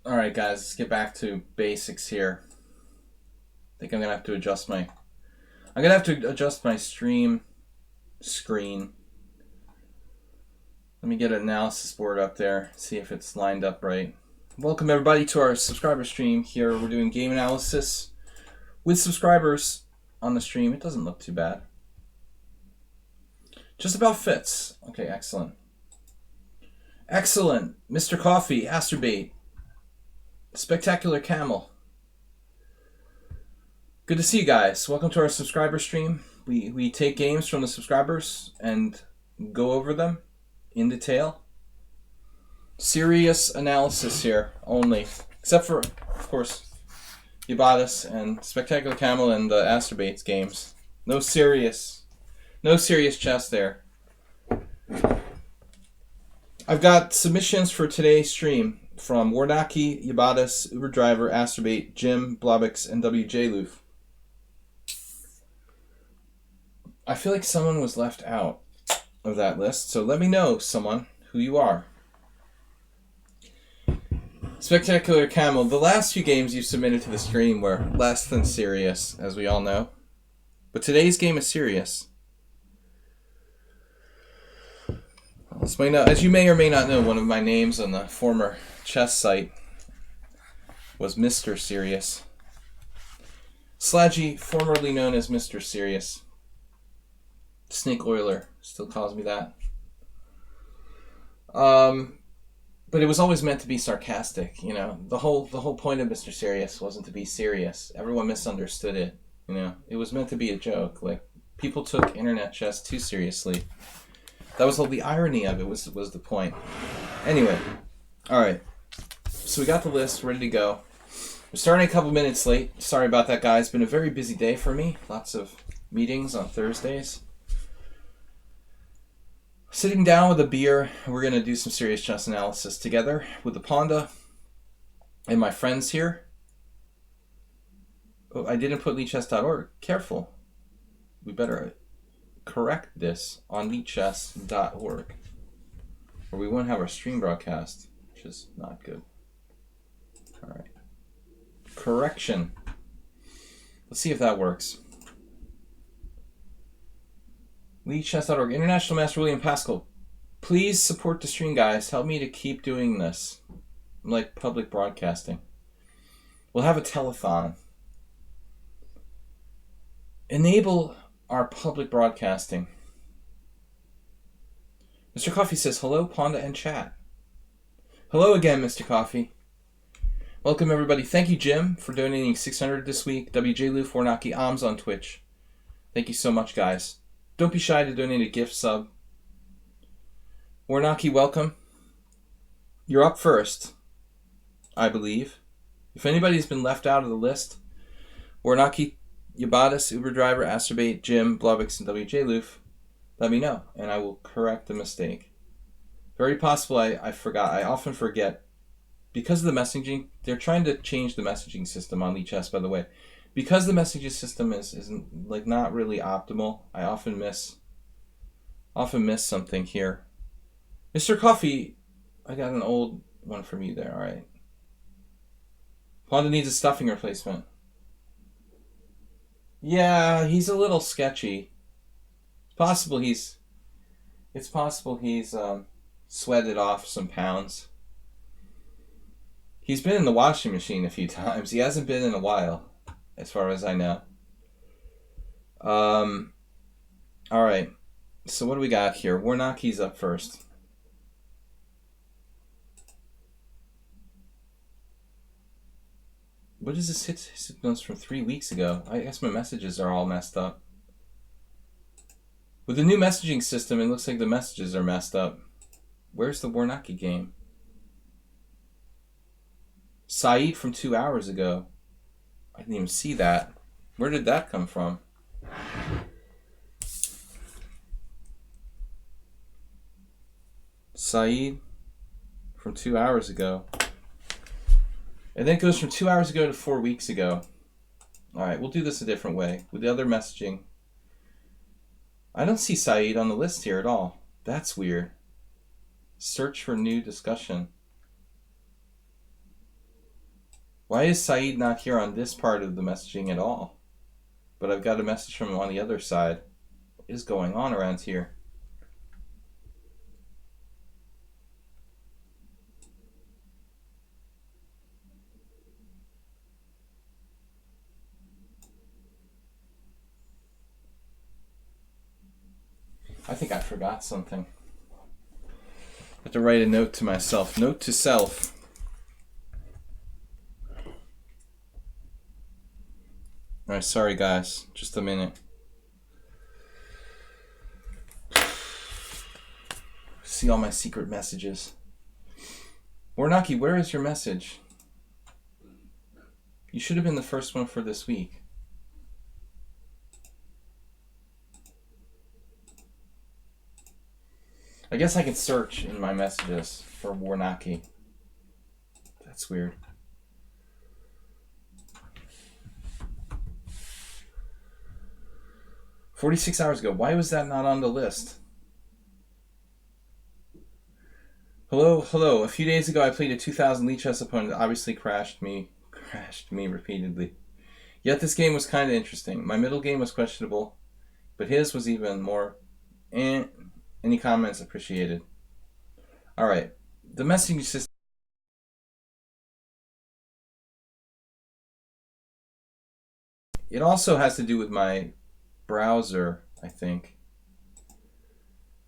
Alright guys, let's get back to basics here. I think I'm gonna have to adjust my stream screen. Let me get an analysis board up there, see if it's lined up right. Welcome everybody to our subscriber stream here. We're doing game analysis with subscribers on the stream. It doesn't look too bad. Just about fits. Okay, excellent. Excellent. Mr. Coffee, Asterbait, Spectacular Camel. Good to see you guys. Welcome to our subscriber stream. We take games from the subscribers and go over them in detail. Serious analysis here only. Except for, of course, Yabatis and Spectacular Camel and the Asterbait's games. No serious chess there. I've got submissions for today's stream from Warnaki, Yabatis, Uber Driver, Asterbait, Jim, Blobix, and WJ Loof. I feel like someone was left out of that list, so let me know, someone, who you are. Spectacular Camel, the last few games you submitted to the stream were less than serious, as we all know. But today's game is serious. As you may or may not know, one of my names on the former chess site was Mr. Serious. Sladgie, formerly known as Mr. Serious. Snake Oiler still calls me that. But it was always meant to be sarcastic, you know. The whole point of Mr. Serious wasn't to be serious. Everyone misunderstood it, you know. It was meant to be a joke. Like, people took internet chess too seriously. That was all the irony of it was the point. Anyway, all right. So we got the list ready to go. We're starting a couple minutes late. Sorry about that, guys. It's been a very busy day for me. Lots of meetings on Thursdays. Sitting down with a beer, we're going to do some serious chess analysis together with the Ponda and my friends here. Oh, I didn't put lichess.org. Careful. We better correct this on lichess.org, or we won't have our stream broadcast, which is not good. All right. Correction. Let's see if that works. lichess.org. International Master William Paschall. Please support the stream, guys. Help me to keep doing this. I'm like public broadcasting. We'll have a telethon. Enable our public broadcasting. Mr. Coffee says, hello, Ponda and chat. Hello again, Mr. Coffee. Welcome, everybody. Thank you, Jim, for donating 600 this week. WJ Lou Fornaki Oms on Twitch. Thank you so much, guys. Don't be shy to donate a gift sub. Warnaki, welcome. You're up first, I believe. If anybody's been left out of the list, Warnaki, Yabatis, Uber Driver, Asterbait, Jim, Blobix, and WJ Loof, let me know, and I will correct the mistake. Very possible I forgot. I often forget. Because of the messaging, they're trying to change the messaging system on lichess, by the way. Because the messaging system isn't like not really optimal, I often miss something here. Mr. Coffee, I got an old one from you there, alright. Ponda needs a stuffing replacement. Yeah, he's a little sketchy. It's possible he's sweated off some pounds. He's been in the washing machine a few times. He hasn't been in a while, as far as I know. All right. So what do we got here? Warnaki's up first. What is this hit notes from 3 weeks ago? I guess my messages are all messed up. With the new messaging system, it looks like the messages are messed up. Where's the Warnaki game? Saeed from 2 hours ago. I didn't even see that. Where did that come from? Saeed from 2 hours ago. And then it goes from 2 hours ago to 4 weeks ago. Alright, we'll do this a different way. With the other messaging. I don't see Saeed on the list here at all. That's weird. Search for new discussion. Why is Saeed not here on this part of the messaging at all? But I've got a message from him on the other side. What is going on around here? I think I forgot something. I have to write a note to myself. Note to self. Alright, sorry guys. Just a minute. See all my secret messages. Warnaki, where is your message? You should have been the first one for this week. I guess I can search in my messages for Warnaki. That's weird. "46 hours ago. Why was that not on the list?" Hello. A few days ago, I played a 2000 lichess opponent that obviously crashed me repeatedly. Yet this game was kind of interesting. My middle game was questionable, but his was even more. Any comments appreciated. All right. The messaging system. It also has to do with my browser, I think.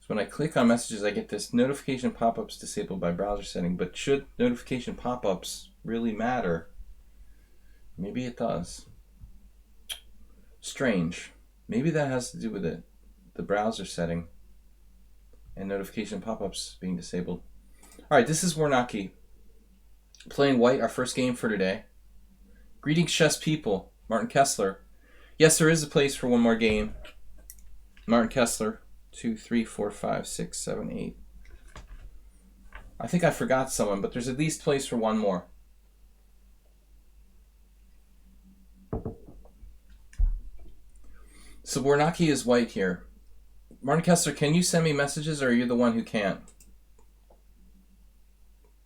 So when I click on messages, I get this notification pop-ups disabled by browser setting. But should notification pop-ups really matter? Maybe it does. Strange. Maybe that has to do with it. The browser setting. And notification pop-ups being disabled. Alright, this is Warnaki. Playing white, our first game for today. Greetings, chess people. Martin Kessler. Yes, there is a place for one more game. Martin Kessler. 2, 3, 4, 5, 6, 7, 8. I think I forgot someone, but there's at least place for one more. So Warnaki is white here. Martin Kessler, can you send me messages, or are you the one who can't?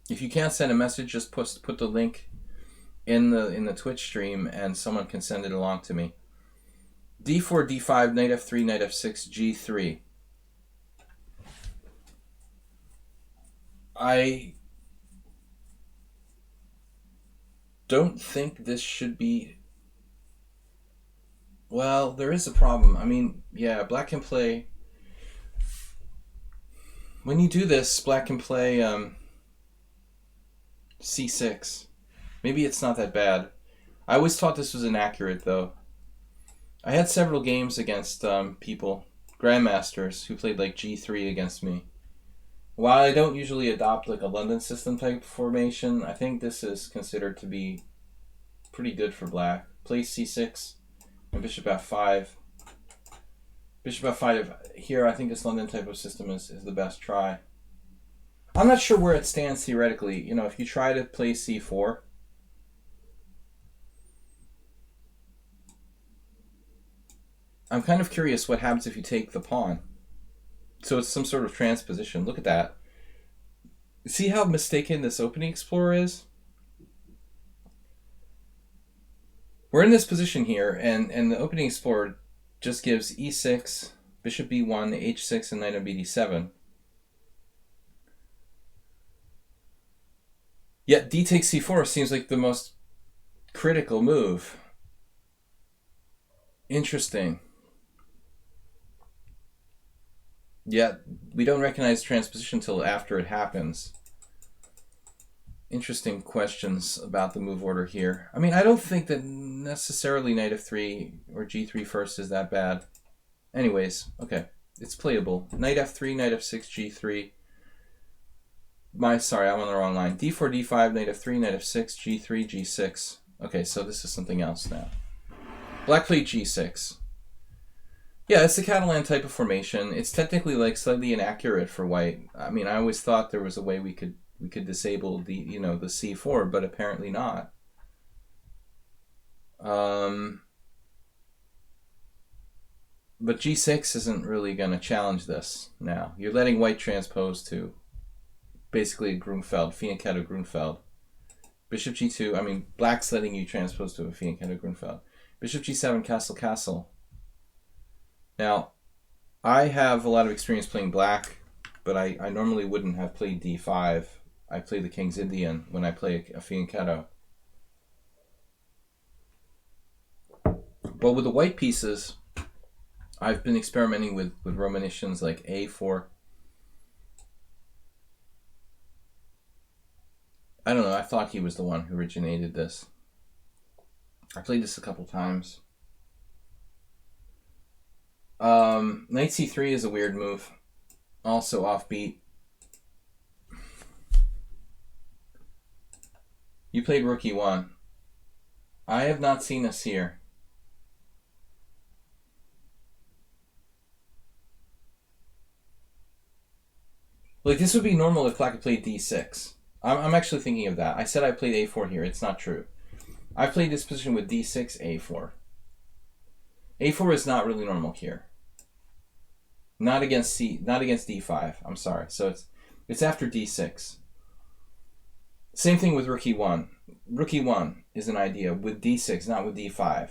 If you can't send a message, just put the link in the Twitch stream, and someone can send it along to me. D4, D5, knight F3, knight F6, G3. I don't think this should be... Well, there is a problem. I mean, yeah, black can play... When you do this, black can play C6. Maybe it's not that bad. I always thought this was inaccurate, though. I had several games against people, grandmasters, who played like G3 against me. While I don't usually adopt like a London system type formation, I think this is considered to be pretty good for black. Play C6 and bishop F5. Bishop F5 here, I think this London type of system is the best try. I'm not sure where it stands theoretically. You know, if you try to play C4, I'm kind of curious what happens if you take the pawn. So it's some sort of transposition. Look at that. See how mistaken this opening explorer is? We're in this position here, and the opening explorer just gives e6, bishop b1, h6, and knight on bd7. Yet d takes c4 seems like the most critical move. Interesting. Yet we don't recognize transposition until after it happens. Interesting questions about the move order here. I mean, I don't think that necessarily knight f3 or g3 first is that bad. Anyways, okay, it's playable. Knight f3, knight f6, g3. Sorry, I'm on the wrong line. d4, d5, knight f3, knight f6, g3, g6. Okay, so this is something else now. Black played g6. Yeah, it's the Catalan type of formation. It's technically like slightly inaccurate for white. I mean, I always thought there was a way we could disable the the c4, but apparently not. But g6 isn't really going to challenge this now. You're letting white transpose to basically a Grunfeld, Fianchetto Grunfeld. Bishop g2. I mean, black's letting you transpose to a fianchetto Grunfeld. Bishop g7, castle, castle. Now, I have a lot of experience playing black, but I normally wouldn't have played d5. I play the King's Indian when I play a fianchetto. But with the white pieces, I've been experimenting with Romanicians like a4. I don't know, I thought he was the one who originated this. I played this a couple times. Knight c3 is a weird move. Also offbeat. You played rook e1. I have not seen us here. Like, this would be normal if black had played d6. I'm actually thinking of that. I said I played a4 here. It's not true. I played this position with d6, a4. a4 is not really normal here. Not against d5. I'm sorry. So it's after d6. Same thing with rook e1. Rook e1 is an idea with d6, not with d5.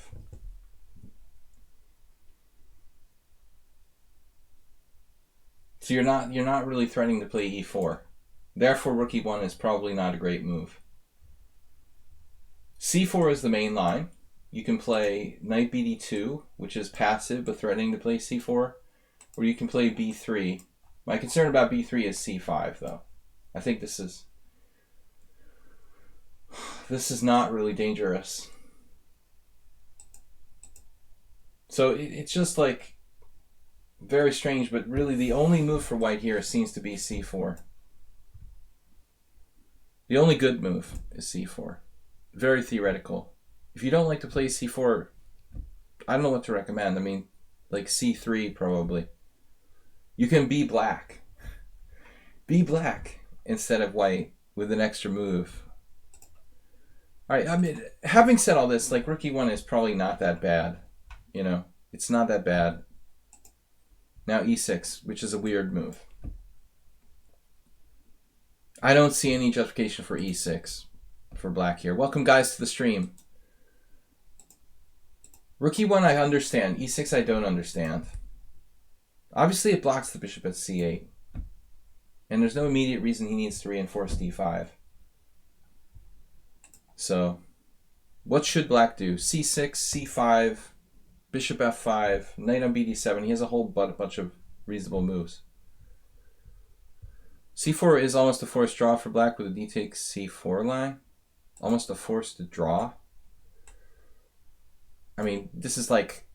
So you're not really threatening to play e4. Therefore, rook e1 is probably not a great move. c4 is the main line. You can play knight bd2, which is passive but threatening to play c4, or you can play b3. My concern about b3 is c5, though. I think this is not really dangerous. So it's just like very strange, but really the only move for white here seems to be c4. The only good move is c4. Very theoretical. If you don't like to play c4, I don't know what to recommend. I mean, like c3 probably. You can be black. Be black instead of white with an extra move. Alright, I mean, having said all this, like rook e1 is probably not that bad. You know, it's not that bad. Now e6, which is a weird move. I don't see any justification for e6 for black here. Welcome, guys, to the stream. Rook e1 I understand. e6 I don't understand. Obviously it blocks the bishop at c8. And there's no immediate reason he needs to reinforce d5. So, what should black do? c6, c5, bishop f5, knight on bd7. He has a whole bunch of reasonable moves. c4 is almost a forced draw for black with a d takes c4 line. Almost a forced draw. I mean, this is like,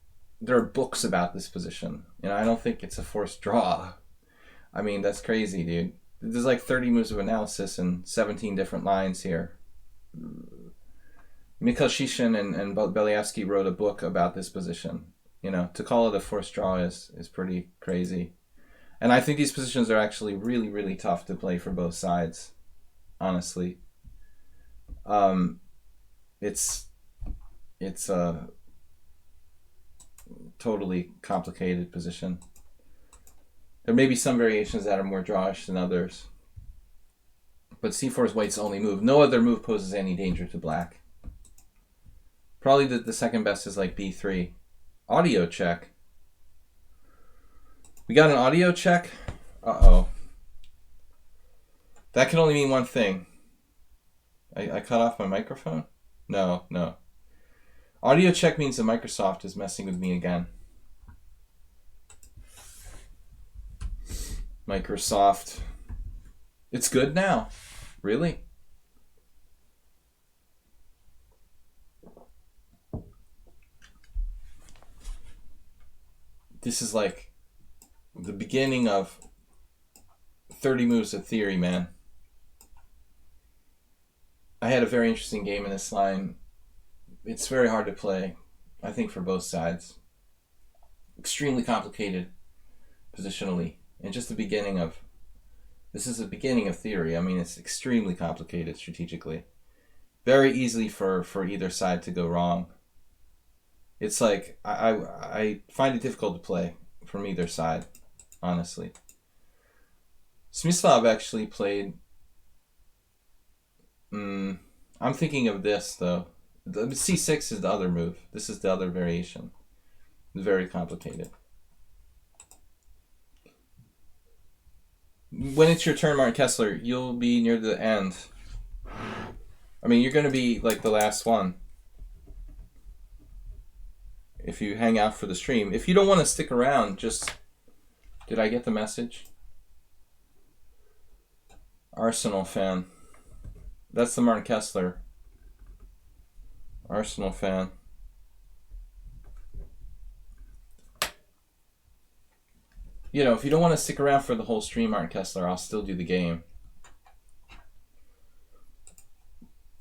there are books about this position. And I don't think it's a forced draw. I mean, that's crazy, dude. There's like 30 moves of analysis and 17 different lines here. Mikhail Shishin and Beliavsky wrote a book about this position. You know, to call it a forced draw is pretty crazy. And I think these positions are actually really, really tough to play for both sides, honestly. It's a totally complicated position. There may be some variations that are more drawish than others. But c4 is white's only move. No other move poses any danger to black. Probably the second best is like b3. Audio check. We got an audio check? Uh-oh. That can only mean one thing. I cut off my microphone? No. Audio check means that Microsoft is messing with me again. Microsoft. It's good now. Really? This is like the beginning of 30 moves of theory, man. I had a very interesting game in this line. It's very hard to play, I think, for both sides. Extremely complicated positionally. And just the beginning of... This is the beginning of theory. I mean, it's extremely complicated strategically. Very easily for either side to go wrong. It's like, I find it difficult to play from either side, honestly. Smyslov actually played... I I'm thinking of this, though. The c6 is the other move. This is the other variation. It's very complicated. When it's your turn, Martin Kessler, you'll be near the end. I mean, you're going to be like the last one if you hang out for the stream. If you don't want to stick around, just... Did I get the message? Arsenal fan. That's the Martin Kessler. Arsenal fan. You know, if you don't want to stick around for the whole stream, Martin Kessler, I'll still do the game.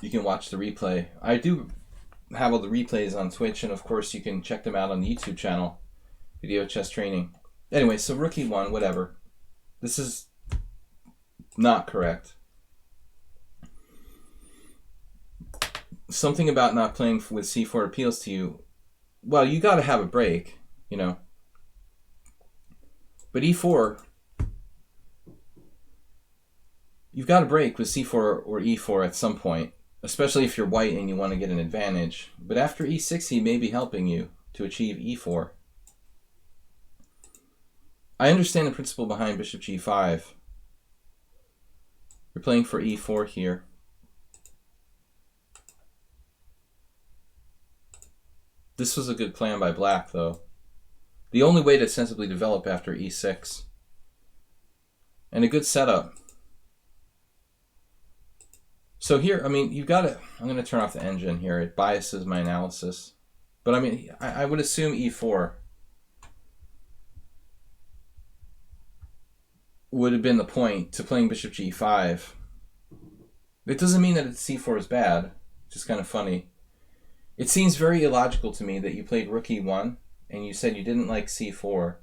You can watch the replay. I do have all the replays on Twitch, and of course you can check them out on the YouTube channel, Video Chess Training. Anyway, so rook e1, whatever. This is not correct. Something about not playing with c4 appeals to you. Well, you got to have a break, you know. But e4, you've got to break with c4 or e4 at some point, especially if you're white and you want to get an advantage. But after e6, he may be helping you to achieve e4. I understand the principle behind bishop g5. You're playing for e4 here. This was a good plan by black, though. The only way to sensibly develop after e6. And a good setup. So here, I mean, you've got to... I'm going to turn off the engine here. It biases my analysis. But I mean, I would assume e4 would have been the point to playing bishop g5. It doesn't mean that c4 is bad. It's just kind of funny. It seems very illogical to me that you played rook e1 and you said you didn't like c4.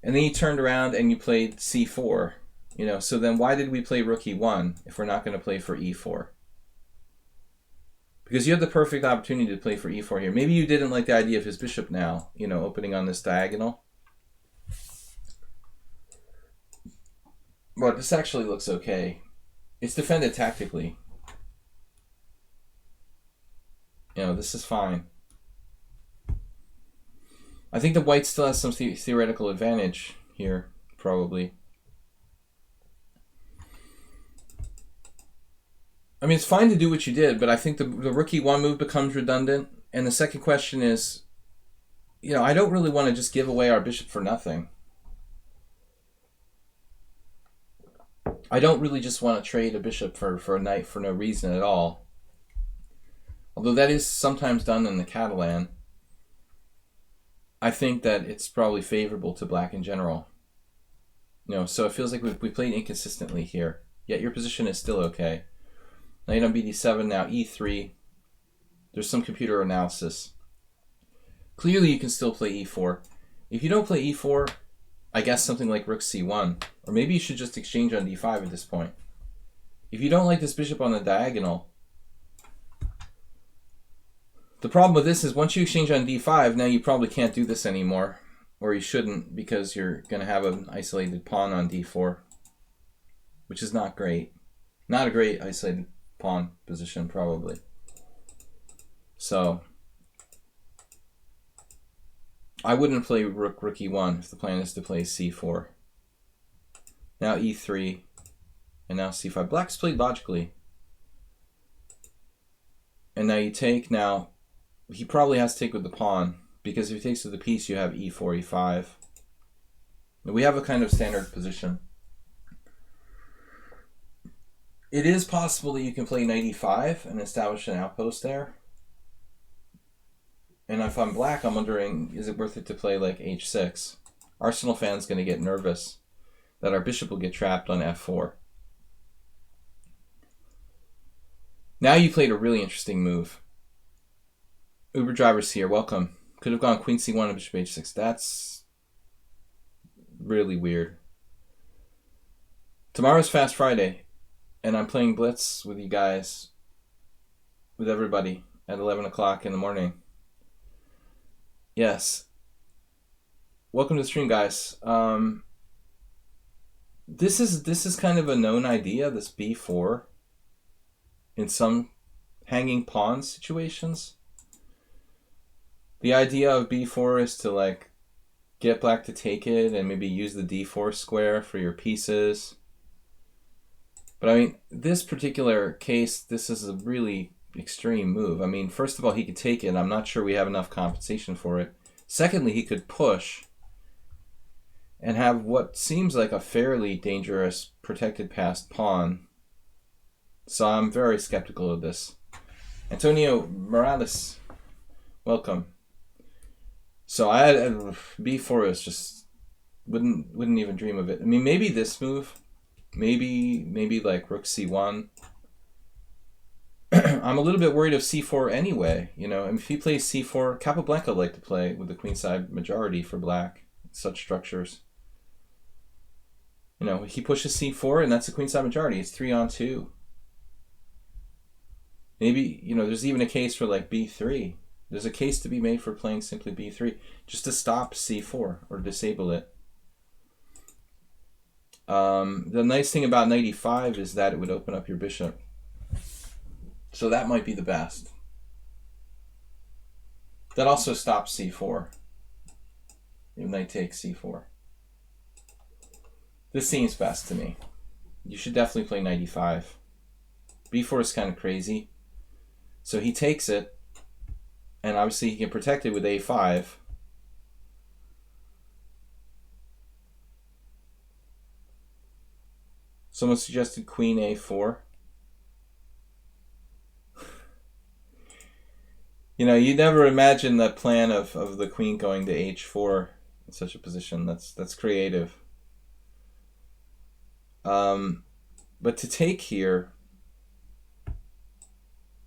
And then you turned around and you played c4. You know, so then why did we play rook e1 if we're not going to play for e4? Because you had the perfect opportunity to play for e4 here. Maybe you didn't like the idea of his bishop now, you know, opening on this diagonal. But this actually looks okay. It's defended tactically. You know, this is fine. I think the white still has some theoretical advantage here, probably. I mean, it's fine to do what you did, but I think the rook e1 move becomes redundant. And the second question is, you know, I don't really want to just give away our bishop for nothing. I don't really just want to trade a bishop for a knight for no reason at all. Although that is sometimes done in the Catalan. I think that it's probably favorable to black in general. You know, so it feels like we played inconsistently here. Yet your position is still okay. Knight on bd7, now e3. There's some computer analysis. Clearly you can still play e4. If you don't play e4, I guess something like rook c1. Or maybe you should just exchange on d5 at this point. If you don't like this bishop on the diagonal, the problem with this is once you exchange on d5, now you probably can't do this anymore. Or you shouldn't, because you're going to have an isolated pawn on d4. Which is not great. Not a great isolated pawn position, probably. So I wouldn't play rook e1 if the plan is to play c4. Now e3, and now c5. Black's played logically. And now you take. Now he probably has to take with the pawn, because if he takes with the piece, you have e4, e5. We have a kind of standard position. It is possible that you can play knight e5 and establish an outpost there. And if I'm black, I'm wondering, is it worth it to play like h6? Arsenal fans going to get nervous that our bishop will get trapped on f4. Now you played a really interesting move. Uber drivers here, welcome. Could have gone queen c1 and bishop h6. That's really weird. Tomorrow's Fast Friday, and I'm playing Blitz with you guys, with everybody, at 11 o'clock in the morning. Yes. Welcome to the stream, guys. This is kind of a known idea, this b4. in some hanging pawn situations. The idea of b4 is to like get black to take it and maybe use the d4 square for your pieces. But I mean, this particular case, this is a really extreme move. I mean, first of all, he could take it. I'm not sure we have enough compensation for it. Secondly, he could push and have what seems like a fairly dangerous protected passed pawn. So I'm very skeptical of this. Antonio Morales, welcome. So I had b4 is just wouldn't even dream of it. I mean, maybe this move, maybe like rook c1. I'm a little bit worried of c4 anyway. You know, and if he plays c4, Capablanca like to play with the queenside majority for black. Such structures. You know, he pushes c4 and that's the queenside majority. It's 3-on-2. Maybe, you know, there's even a case for like b3. There's a case to be made for playing simply b3 just to stop c4 or disable it. The nice thing about knight e5 is that it would open up your bishop. So that might be the best. That also stops c4. If knight takes c4. This seems best to me. You should definitely play knight e5. b4 is kind of crazy. So he takes it, and obviously he can protect it with a5. Someone suggested queen a4. You know, you never imagine that plan of the queen going to h4 in such a position. That's creative. But to take here,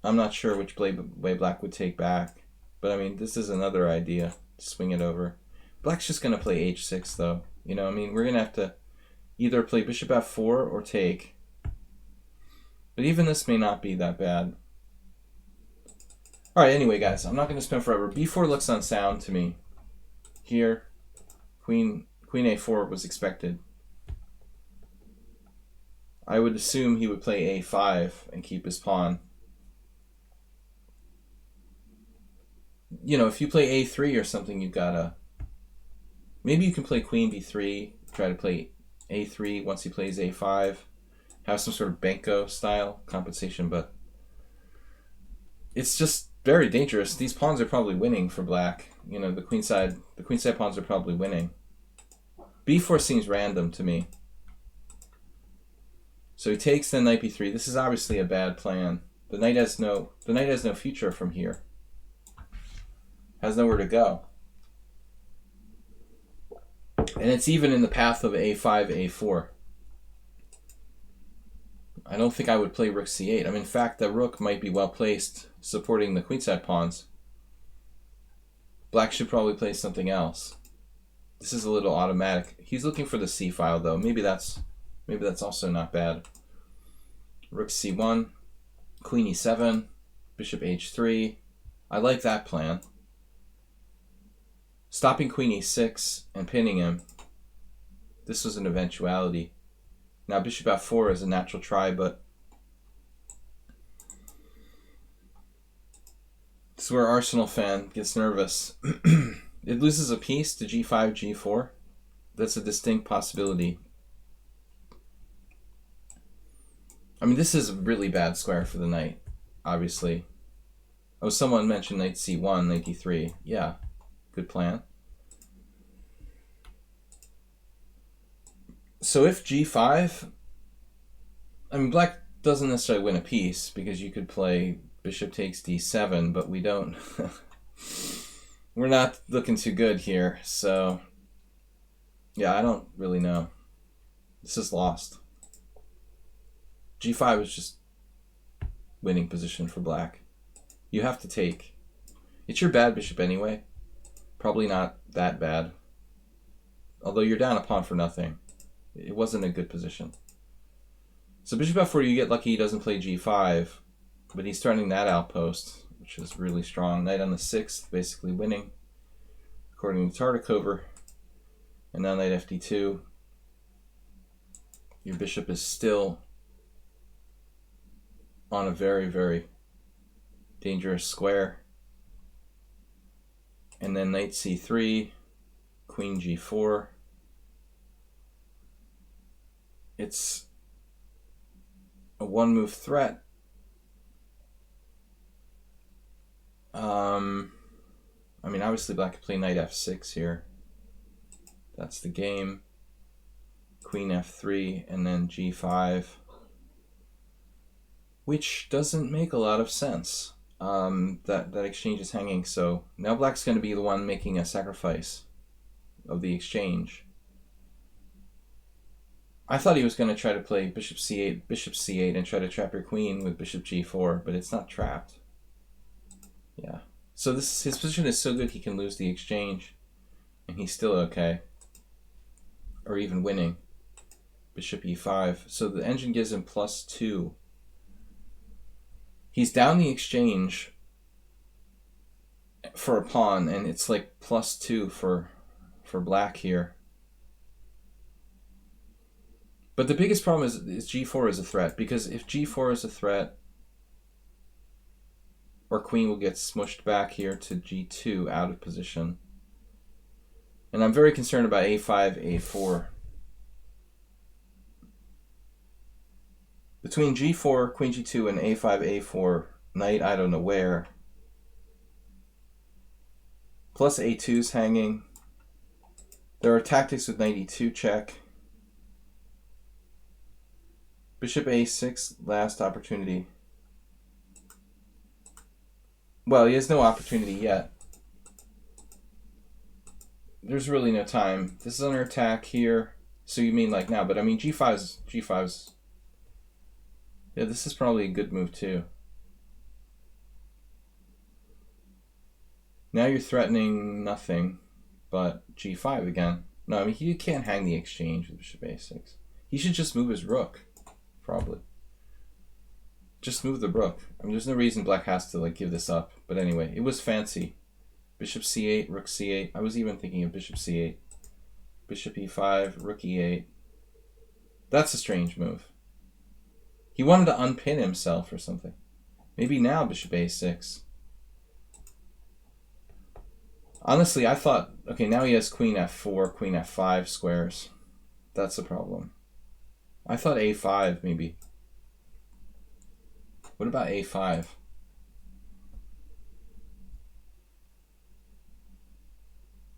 I'm not sure which way black would take back. But I mean, this is another idea. Swing it over. Black's just going to play h6 though. You know, I mean, we're going to have to either play bishop f4 or take. But even this may not be that bad. Alright, anyway guys, I'm not going to spend forever. b4 looks unsound to me. Here, queen a4 was expected. I would assume he would play a5 and keep his pawn. You know, if you play a3 or something, you've got to... Maybe you can play queen b3, try to play a3 once he plays a5. Have some sort of Benko style compensation, but it's just very dangerous. These pawns are probably winning for black. You know, the queenside pawns are probably winning. b4 seems random to me. So he takes then knight b3. This is obviously a bad plan. The knight has no future from here. Has nowhere to go. And it's even in the path of a5, a4. I don't think I would play rook c8. I mean, in fact, the rook might be well placed supporting the queenside pawns. Black should probably play something else. This is a little automatic. He's looking for the c file though. Maybe that's also not bad. Rook c1, queen e7, bishop h3. I like that plan. Stopping queen e6 and pinning him. This was an eventuality. Now bishop f4 is a natural try, but this is where Arsenal fan gets nervous. It loses a piece to g5, g4. That's a distinct possibility. I mean, this is a really bad square for the knight, obviously. Oh, someone mentioned knight c1, knight d3. Yeah, good plan. So if g5, I mean, black doesn't necessarily win a piece because you could play bishop takes d7, but we don't. We're not looking too good here, so yeah, I don't really know. This is lost. g5 is just winning position for black. You have to take. It's your bad bishop anyway. Probably not that bad. Although you're down a pawn for nothing. It wasn't a good position. So bishop f4, you get lucky he doesn't play g5, but he's starting that outpost, which is really strong. Knight on the 6th, basically winning, according to Tartakover. And now knight fd2. Your bishop is still on a very, very dangerous square. And then knight c3, queen g4. It's a one-move threat. I mean, obviously black could play knight f6 here. That's the game. Queen f3 and then g5, which doesn't make a lot of sense. That exchange is hanging, so now black's going to be the one making a sacrifice of the exchange. I thought he was going to try to play bishop c8, and try to trap your queen with bishop g4, but it's not trapped. Yeah. So his position is so good he can lose the exchange, and he's still okay. Or even winning. Bishop e5. So the engine gives him +2. He's down the exchange for a pawn, and it's like +2 for black here. But the biggest problem is g4 is a threat, because if g4 is a threat, our queen will get smushed back here to g2 out of position. And I'm very concerned about a5, a4. Between g4, queen g2, and a5, a4, knight I don't know where. Plus a2's hanging. There are tactics with knight e2 check. Bishop a6, last opportunity. Well, he has no opportunity yet. There's really no time. This is under attack here. So you mean like now, but I mean g5's. Yeah, this is probably a good move too. Now you're threatening nothing but g5 again. No, I mean, you can't hang the exchange with bishop a6. He should just move his rook, probably. Just move the rook. I mean, there's no reason black has to like give this up. But anyway, it was fancy. Bishop c8, rook c8. I was even thinking of bishop c8. Bishop e5, rook e8. That's a strange move. He wanted to unpin himself or something. Maybe now bishop a6. Honestly, I thought, okay, now he has queen f4, queen f5 squares. That's a problem. I thought a5 maybe. What about a5?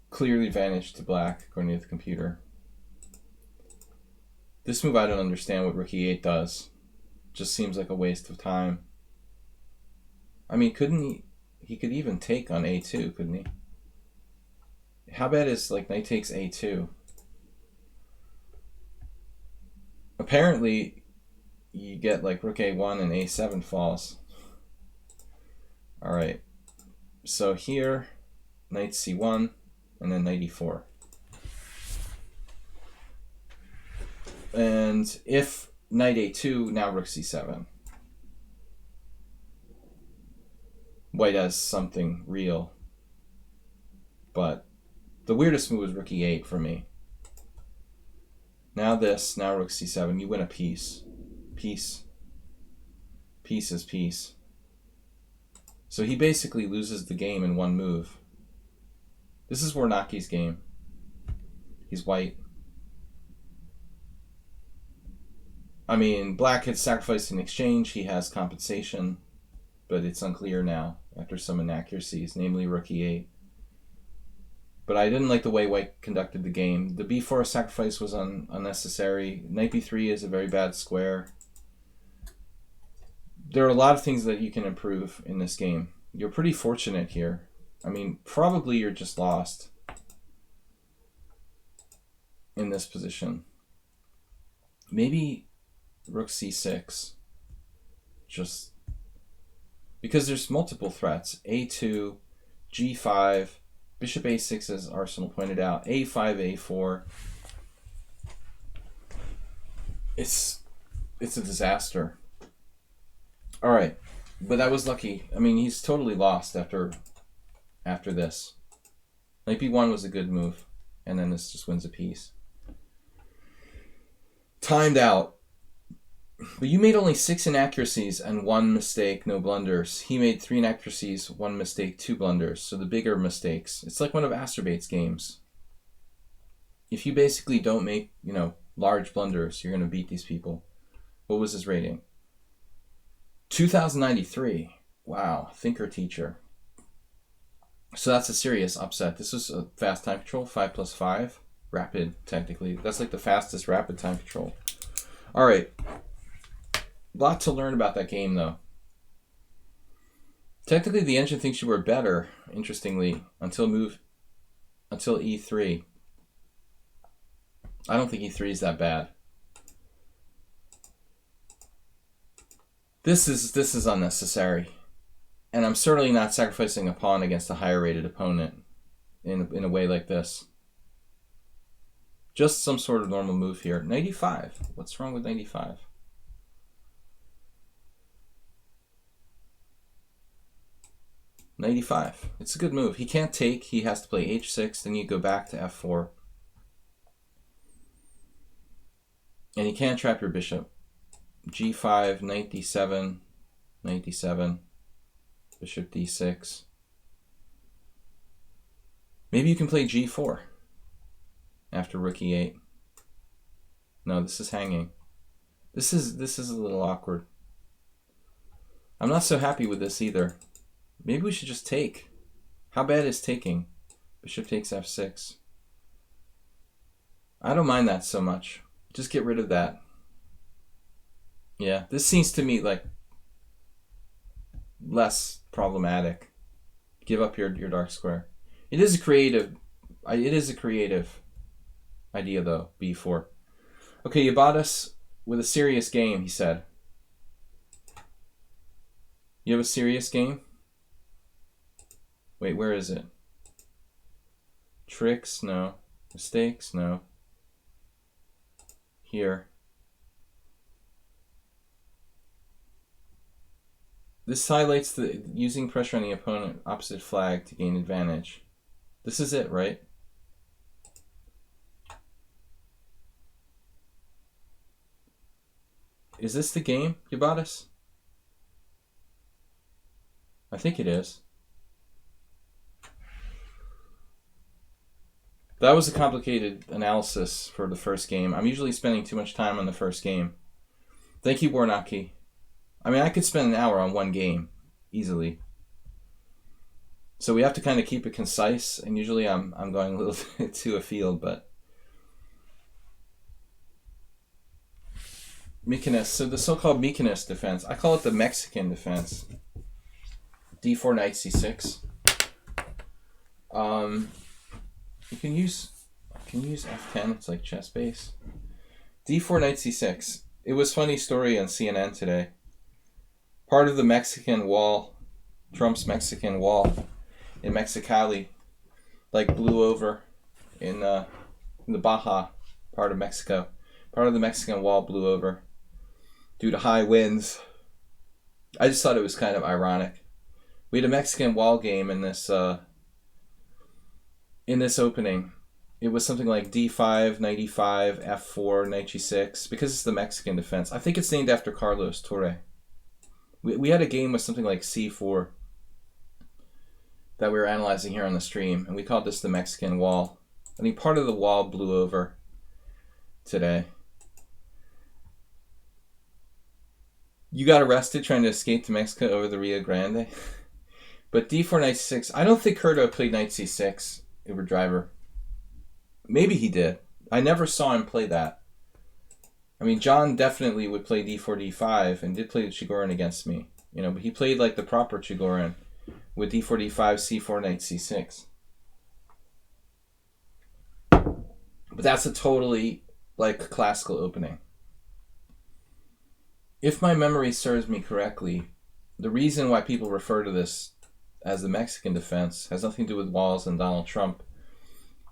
Clearly advantage to black, according to the computer. This move I don't understand what rook e8 does. Just seems like a waste of time. I mean, couldn't he could even take on a2, couldn't he? How bad is like knight takes a2? Apparently, you get like rook a1 and a7 falls. All right. So here, knight c1, and then knight e4. And if knight a2, now rook c7. White has something real. But the weirdest move was rook e8 for me. Now this, now rook c7. You win a piece. Piece. Piece is piece. So he basically loses the game in one move. This is Warnocki's game. He's white. I mean, black had sacrificed an exchange. He has compensation. But it's unclear now after some inaccuracies, namely rook e8. But I didn't like the way white conducted the game. The b4 sacrifice was unnecessary. Knight b3 is a very bad square. There are a lot of things that you can improve in this game. You're pretty fortunate here. I mean, probably you're just lost in this position. Maybe rook c6. Just because there's multiple threats. a2, g5, bishop a6, as Arsenal pointed out, a5, a4. It's a disaster. All right, but that was lucky. I mean, he's totally lost after this. Knight b1 was a good move, and then this just wins a piece. Timed out. But you made only 6 inaccuracies and 1 mistake, no blunders. He made 3 inaccuracies, 1 mistake, 2 blunders. So the bigger mistakes. It's like one of Asturbate's games. If you basically don't make, large blunders, you're going to beat these people. What was his rating? 2093. Wow, thinker teacher. So that's a serious upset. This was a fast time control, 5+5. Rapid, technically. That's like the fastest rapid time control. All right. Lot to learn about that game, though. Technically, the engine thinks you were better, interestingly, until E3. I don't think E3 is that bad. This is unnecessary. And I'm certainly not sacrificing a pawn against a higher rated opponent in a way like this. Just some sort of normal move here. 95. What's wrong with 95? .95. It's a good move. He can't take. He has to play H6. Then you go back to F4. And he can't trap your bishop. G5, 97, 97. Bishop D6. Maybe you can play G4 after rook E8. No, this is hanging. This is a little awkward. I'm not so happy with this either. Maybe we should just take. How bad is taking? Bishop takes F6. I don't mind that so much. Just get rid of that. Yeah, this seems to me like less problematic. Give up your dark square. It is a creative idea though, B4. Okay, you bought us with a serious game, he said. You have a serious game? Wait, where is it? Tricks? No. Mistakes? No. Here. This highlights the using pressure on the opponent opposite flag to gain advantage. This is it, right? Is this the game you bought us? I think it is. That was a complicated analysis for the first game. I'm usually spending too much time on the first game. Thank you, Bornaki. I mean, I could spend an hour on one game, easily. So we have to kind of keep it concise, and usually I'm going a little bit too afield, but... Mykonos, so the so-called Mykonos defense, I call it the Mexican defense. D4 knight C6. You can use F10. It's like chess base. D4 knight C6. It was a funny story on CNN today. Part of the Mexican wall, Trump's Mexican wall in Mexicali, like blew over in the Baja part of Mexico. Part of the Mexican wall blew over due to high winds. I just thought it was kind of ironic. We had a Mexican wall game in this opening. It was something like D5, knight E5, F4, knight G6, because it's the Mexican defense. I think it's named after Carlos Torre. We had a game with something like C4 that we were analyzing here on the stream, and we called this the Mexican wall. I think part of the wall blew over today. You got arrested trying to escape to Mexico over the Rio Grande. But D4 knight C6, I don't think Curto played knight C6, Uber driver. Maybe he did. I never saw him play that. I mean, John definitely would play D4, D5, and did play the Chigorin against me. But he played like the proper Chigorin with D4, D5, C4, knight C6. But that's a totally, like, classical opening. If my memory serves me correctly, the reason why people refer to this as the Mexican defense has nothing to do with Walls and Donald Trump.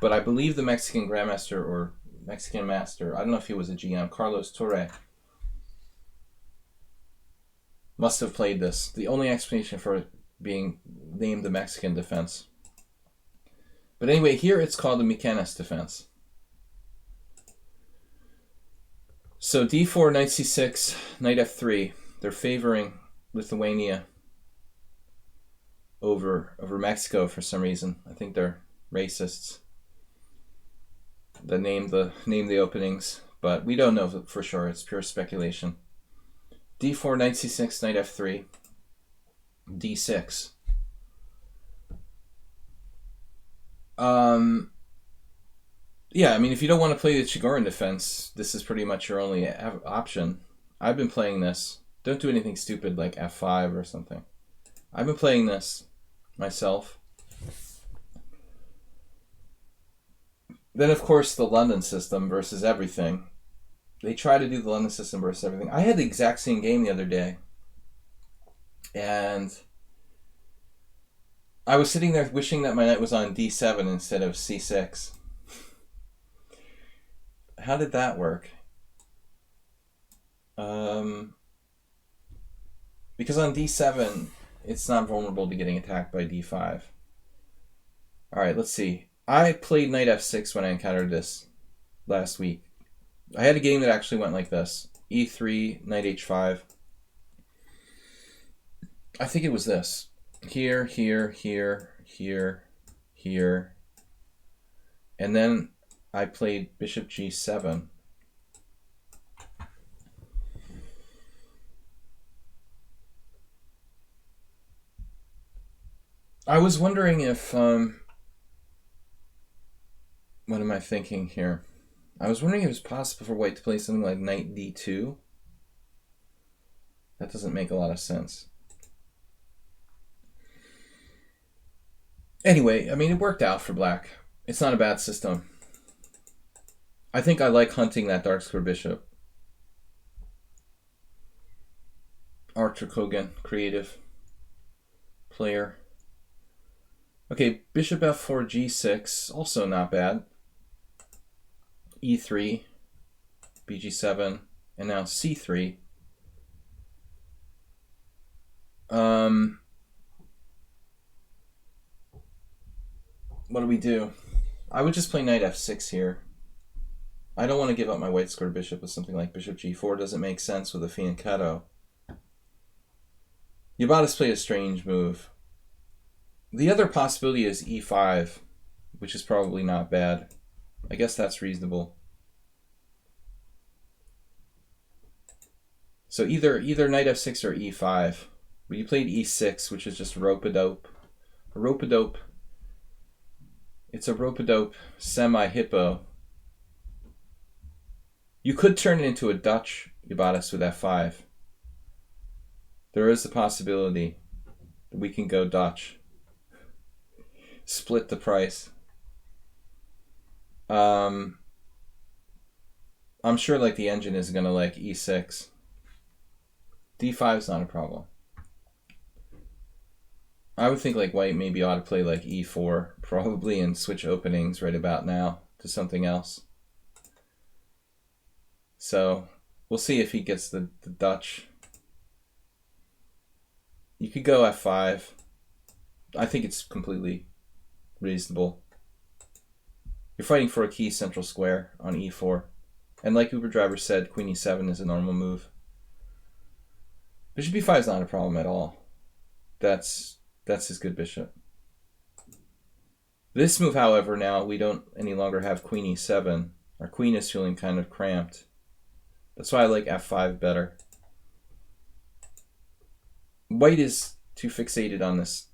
But I believe the Mexican Grandmaster or Mexican Master, I don't know if he was a GM, Carlos Torre, must have played this. The only explanation for it being named the Mexican defense. But anyway, here it's called the Mykonos defense. So d4, knight c6, knight f3. They're favoring Lithuania over Mexico for some reason. I think they're racists. That name the openings, but we don't know for sure. It's pure speculation. d4, knight c6, knight f3, d6. Yeah, I mean, if you don't want to play the Chigorin defense, this is pretty much your only option. I've been playing this. Don't do anything stupid like f5 or something. I've been playing this myself. Then, of course, the London system versus everything. They try to do the London system versus everything. I had the exact same game the other day. And I was sitting there wishing that my knight was on d7 instead of c6. How did that work? Because on d7, it's not vulnerable to getting attacked by d5. All right, let's see. I played knight f6 when I encountered this last week. I had a game that actually went like this. e3, knight h5. I think it was this. Here, here, here, here, here. And then I played bishop g7. I was wondering if, what am I thinking here? I was wondering if it was possible for white to play something like knight d2. That doesn't make a lot of sense. Anyway, I mean, it worked out for black. It's not a bad system. I think I like hunting that dark square bishop. Archer Kogan, creative player. Okay, bishop f4, g6, also not bad. e3, bg7, and now c3. What do we do? I would just play knight f6 here. I don't want to give up my white square bishop with something like bishop g4. Doesn't make sense with a fianchetto. Yabatas played a strange move. The other possibility is e5, which is probably not bad. I guess that's reasonable. So either knight f6 or e5. But you played e6, which is just rope-a-dope. A rope-a-dope. It's a rope-a-dope semi-hippo. You could turn it into a Dutch Yabatas with f5. There is a possibility that we can go Dutch. Split the price. I'm sure like the engine is gonna like e6. d5 is not a problem. I would think like white maybe ought to play like e4 probably and switch openings right about now to something else. So we'll see if he gets the Dutch. You could go f5. I think it's completely reasonable. You're fighting for a key central square on e4. And like Uber Driver said, queen e7 is a normal move. Bishop e5 is not a problem at all. That's his good bishop. This move, however, now we don't any longer have queen e7. Our queen is feeling kind of cramped. That's why I like f5 better. White is too fixated on this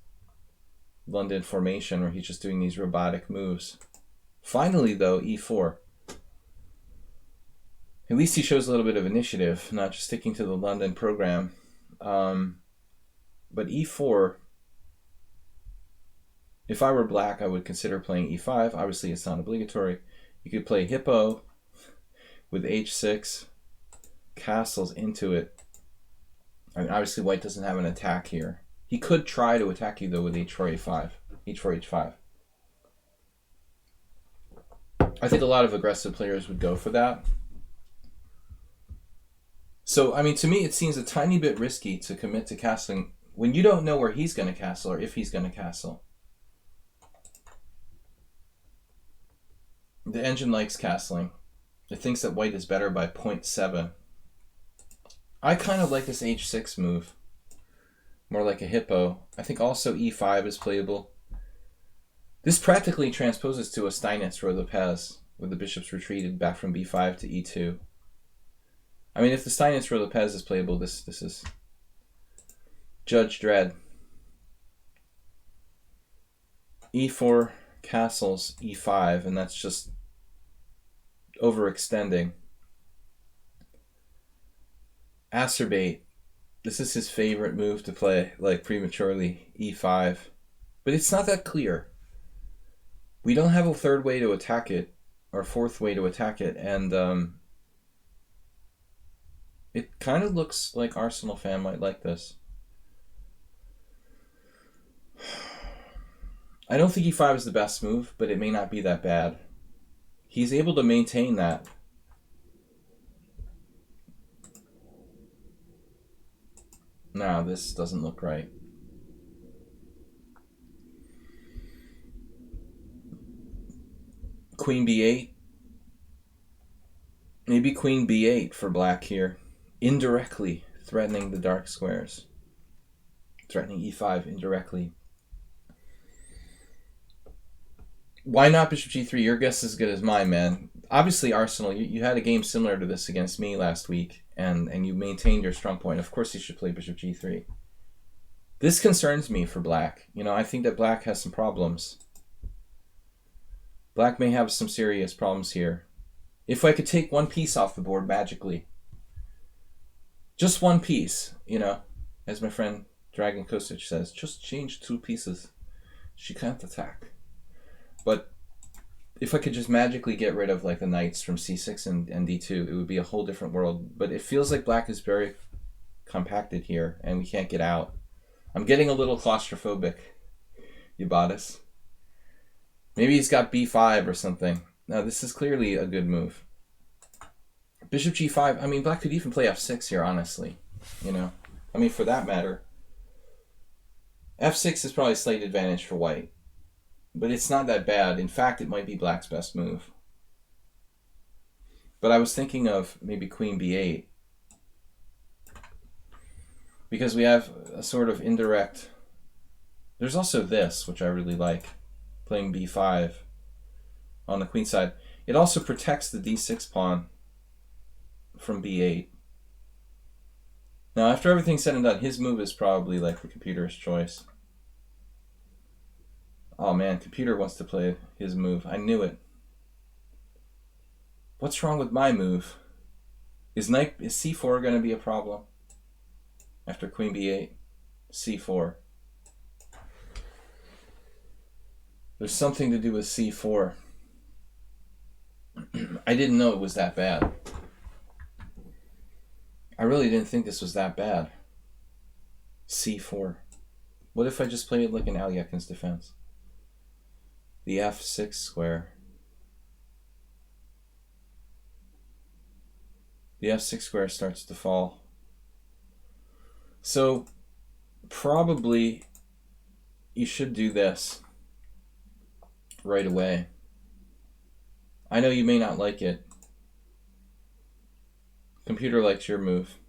London formation where he's just doing these robotic moves. Finally, though, e4. At least he shows a little bit of initiative, not just sticking to the London program. But e4, if I were black, I would consider playing e5. Obviously, it's not obligatory. You could play hippo with h6, castles into it. I mean, obviously, white doesn't have an attack here. He could try to attack you, though, with h4, a5. h4, h5. I think a lot of aggressive players would go for that. So, I mean, to me, it seems a tiny bit risky to commit to castling when you don't know where he's going to castle or if he's going to castle. The engine likes castling. It thinks that white is better by 0.7. I kind of like this h6 move. More like a hippo. I think also e5 is playable. This practically transposes to a Steinitz or Lopez, where the bishop's retreated back from b5 to e2. I mean, if the Steinitz or Lopez is playable, this is Judge Dredd. e4 castles e5, and that's just overextending. Acerbate. This is his favorite move to play, like prematurely, e5. But it's not that clear. We don't have a third way to attack it, or fourth way to attack it, and it kind of looks like Arsenal fan might like this. I don't think e5 is the best move, but it may not be that bad. He's able to maintain that. No, this doesn't look right. Queen b8. Maybe queen b8 for black here. Indirectly threatening the dark squares. Threatening e5 indirectly. Why not bishop g3? Your guess is as good as mine, man. Obviously, Arsenal, you had a game similar to this against me last week, and you maintained your strong point. Of course you should play bishop g3. This concerns me for black. You know, I think that black has some problems. Black may have some serious problems here. If I could take one piece off the board magically. Just one piece, you know. As my friend Dragon Kostic says, just change 2 pieces. She can't attack. But if I could just magically get rid of like the knights from c6 and d2, it would be a whole different world. But it feels like black is very compacted here, and we can't get out. I'm getting a little claustrophobic, Yabatis. Maybe he's got b5 or something. Now, this is clearly a good move. Bishop g5, I mean, black could even play f6 here, honestly. You know, I mean, for that matter. f6 is probably a slight advantage for white. But it's not that bad. In fact, it might be black's best move. But I was thinking of maybe queen b8. Because we have a sort of indirect... There's also this, which I really like. Playing b5 on the queen side. It also protects the d6 pawn from b8. Now, after everything's said and done, his move is probably like the computer's choice. Oh man, computer wants to play his move. I knew it. What's wrong with my move? Is c4 going to be a problem? After queen b8, c4. There's something to do with c4. I didn't know it was that bad. I really didn't think this was that bad. c4. What if I just play it like an Alyakin's defense? The f6 square. The f6 square starts to fall. So, probably you should do this right away. I know you may not like it. Computer likes your move.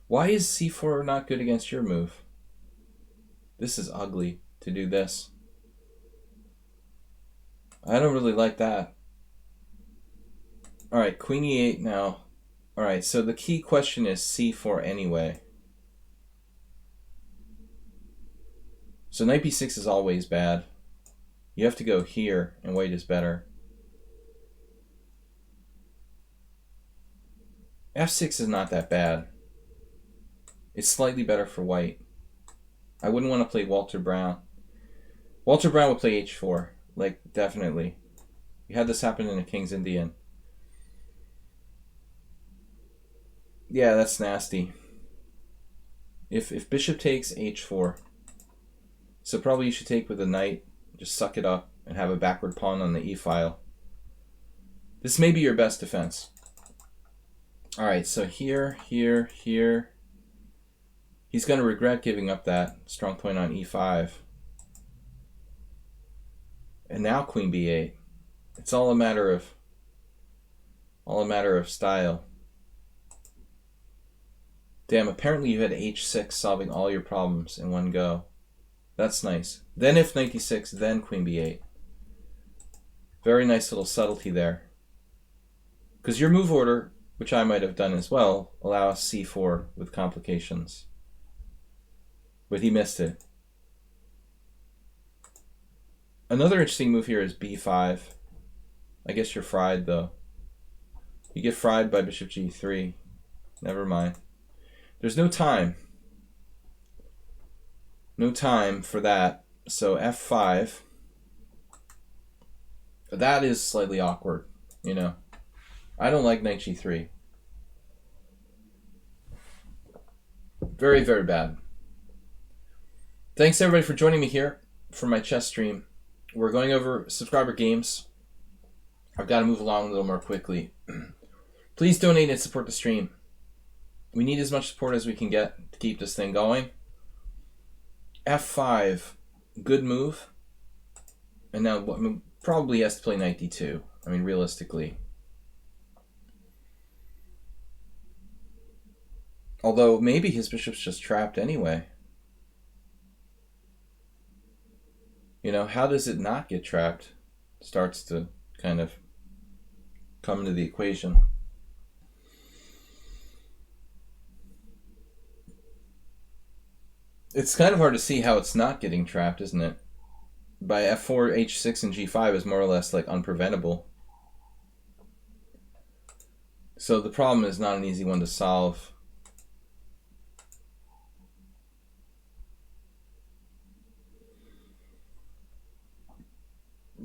Why is c4 not good against your move? This is ugly to do this. I don't really like that. Alright, queen e8 now. Alright, so the key question is c4 anyway. So knight b6 is always bad. You have to go here, and white is better. f6 is not that bad. It's slightly better for white. I wouldn't want to play Walter Brown. Walter Brown would play h4. Like, definitely. We had this happen in a King's Indian. Yeah, that's nasty. If bishop takes h4, so probably you should take with a knight, just suck it up, and have a backward pawn on the e-file. This may be your best defense. Alright, so here, here, here. He's going to regret giving up that strong point on e5. And now queen b8. It's all a matter of All a matter of style. Damn, apparently you had h6 solving all your problems in one go. That's nice. Then if knight d6, then queen b8. Very nice little subtlety there. Because your move order, which I might have done as well, allows c4 with complications. But he missed it. Another interesting move here is b5. I guess you're fried, though. You get fried by bishop g3. Never mind. There's no time. No time for that. So f5. That is slightly awkward, you know. I don't like knight g3. Very, very bad. Thanks everybody for joining me here for my chess stream. We're going over subscriber games. I've got to move along a little more quickly. Please donate and support the stream. We need as much support as we can get to keep this thing going. f5, good move. And now probably has to play knight d2. I mean, realistically. Although maybe his bishop's just trapped anyway. You know, how does it not get trapped? Starts to kind of come into the equation. It's kind of hard to see how it's not getting trapped, isn't it? By f4, h6, and g5 is more or less like unpreventable. So the problem is not an easy one to solve.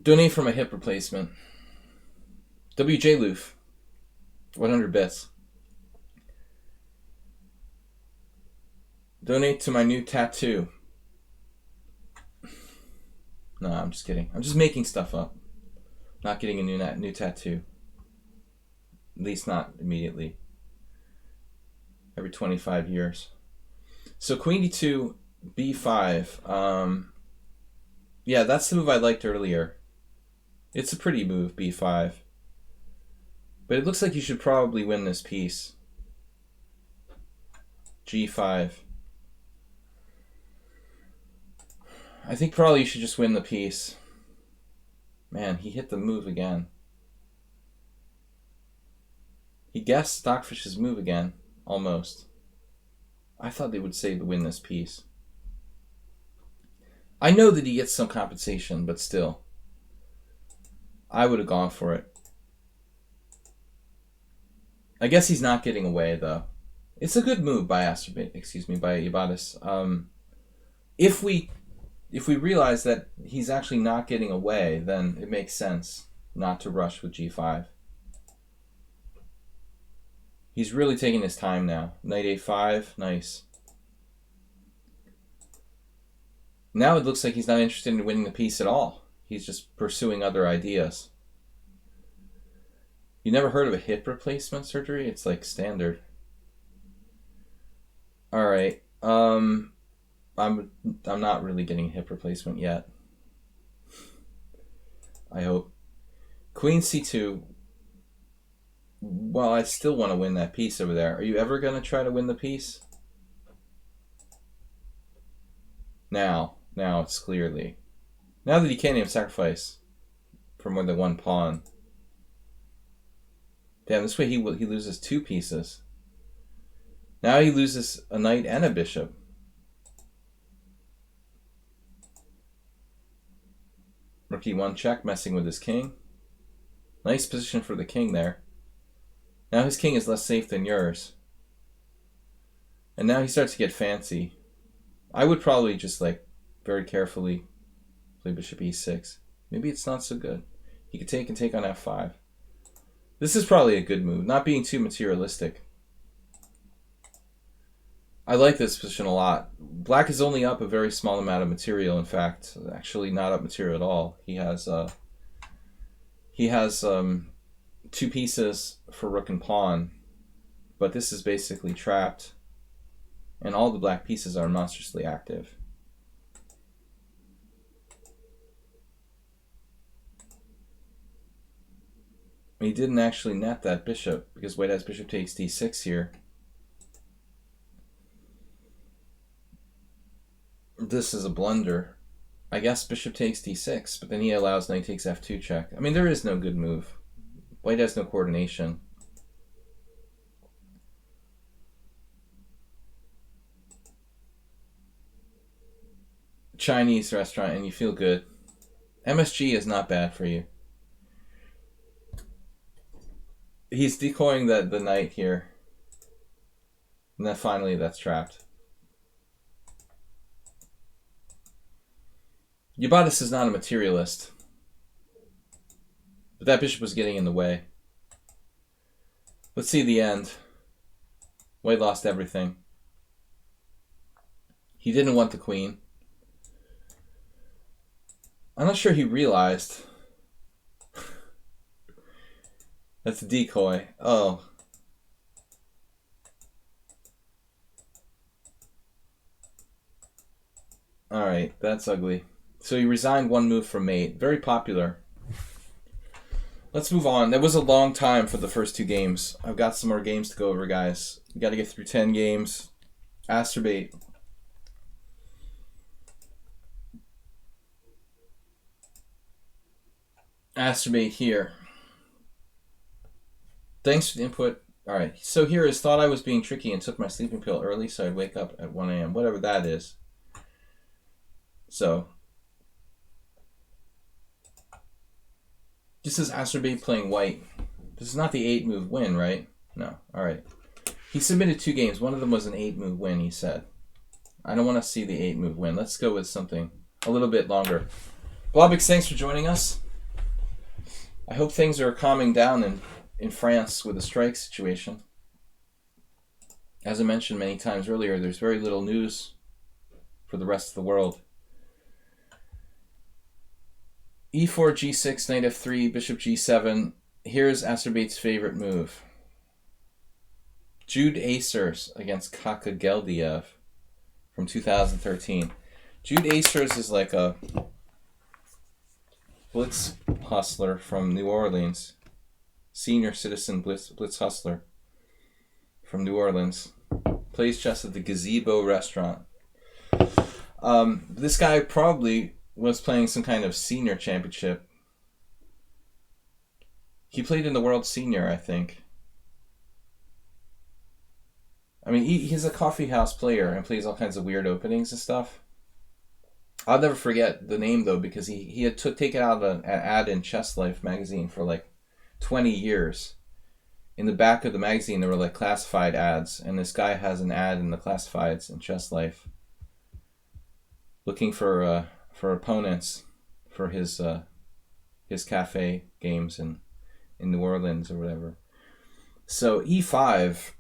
Donate for my hip replacement. WJ Loof, 100 bits. Donate to my new tattoo. No, I'm just kidding. I'm just making stuff up. Not getting a new tattoo. At least not immediately. Every 25 years. So queen d2, b5. Yeah, that's the move I liked earlier. It's a pretty move, b5. But it looks like you should probably win this piece. g5. I think probably you should just win the piece. Man, he hit the move again. He guessed Stockfish's move again, almost. I thought they would say to win this piece. I know that he gets some compensation, but still. I would have gone for it. I guess he's not getting away, though. It's a good move by Ibadas. If we realize that he's actually not getting away, then it makes sense not to rush with g5. He's really taking his time now. Knight a5, nice. Now it looks like he's not interested in winning the piece at all. He's just pursuing other ideas. You never heard of a hip replacement surgery? It's like standard. All right. I'm not really getting a hip replacement yet. I hope. Queen c2. Well, I still want to win that piece over there. Are you ever going to try to win the piece? Now it's clearly. Now that he can't even sacrifice for more than one pawn. Damn, this way he loses two pieces. Now he loses a knight and a bishop. Rook e1 check, messing with his king. Nice position for the king there. Now his king is less safe than yours. And now he starts to get fancy. I would probably just like very carefully play bishop e6. Maybe it's not so good. He could take and take on f5. This is probably a good move, not being too materialistic. I like this position a lot. Black is only up a very small amount of material. In fact, actually not up material at all. He has two pieces for rook and pawn, but this is basically trapped, and all the black pieces are monstrously active. He didn't actually net that bishop because white has bishop takes d6 here. This is a blunder. I guess bishop takes d6, but then he allows knight takes f2 check. I mean, there is no good move. White has no coordination. Chinese restaurant and you feel good. MSG is not bad for you. He's decoying the knight here. And then finally that's trapped. Yabatis is not a materialist. But that bishop was getting in the way. Let's see the end. White lost everything. He didn't want the queen. I'm not sure he realized. That's a decoy. Oh. Alright, that's ugly. So he resigned one move from mate. Very popular. Let's move on. That was a long time for the first two games. I've got some more games to go over, guys. We got to get through 10 games. Asterbate. Asterbate here. Thanks for the input. Alright, so here is thought I was being tricky and took my sleeping pill early so I'd wake up at 1 a.m. Whatever that is. So, this is Asterbate playing white. This is not the 8-move win, right? No. Alright. He submitted 2 games. One of them was an 8-move win, he said. I don't want to see the 8-move win. Let's go with something a little bit longer. Blobix, thanks for joining us. I hope things are calming down in France with the strike situation. As I mentioned many times earlier, there's very little news for the rest of the world. e4, g6, knight f3, bishop g7. Here's Asterbate's favorite move. Jude Acers against Kaka Geldiev from 2013. Jude Acers is like a blitz hustler from New Orleans. Senior citizen blitz hustler from New Orleans. Plays chess at the Gazebo restaurant. This guy probably was playing some kind of senior championship. He played in the World Senior, I think. I mean, he's a coffee house player and plays all kinds of weird openings and stuff. I'll never forget the name, though, because he had taken out an ad in Chess Life magazine for like 20 years. In the back of the magazine, there were like classified ads, and this guy has an ad in the classifieds in Chess Life looking for opponents for his cafe games in New Orleans or whatever. So e5,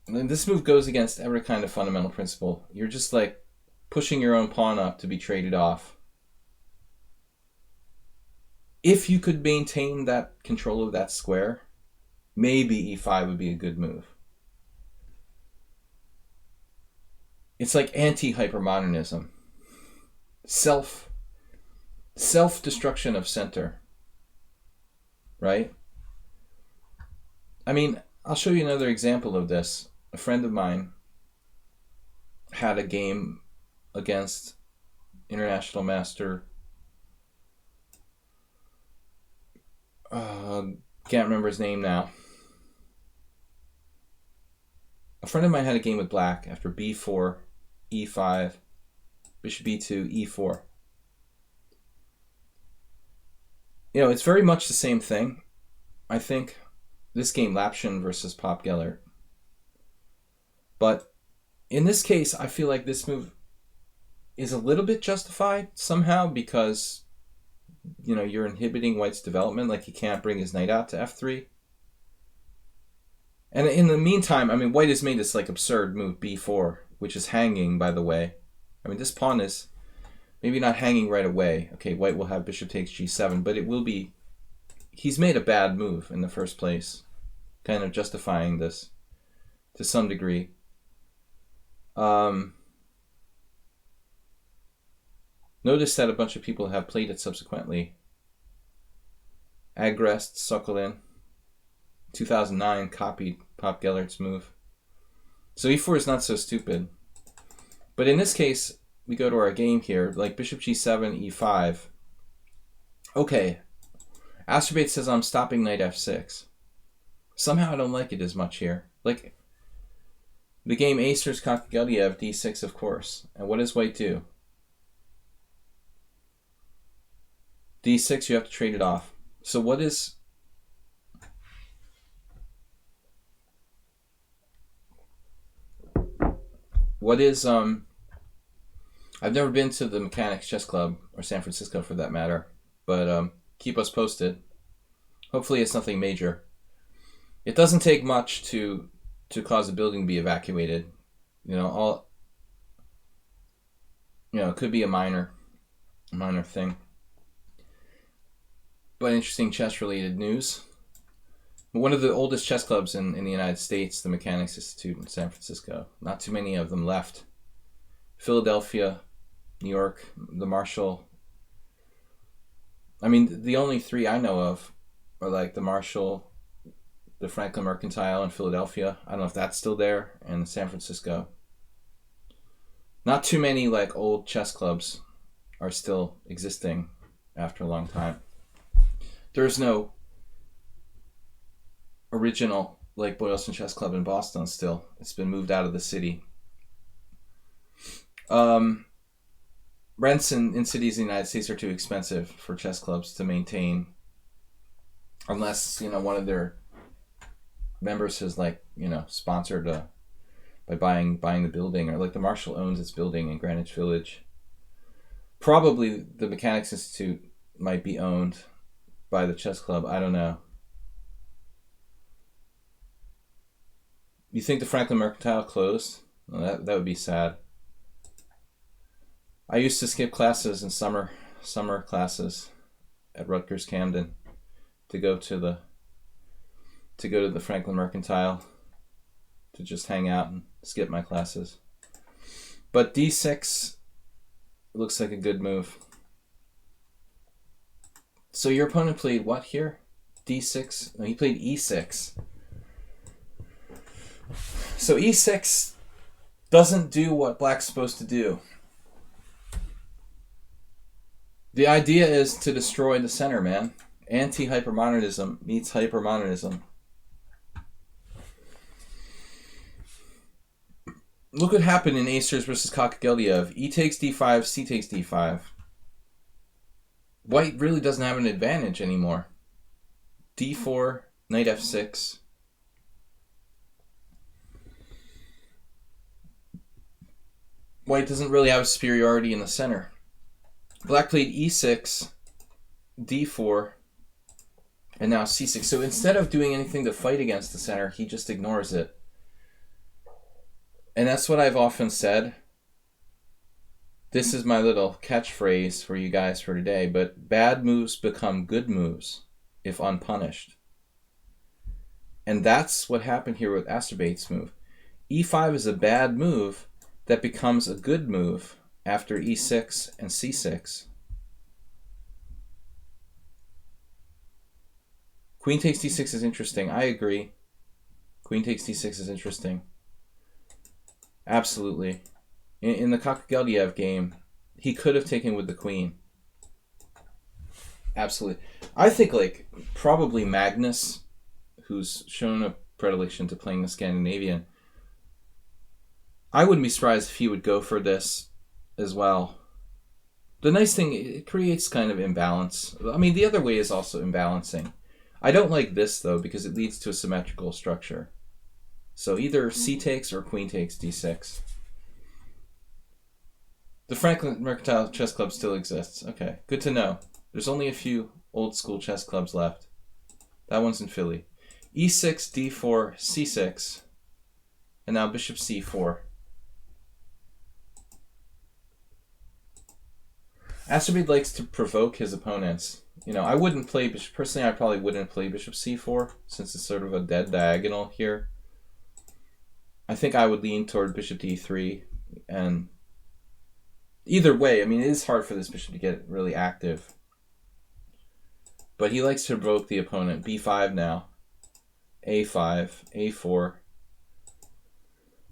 this move goes against every kind of fundamental principle. You're just like pushing your own pawn up to be traded off. If you could maintain that control of that square, maybe e5 would be a good move. It's like anti-hypermodernism. Self-destruction of center. Right? I mean, I'll show you another example of this. A friend of mine had a game against international master. Can't remember his name now. A friend of mine had a game with black after b4, e5, bishop b2, e4. You know, it's very much the same thing. I think this game, Lapshin versus Pop Gellert. But in this case, I feel like this move is a little bit justified somehow because, you know, you're inhibiting white's development. Like he can't bring his knight out to f3. And in the meantime, I mean, white has made this like absurd move b4, which is hanging, by the way. I mean, this pawn is maybe not hanging right away. Okay, white will have bishop takes g7, but it will be... He's made a bad move in the first place, kind of justifying this to some degree. Notice that a bunch of people have played it subsequently. Agrest, Sokolin, 2009 copied Pop Gellert's move. So e4 is not so stupid. But in this case, we go to our game here, like bishop g7, e5. Okay, Astrobate says I'm stopping knight f6. Somehow I don't like it as much here. Like, the game Acers Kakagelsiev, d6, of course. And what does white do? d6, you have to trade it off. So what is... I've never been to the Mechanics Chess Club, or San Francisco for that matter, but keep us posted. Hopefully it's nothing major. It doesn't take much to cause a building to be evacuated. It could be a minor thing. But interesting chess-related news. One of the oldest chess clubs in the United States, the Mechanics Institute in San Francisco. Not too many of them left. Philadelphia, New York, the Marshall. I mean, the only three I know of are like the Marshall, the Franklin Mercantile in Philadelphia. I don't know if that's still there, and San Francisco. Not too many like old chess clubs are still existing after a long time. There's no original like Boylston Chess Club in Boston still. It's been moved out of the city. Rents in cities in the United States are too expensive for chess clubs to maintain unless, one of their members has sponsored by buying the building, or like the Marshall owns its building in Greenwich Village. Probably the Mechanics Institute might be owned by the chess club. I don't know. You think the Franklin Mercantile closed? Well, that would be sad. I used to skip classes in summer classes at Rutgers Camden to go to the Franklin Mercantile to just hang out and skip my classes. But d6 looks like a good move. So your opponent played what here? d6? No, he played e6. So e6 doesn't do what black's supposed to do. The idea is to destroy the center, man. Anti-hypermodernism meets hypermodernism. Look what happened in Acers versus Kakagelsiev. E takes d5, c takes d5. White really doesn't have an advantage anymore. d4, knight f6. White doesn't really have a superiority in the center. Black played e6, d4, and now c6. So instead of doing anything to fight against the center, he just ignores it. And that's what I've often said. This is my little catchphrase for you guys for today, but bad moves become good moves if unpunished. And that's what happened here with Astrobate's move. e5 is a bad move that becomes a good move after e6 and c6. Queen takes d6 is interesting. I agree. Queen takes d6 is interesting. Absolutely. In the Kakagelsiev game, he could have taken with the queen. Absolutely. I think probably Magnus, who's shown a predilection to playing the Scandinavian, I wouldn't be surprised if he would go for this as well. The nice thing, it creates kind of imbalance. I mean, the other way is also imbalancing. I don't like this, though, because it leads to a symmetrical structure. So either c takes or queen takes d6. The Franklin Mercantile Chess Club still exists. Okay, good to know. There's only a few old school chess clubs left. That one's in Philly. e6, d4, c6, and now bishop c4. Astrobate likes to provoke his opponents. I wouldn't play bishop. Personally, I probably wouldn't play bishop c4 since it's sort of a dead diagonal here. I think I would lean toward bishop d3, and either way, I mean, it is hard for this bishop to get really active. But he likes to provoke the opponent. b5 now. a5, a4.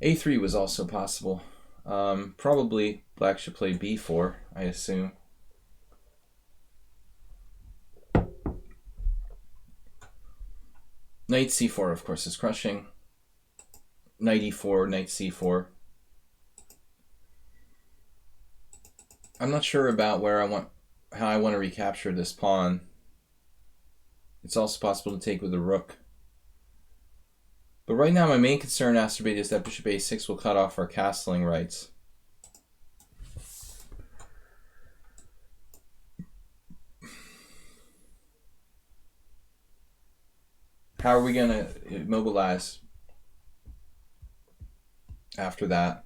a3 was also possible. Probably black should play b4, I assume. Knight c4, of course, is crushing. Knight e4, knight c4. I'm not sure about how I want to recapture this pawn. It's also possible to take with the rook. But right now, my main concern, Asterbate, is that bishop a6 will cut off our castling rights. How are we going to immobilize after that?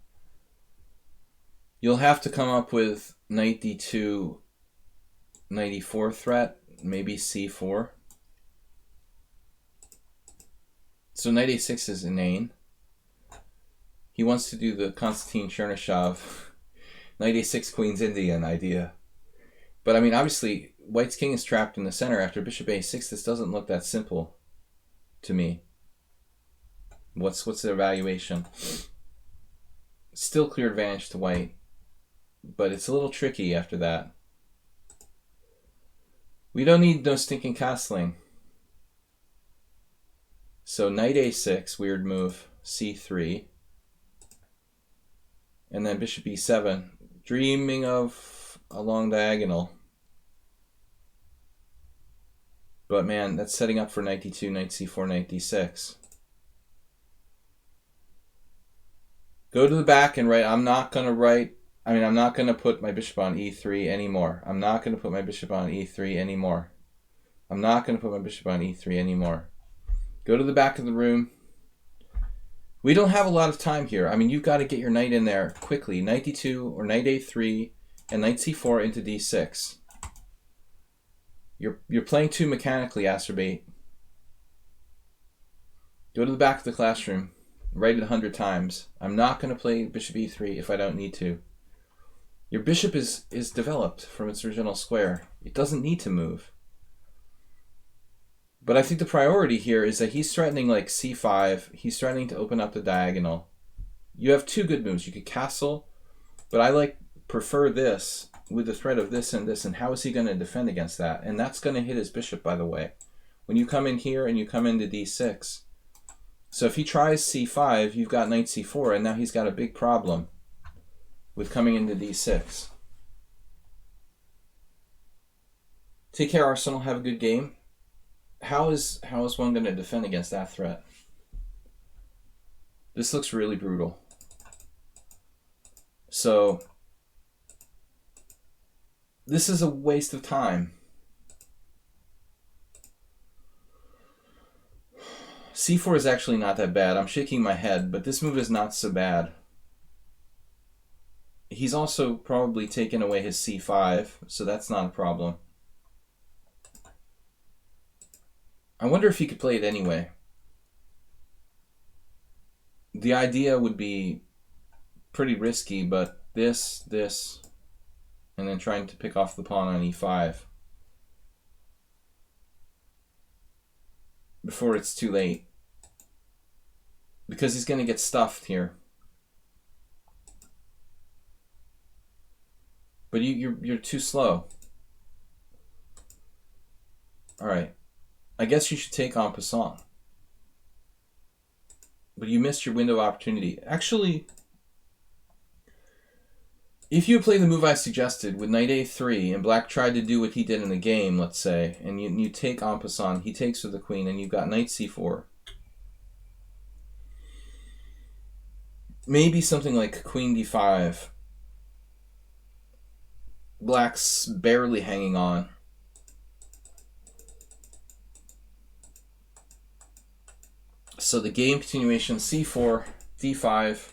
You'll have to come up with knight d2, knight e4 threat, maybe c4. So knight a6 is inane. He wants to do the Konstantin Chernyshov knight a6 queen's Indian idea. But I mean, obviously, white's king is trapped in the center after bishop a6. This doesn't look that simple to me. What's the evaluation? Still clear advantage to white, but it's a little tricky after that. We don't need no stinking castling. So knight a6, weird move, c3. And then bishop e7, dreaming of a long diagonal. But man, that's setting up for knight d2, knight c4, knight d6. Go to the back and write, I'm not going to put my bishop on e3 anymore. I'm not going to put my bishop on e3 anymore. I'm not going to put my bishop on e3 anymore. Go to the back of the room. We don't have a lot of time here. I mean, you've got to get your knight in there quickly. Knight d2 or knight a3 and knight c4 into d6. You're playing too mechanically, Asterbate. Go to the back of the classroom. Write it 100 times. I'm not going to play bishop e3 if I don't need to. Your bishop is developed from its original square. It doesn't need to move. But I think the priority here is that he's threatening like c5. He's threatening to open up the diagonal. You have two good moves. You could castle, but I prefer this with the threat of this, and how is he going to defend against that? And that's going to hit his bishop, by the way. When you come in here and you come into d6. So if he tries c5, you've got knight c4, and now he's got a big problem with coming into d6. Take care, Arsenal. Have a good game. How is one going to defend against that threat? This looks really brutal. So this is a waste of time. c4 is actually not that bad. I'm shaking my head, but this move is not so bad. He's also probably taken away his c5, so that's not a problem. I wonder if he could play it anyway. The idea would be pretty risky, but this, and then trying to pick off the pawn on e5 before it's too late. Because he's going to get stuffed here. But you're too slow. All right. I guess you should take en passant. But you missed your window of opportunity. Actually, if you play the move I suggested with knight a3 and black tried to do what he did in the game, let's say, and you take en passant, he takes with the queen, and you've got knight c4. Maybe something like queen d5. Black's barely hanging on. So the game continuation, c4, d5,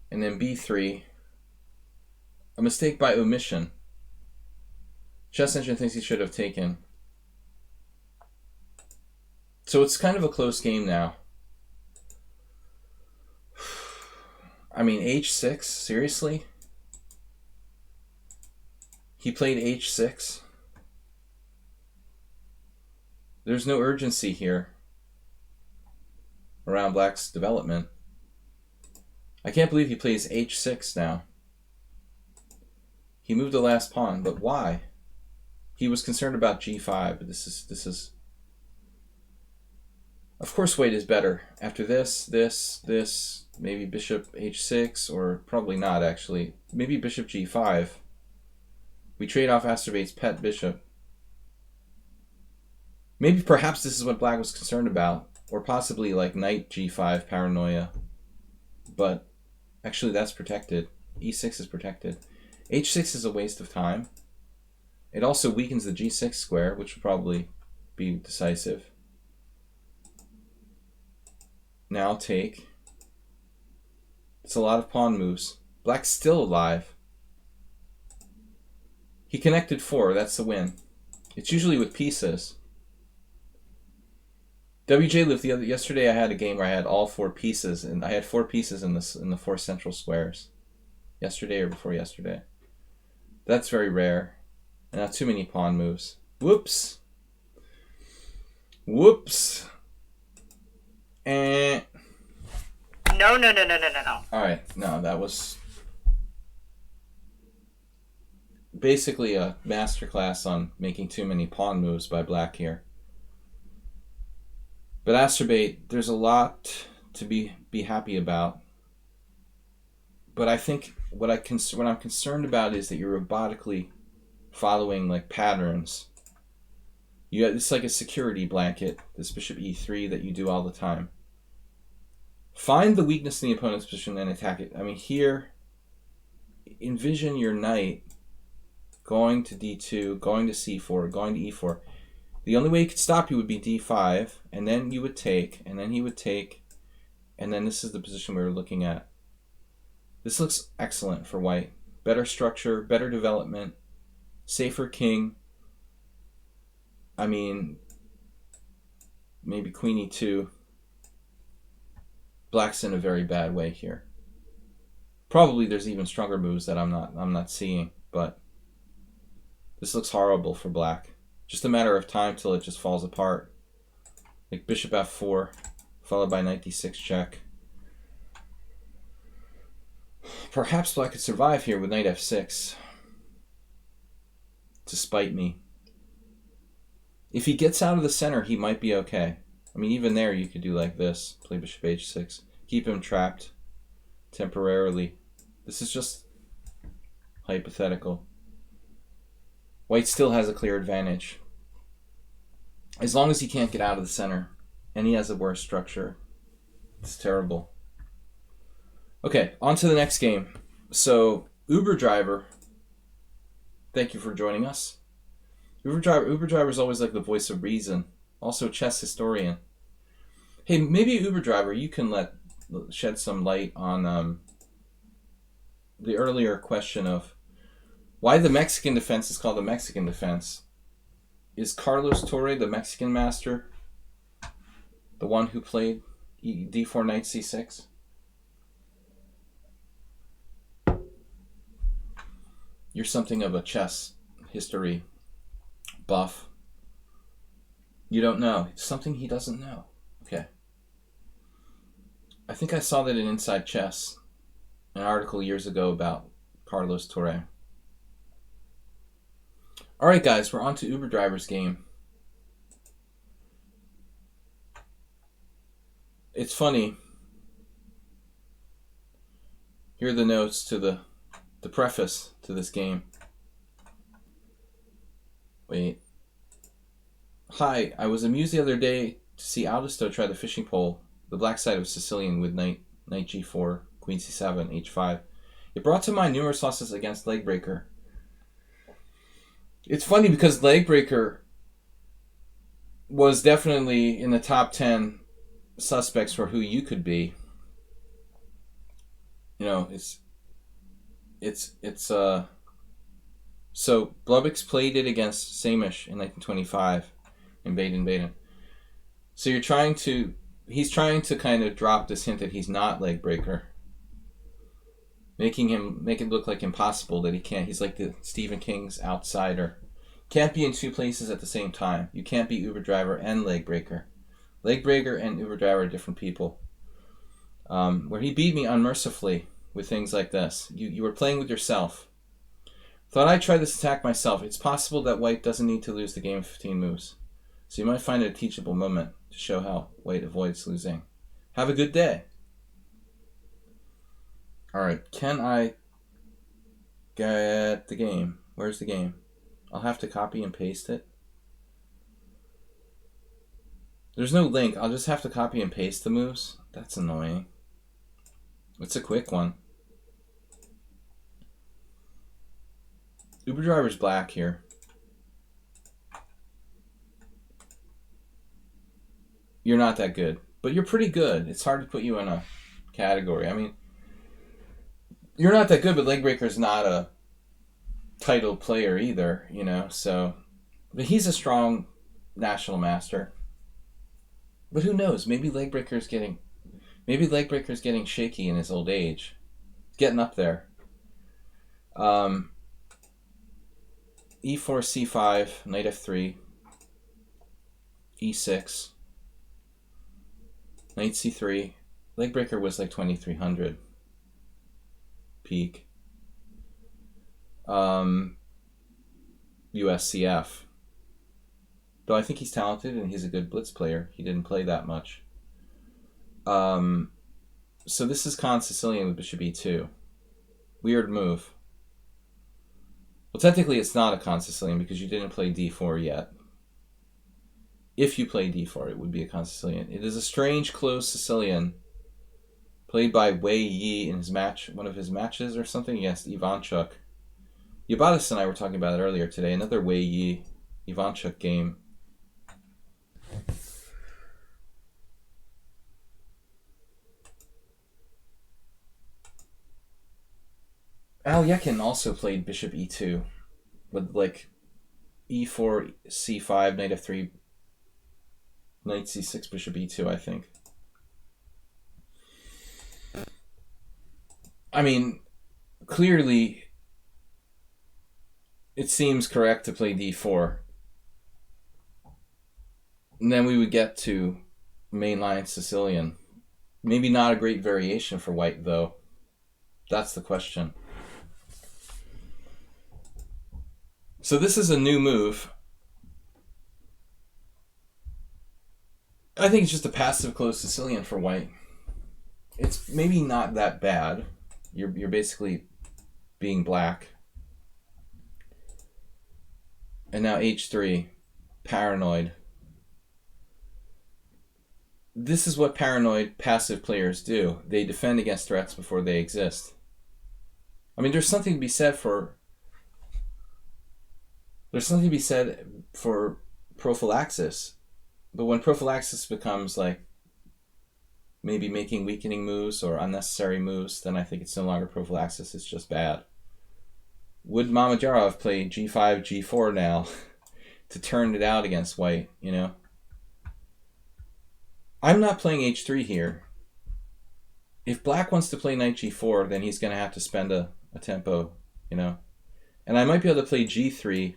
and then b3. A mistake by omission. Chess Engine thinks he should have taken. So it's kind of a close game now. I mean, h6? Seriously? He played h6? There's no urgency here. around black's development. I can't believe he plays h6 now. He moved the last pawn, but why? He was concerned about g5, but this is... Of course white is better. After this, maybe bishop h6, or probably not actually. Maybe bishop g5. We trade off Astorbate's pet bishop. Maybe perhaps this is what black was concerned about, or possibly like knight g5 paranoia. But actually that's protected. e6 is protected. h6 is a waste of time. It also weakens the g6 square, which will probably be decisive. Now take. It's a lot of pawn moves. Black's still alive. He connected 4. That's the win. It's usually with pieces. WJ lived yesterday. I had a game where I had all 4 pieces, and I had 4 pieces in the 4 central squares. Yesterday or before yesterday. That's very rare. And not too many pawn moves. Whoops. Whoops. And No. Alright, no, that was basically a masterclass on making too many pawn moves by black here. But Asterbate, there's a lot to be happy about. But I think what I'm concerned about is that you're robotically following like patterns. It's like a security blanket, this bishop e3 that you do all the time. Find the weakness in the opponent's position and attack it. I mean, here, envision your knight going to d2, going to c4, going to e4. The only way he could stop you would be d5, and then you would take, and then he would take, and then this is the position we were looking at. This looks excellent for white. Better structure, better development, safer king. I mean, maybe queen e2. Black's in a very bad way here. Probably there's even stronger moves that I'm not seeing, but this looks horrible for black. Just a matter of time till it just falls apart. Like bishop f4, followed by knight d6 check. Perhaps black could survive here with knight f6 to spite me. If he gets out of the center, he might be okay. I mean, even there you could do like this. Play bishop h6. Keep him trapped temporarily. This is just hypothetical. White still has a clear advantage. As long as he can't get out of the center. And he has a worse structure. It's terrible. Okay, on to the next game. So, Uber Driver, thank you for joining us. Uber Driver is always like the voice of reason. Also chess historian. Hey, maybe Uber Driver, you can shed some light on the earlier question of why the Mexican defense is called the Mexican defense. Is Carlos Torre, the Mexican master, the one who played d4 knight c6? You're something of a chess history buff. You don't know. It's something he doesn't know. Okay. I think I saw that in Inside Chess, an article years ago about Carlos Torre. Alright guys, we're on to Uber Driver's game. It's funny. Here are the notes to the preface to this game. Wait. Hi, I was amused the other day to see Aldisto try the fishing pole, the black side of Sicilian with knight g4, queen c7, h5. It brought to mind numerous losses against Legbreaker. It's funny because Legbreaker was definitely in the top 10 suspects for who you could be. You know, so Blubix played it against Samish in 1925 in Baden-Baden. So he's trying to kind of drop this hint that he's not Legbreaker, make it look like impossible that he can't. He's like the Stephen King's outsider. Can't be in two places at the same time. You can't be Uber Driver and Legbreaker. Leg breaker and Uber driver are different people. Where he beat me unmercifully with things like this. You were playing with yourself. Thought I'd try this attack myself. It's possible that white doesn't need to lose the game of 15 moves. So you might find it a teachable moment to show how white avoids losing. Have a good day. Alright, can I get the game? Where's the game? I'll have to copy and paste it. There's no link. I'll just have to copy and paste the moves. That's annoying. It's a quick one. Uber driver's black here. You're not that good, but you're pretty good. It's hard to put you in a category. I mean, you're not that good, but leg breaker's not a title player either, you know, so. But he's a strong national master. But who knows? Maybe leg breaker's getting shaky in his old age. Getting up there. E4, C5, knight F3, E6, knight C3. Leg breaker was like 2300 peak. USCF. Though I think he's talented and he's a good blitz player. He didn't play that much. So this is Con Sicilian with bishop E2. Weird move. Well, technically it's not a Con Sicilian because you didn't play D4 yet. If you play D4, it would be a Con Sicilian. It is a strange closed Sicilian played by Wei Yi in his match, one of his matches or something against Ivanchuk. Yabatis and I were talking about it earlier today. Another Wei Yi Ivanchuk game. Al Yekin also played bishop E2 with like E4, C5, knight F3, knight C6, bishop E2, I think. I mean, clearly it seems correct to play D4. And then we would get to mainline Sicilian. Maybe not a great variation for white, though. That's the question. So this is a new move. I think it's just a passive closed Sicilian for white. It's maybe not that bad. You're basically being black. And now H3, paranoid. This is what paranoid passive players do. They defend against threats before they exist. I mean, there's something to be said for prophylaxis. But when prophylaxis becomes like maybe making weakening moves or unnecessary moves, then I think it's no longer prophylaxis, it's just bad. Would Mamedyarov play G5, G4 now to turn it out against white, you know? I'm not playing H3 here. If black wants to play knight G4, then he's going to have to spend a tempo, you know? And I might be able to play G3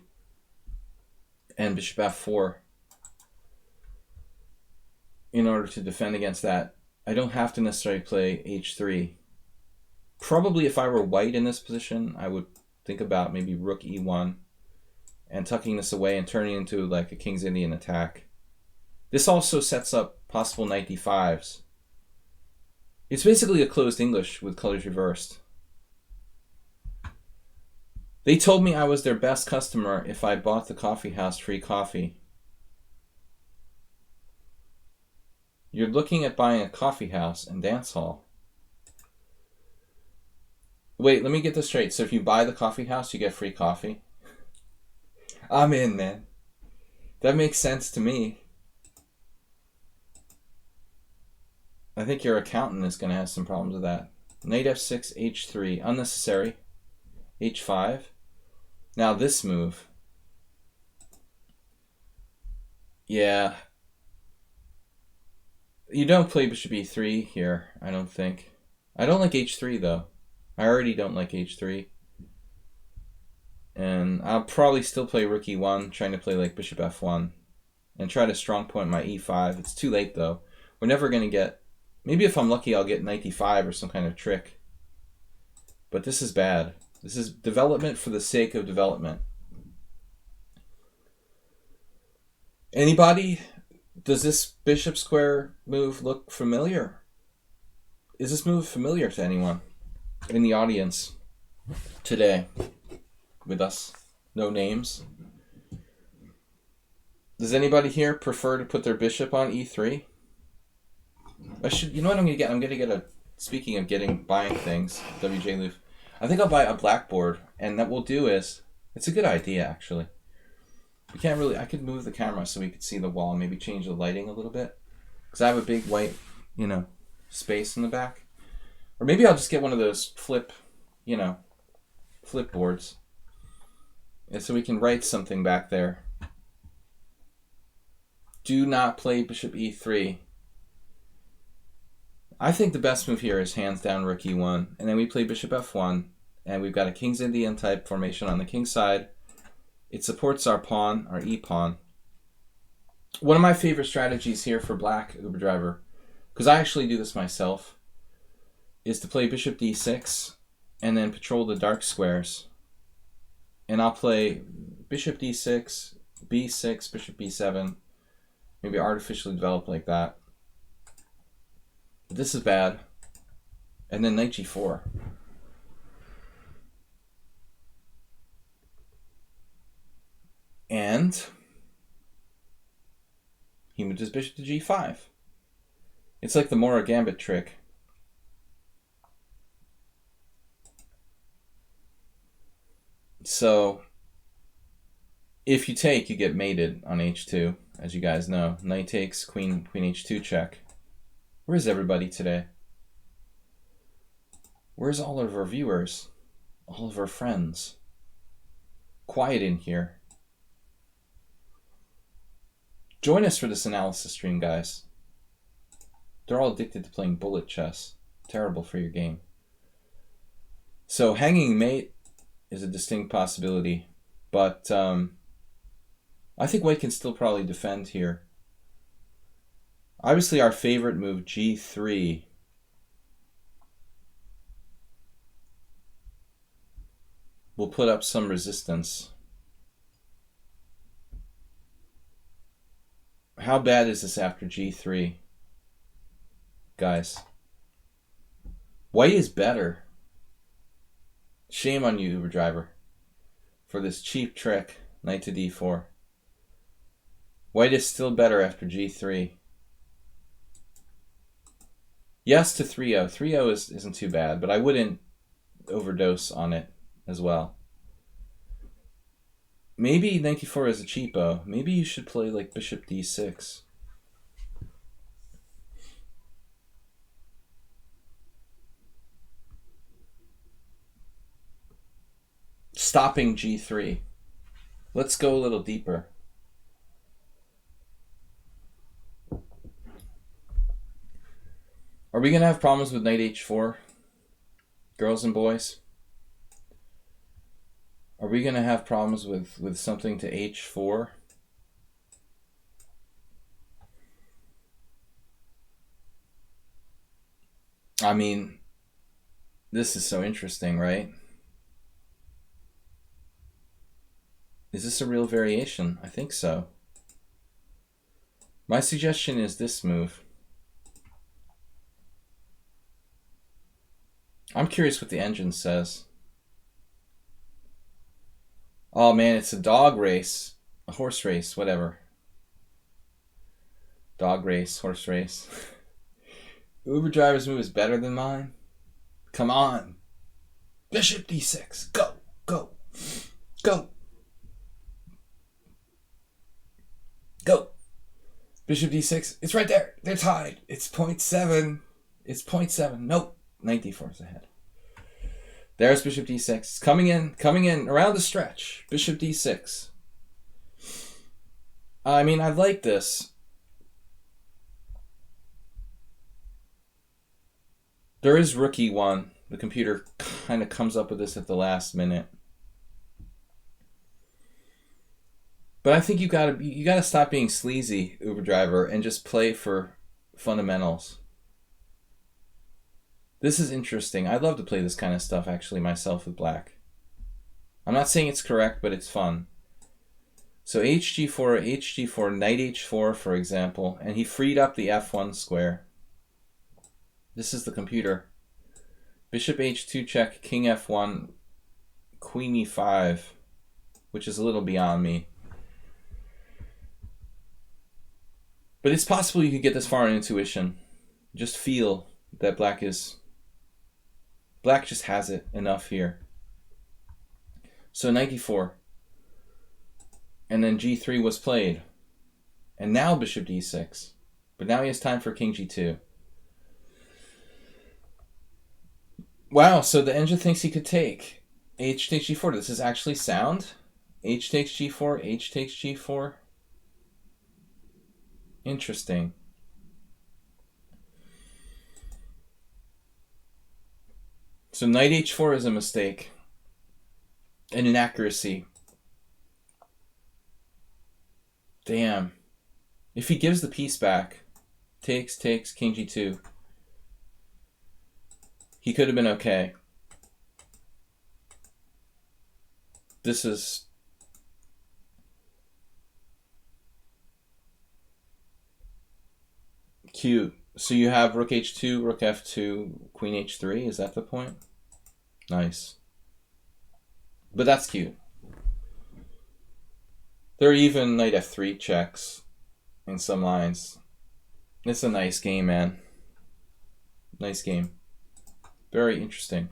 and bishop F4 in order to defend against that. I don't have to necessarily play H3. Probably if I were white in this position, I would think about maybe rook E1 and tucking this away and turning it into like a King's Indian attack. This also sets up possible knight D5s. It's basically a closed English with colors reversed. They told me I was their best customer if I bought the coffee house free coffee. You're looking at buying a coffee house and dance hall. Wait, let me get this straight. So if you buy the coffee house, you get free coffee? I'm in, man. That makes sense to me. I think your accountant is going to have some problems with that. Knight F6, H3. Unnecessary. H5. Now this move. Yeah. You don't play bishop E3 here, I don't think. I don't like H3, though. I already don't like H3. And I'll probably still play rook E1, trying to play like bishop F1 and try to strong point my e5. It's too late, though. We're never going to get... Maybe if I'm lucky, I'll get knight d5 or some kind of trick. But this is bad. This is development for the sake of development. Anybody? Does this bishop square move look familiar? Is this move familiar to anyone in the audience today with us? No names. Does anybody here prefer to put their bishop on e3? You know what I'm gonna get? I'm gonna get a. Speaking of buying things, WJ Loof. I think I'll buy a blackboard, and that we'll do is, it's a good idea actually. We can't really. I could move the camera so we could see the wall and maybe change the lighting a little bit, because I have a big white, space in the back. Or maybe I'll just get one of those flip boards, and so we can write something back there. Do not play bishop e3. I think the best move here is hands down rook e1, and then we play bishop f1, and we've got a King's Indian type formation on the king side. It supports our pawn, our e-pawn. One of my favorite strategies here for black, Uber Driver, because I actually do this myself, is to play bishop d6 and then patrol the dark squares. And I'll play bishop d6, b6, bishop b7, maybe artificially develop like that. But this is bad. And then knight g4. And he moved his bishop to g5. It's like the Mora Gambit trick. So, if you take, you get mated on h2, as you guys know. Knight takes, queen h2 check. Where's everybody today? Where's all of our viewers? All of our friends? Quiet in here. Join us for this analysis stream, guys. They're all addicted to playing bullet chess. Terrible for your game. So hanging mate is a distinct possibility, but I think white can still probably defend here. Obviously our favorite move, g3. Will put up some resistance. How bad is this after g3? Guys. White is better. Shame on you, Uber Driver, for this cheap trick, knight to d4. White is still better after g3. Yes to 3-0. 3-0 isn't too bad, but I wouldn't overdose on it as well. Maybe knight d4 is a cheapo. Maybe you should play like bishop d6. Stopping g3. Let's go a little deeper. Are we going to have problems with knight h4? Girls and boys? Are we going to have problems with something to h4? I mean, this is so interesting, right? Is this a real variation? I think so. My suggestion is this move. I'm curious what the engine says. Oh man, it's a dog race. A horse race, whatever. Dog race, horse race. Uber Driver's move is better than mine? Come on. Bishop d6. Go, go, go. Go. Bishop d6. It's right there. They're tied. It's 0.7. It's 0.7. Nope. Knight d4 is ahead. There's bishop d6. It's coming in around the stretch. Bishop d6. I mean, I like this. There is rook e1. The computer kind of comes up with this at the last minute. But I think you gotta stop being sleazy, Uber driver, and just play for fundamentals. This is interesting. I'd love to play this kind of stuff actually myself with black. I'm not saying it's correct, but it's fun. So hg4, hg4, knight h4, for example, and he freed up the f1 square. This is the computer. Bishop h2 check, king f1, queen e5, which is a little beyond me. But it's possible you could get this far in intuition. Just feel that black just has it enough here. So knight d4. And then g3 was played. And now bishop d6. But now he has time for king g2. Wow, so the engine thinks he could take h takes g4. This is actually sound. H takes g4, h takes g4. Interesting. So knight h4 is a mistake. An inaccuracy. Damn. If he gives the piece back, takes, king g2, he could have been okay. This is... cute. So you have rook h2, rook f2, queen h3. Is that the point? Nice. But that's cute. There are even knight f3 checks in some lines. It's a nice game, man. Nice game. Very interesting.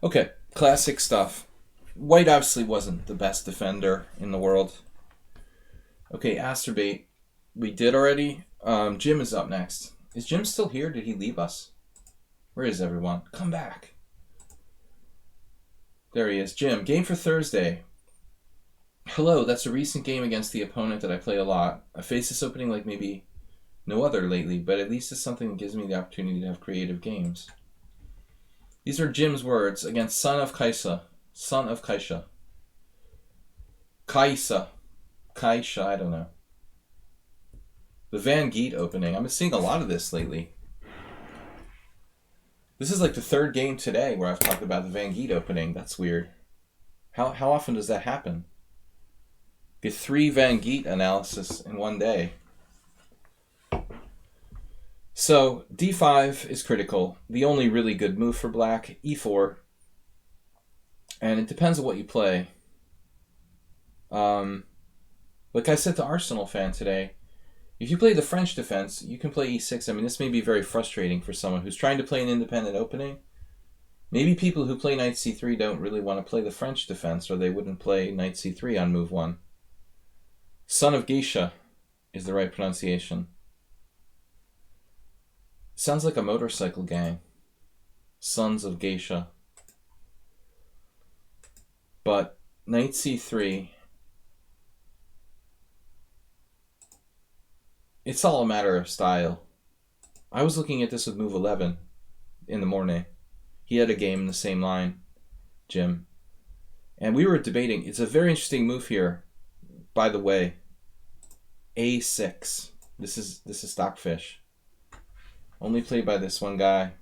Okay, classic stuff. White obviously wasn't the best defender in the world. Okay, Asterbait. We did already. Jim is up next. Is Jim still here? Did he leave us? Where is everyone? Come back. There he is. Jim, game for Thursday. Hello, that's a recent game against the opponent that I play a lot. I face this opening like maybe no other lately, but at least it's something that gives me the opportunity to have creative games. These are Jim's words against Son of Kaisa. Son of Kaisa. Kaisa, I don't know. The Van Geet opening. I've been seeing a lot of this lately. This is like the third game today where I've talked about the Van Geet opening. That's weird. How often does that happen? Get 3 Van Geet analysis in one day. So d5 is critical. The only really good move for black. e4. And it depends on what you play. Like I said to Arsenal fan today, if you play the French defense, you can play e6. I mean, this may be very frustrating for someone who's trying to play an independent opening. Maybe people who play knight c3 don't really want to play the French defense, or they wouldn't play knight c3 on move 1. Son of Geisha is the right pronunciation. Sounds like a motorcycle gang. Sons of Geisha. But knight c3... it's all a matter of style. I was looking at this with move 11 in the morning. He had a game in the same line, Jim. And we were debating. It's a very interesting move here, by the way. A6. This is Stockfish. Only played by this one guy.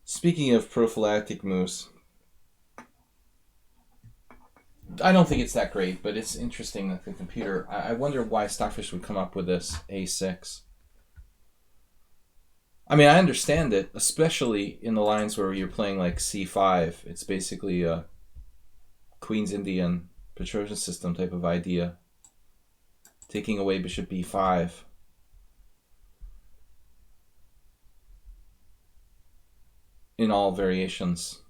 Speaking of prophylactic moves, I don't think it's that great, but it's interesting that the computer... I wonder why Stockfish would come up with this A6. I mean, I understand it, especially in the lines where you're playing like C5. It's basically a Queen's Indian Petrosian system type of idea. Taking away bishop B5. In all variations.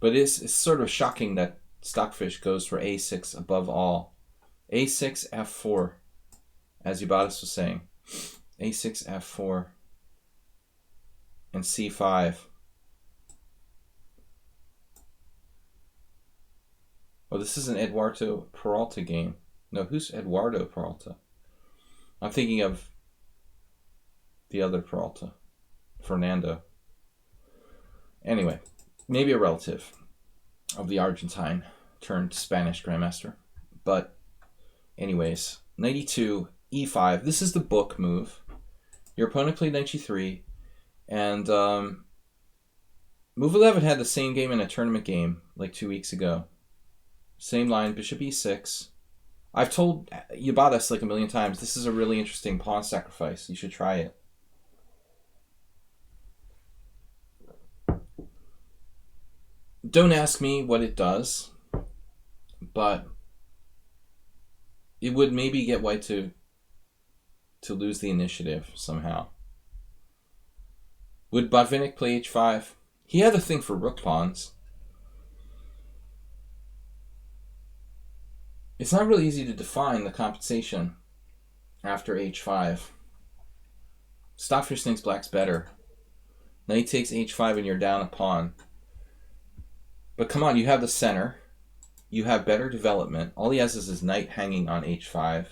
But it's sort of shocking that Stockfish goes for A6 above all. A6, F4, as Ubatis was saying. A6, F4, and C5. Oh, this is an Eduardo Peralta game. No, who's Eduardo Peralta? I'm thinking of the other Peralta, Fernando. Anyway, maybe a relative of the Argentine turned Spanish grandmaster. But anyways, knight e2, e5. This is the book move. Your opponent played knight g3, and move 11 had the same game in a tournament game like 2 weeks ago. Same line, bishop e6. I've told Yabadas like a million times, this is a really interesting pawn sacrifice. You should try it. Don't ask me what it does, but it would maybe get white to lose the initiative somehow. Would Botvinnik play h5? He had a thing for rook pawns. It's not really easy to define the compensation after h5. Stockfish thinks black's better. Knight takes h5 and you're down a pawn. But come on, you have the center. You have better development. All he has is his knight hanging on h5.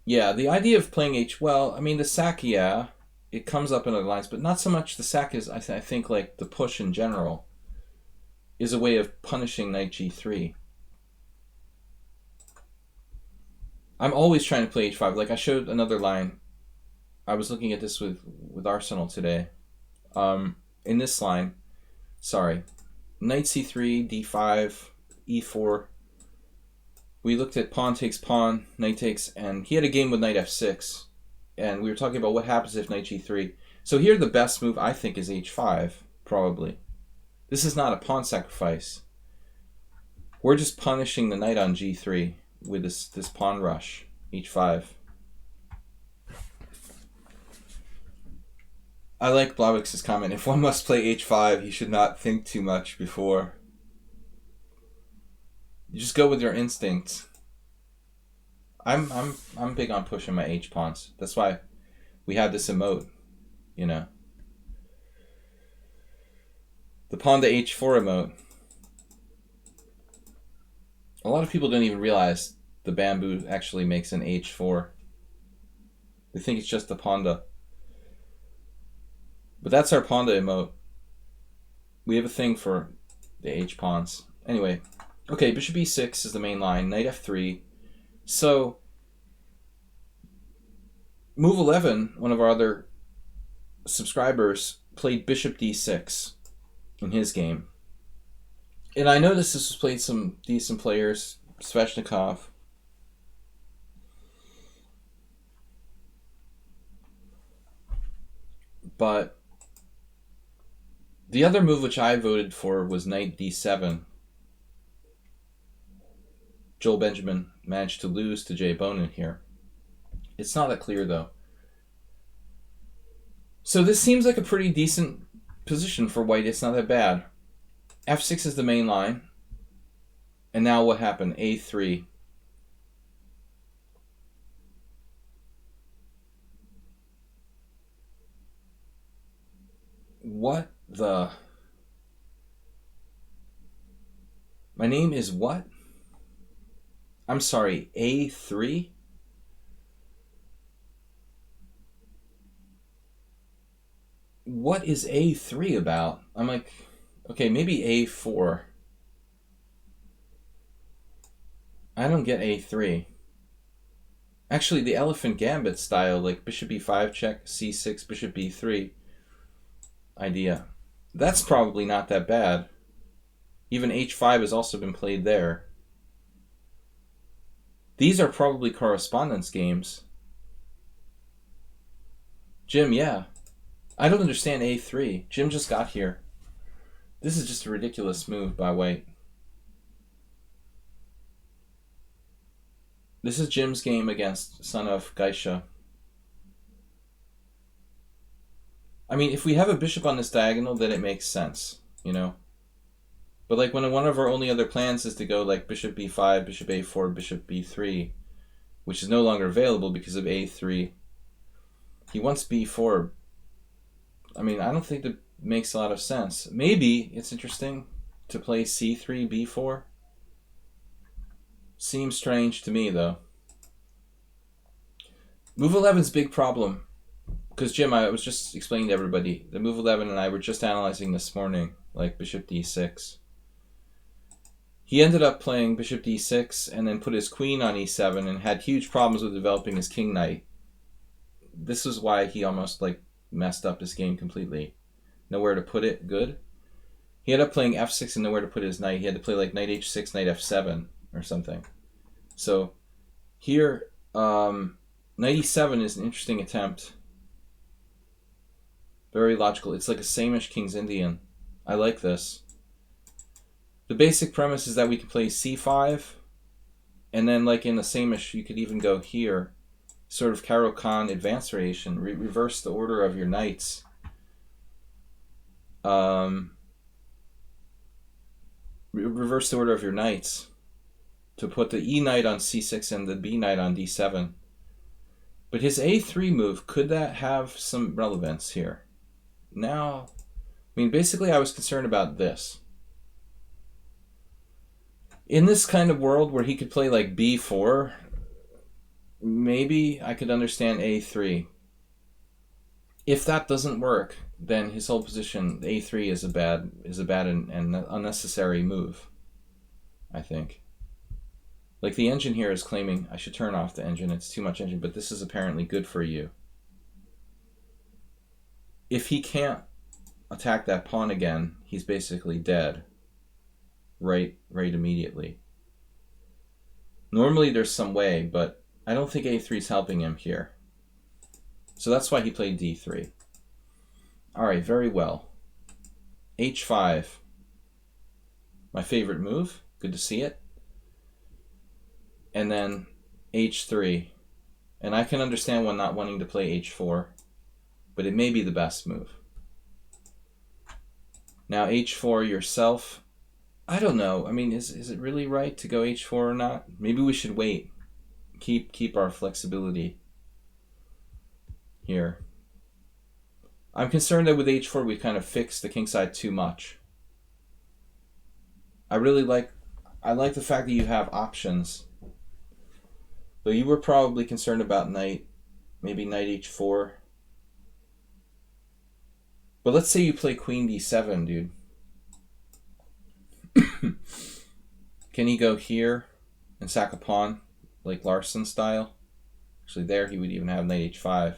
Yeah, the idea of playing well, I mean, the sack, yeah, it comes up in other lines, but not so much the sack is, I think, like the push in general is a way of punishing knight g3. I'm always trying to play h5. Like I showed another line. I was looking at this with Arsenal today. In this line, sorry, knight c3, d5, e4. We looked at pawn takes pawn, knight takes, and he had a game with knight f6. And we were talking about what happens if knight g3. So here the best move, I think, is h5, probably. This is not a pawn sacrifice. We're just punishing the knight on g3 with this pawn rush, h5. I like Blavix's comment. If one must play h5, he should not think too much before. You just go with your instincts. I'm big on pushing my h pawns. That's why we have this emote, you know. The pawn to h4 emote. A lot of people don't even realize the bamboo actually makes an h4. They think it's just the pawn to. But that's our pawn to emote. We have a thing for the h pawns. Anyway, okay, bishop e6 is the main line. Knight f3. So, move 11, one of our other subscribers, played bishop d6 in his game. And I noticed this was played some decent players, Sveshnikov. But the other move which I voted for was knight d7. Joel Benjamin managed to lose to Jay Bonin here. It's not that clear, though. So this seems like a pretty decent position for white. It's not that bad. f6 is the main line. And now what happened? a3. What the... My name is what? I'm sorry, a3? What is a3 about? I'm like, okay, maybe a4. I don't get a3. Actually, the elephant gambit style, like bishop e5 check, c6, bishop b3 idea. That's probably not that bad. Even h5 has also been played there. These are probably correspondence games. Jim, yeah. I don't understand a3. Jim just got here. This is just a ridiculous move by white. This is Jim's game against son of Geisha. I mean, if we have a bishop on this diagonal, then it makes sense, you know? But like when one of our only other plans is to go like bishop b5, bishop a4, bishop b3, which is no longer available because of a3. He wants b4. I mean, I don't think that makes a lot of sense. Maybe it's interesting to play c3, b4. Seems strange to me, though. Move 11's big problem. Because, Jim, I was just explaining to everybody, the move 11 and I were just analyzing this morning. like bishop d6. He ended up playing bishop d6 and then put his queen on e7 and had huge problems with developing his king knight. This is why he almost like messed up his game completely. Nowhere to put it good. He ended up playing f6 and nowhere to put his knight. He had to play like knight h6, knight f7 or something. So here, knight e7 is an interesting attempt. Very logical. It's like a same-ish King's Indian. I like this. The basic premise is that we can play c5, and then like in the same-ish, you could even go here, sort of Caro-Kann advance variation, reverse the order of your knights. Reverse the order of your knights to put the e knight on c6 and the b knight on d7. But his a3 move, could that have some relevance here? Now, I mean, basically I was concerned about this. In this kind of world where he could play like b4, maybe I could understand a3. If that doesn't work, then his whole position, a3, is a bad and unnecessary move, I think. Like the engine here is claiming, I should turn off the engine, it's too much engine, but this is apparently good for you. If he can't attack that pawn again, he's basically dead. Right immediately. Normally there's some way, but I don't think a3 is helping him here. So that's why he played d3. Alright, very well. h5. My favorite move. Good to see it. And then h3. And I can understand one not wanting to play h4, but it may be the best move. Now h4 yourself. I don't know. I mean, is it really right to go h4 or not? Maybe we should wait. Keep our flexibility here. I'm concerned that with h4 we kind of fixed the kingside too much. I like the fact that you have options. But you were probably concerned about maybe knight h4. But let's say you play queen d7, dude. Can he go here and sack a pawn, like Larson style? Actually, there he would even have knight h5.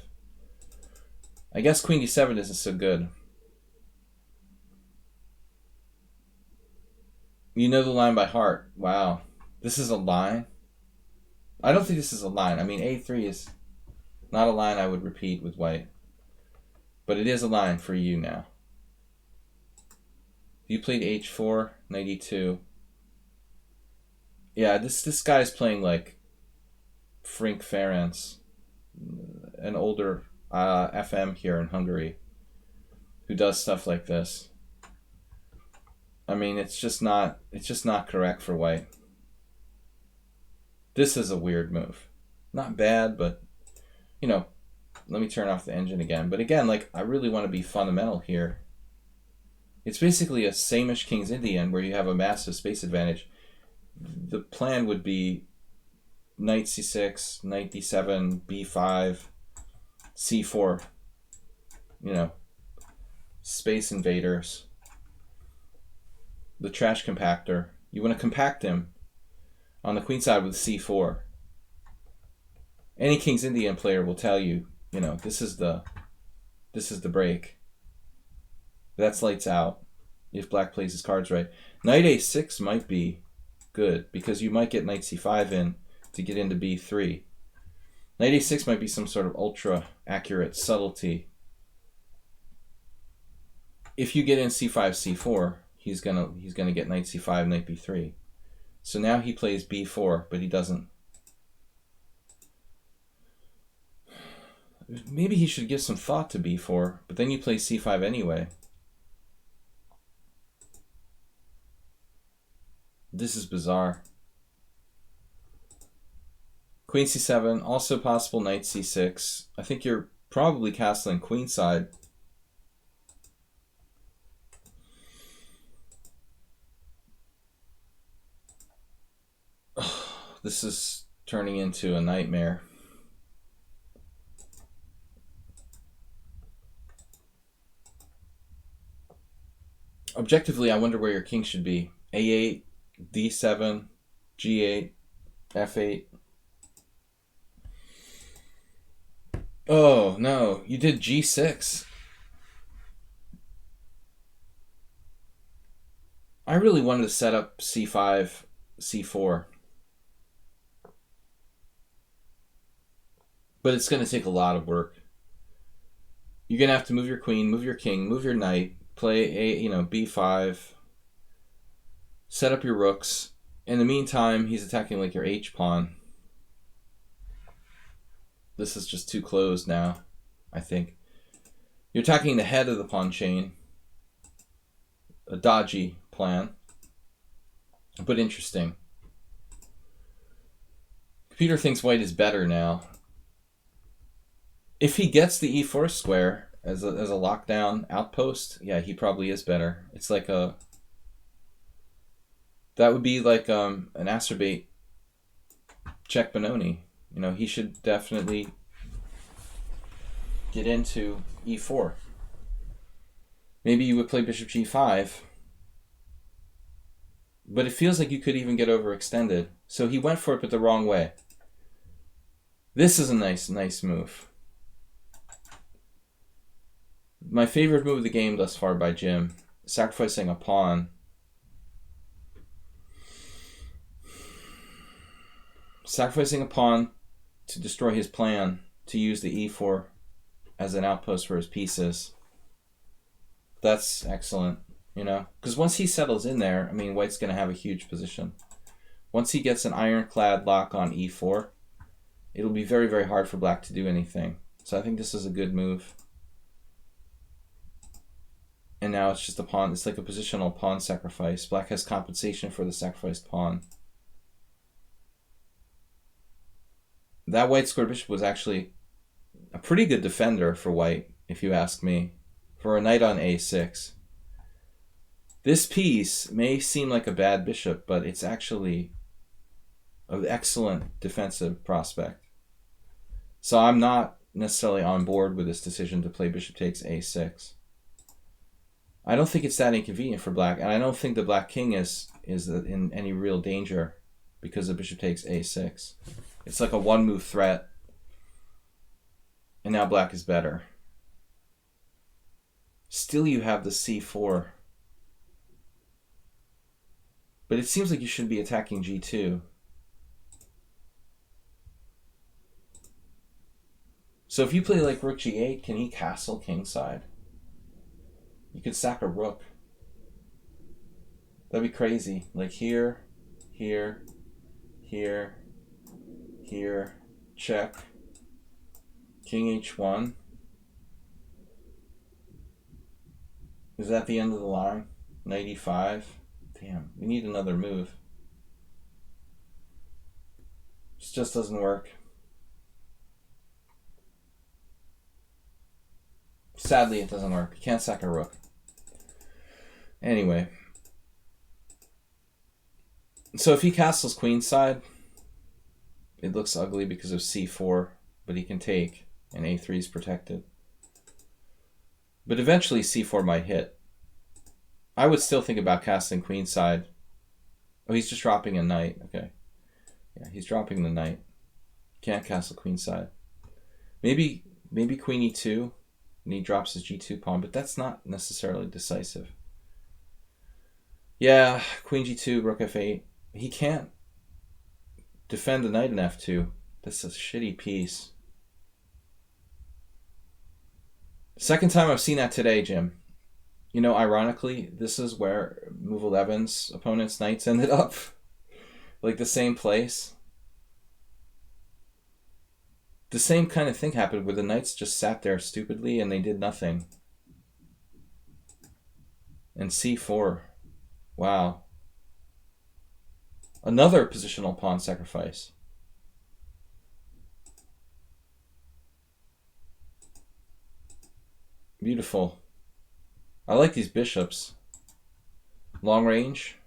I guess queen d7 isn't so good. You know the line by heart. Wow. This is a line? I don't think this is a line. I mean, a3 is not a line I would repeat with white. But it is a line for you now. You played h4, knight e2. Yeah, this guy's playing like Frank Ferenc, an older FM here in Hungary, who does stuff like this. I mean, it's just not correct for white. This is a weird move. Not bad, but you know, let me turn off the engine again. But again, like, I really want to be fundamental here. It's basically a same-ish King's Indian where you have a massive space advantage. The plan would be knight c6, knight d7, b5, c4. You know, space invaders. The trash compactor. You want to compact him on the queen side with c4. Any King's Indian player will tell you, you know, this is the break. That's lights out if black plays his cards right. Knight a6 might be good because you might get knight c5 in to get into b3. Knight a6 might be some sort of ultra accurate subtlety. If you get in c5 c4, he's gonna get knight c5 knight b3. So now he plays b4, but he doesn't. Maybe he should give some thought to b4, but then you play c5 anyway. This is bizarre. Queen c7, also possible knight c6. I think you're probably castling queenside. This is turning into a nightmare. Objectively, I wonder where your king should be. A8, D7, G8, F8. Oh, no. You did G6. I really wanted to set up C5, C4. But it's going to take a lot of work. You're going to have to move your queen, move your king, move your knight, play B5, set up your rooks. In the meantime, he's attacking like your H pawn. This is just too closed now, I think. You're attacking the head of the pawn chain. A dodgy plan, but interesting. Computer thinks white is better now. If he gets the E4 square as a lockdown outpost, yeah, he probably is better. It's like that would be like an acerbate check Benoni. You know, he should definitely get into E4. Maybe you would play bishop G5. But it feels like you could even get overextended. So he went for it, but the wrong way. This is a nice move. My favorite move of the game thus far by Jim. Sacrificing a pawn. Sacrificing a pawn to destroy his plan. To use the E4 as an outpost for his pieces. That's excellent, you know? Because once he settles in there, I mean, white's going to have a huge position. Once he gets an ironclad lock on E4, it'll be very, very hard for black to do anything. So I think this is a good move. And now it's just a pawn. It's like a positional pawn sacrifice. Black has compensation for the sacrificed pawn. That white square bishop was actually a pretty good defender for white, if you ask me, for a knight on A6. This piece may seem like a bad bishop, but it's actually an excellent defensive prospect. So I'm not necessarily on board with this decision to play bishop takes A6. I don't think it's that inconvenient for black, and I don't think the black king is in any real danger because the bishop takes A6. It's like a one-move threat, and now black is better. Still you have the C4. But it seems like you should be attacking G2. So if you play like rook G8, can he castle kingside? You could sack a rook. That'd be crazy. Like here, here, here, here, check. King H1. Is that the end of the line? Knight E5. Damn, we need another move. This just doesn't work. Sadly, it doesn't work. You can't sack a rook. Anyway. So if he castles queenside, it looks ugly because of C4, but he can take, and A3 is protected. But eventually C4 might hit. I would still think about castling queenside. Oh, he's just dropping a knight. Okay. Yeah, he's dropping the knight. Can't castle queenside. Maybe queen E2, and he drops his G2 pawn, but that's not necessarily decisive. Yeah, queen G2, rook F8. He can't defend the knight in F2. That's a shitty piece. Second time I've seen that today, Jim. You know, ironically, this is where Move 11's opponent's knights ended up. Like the same place. The same kind of thing happened where the knights just sat there stupidly and they did nothing. And C4. Wow. Another positional pawn sacrifice. Beautiful. I like these bishops. Long range.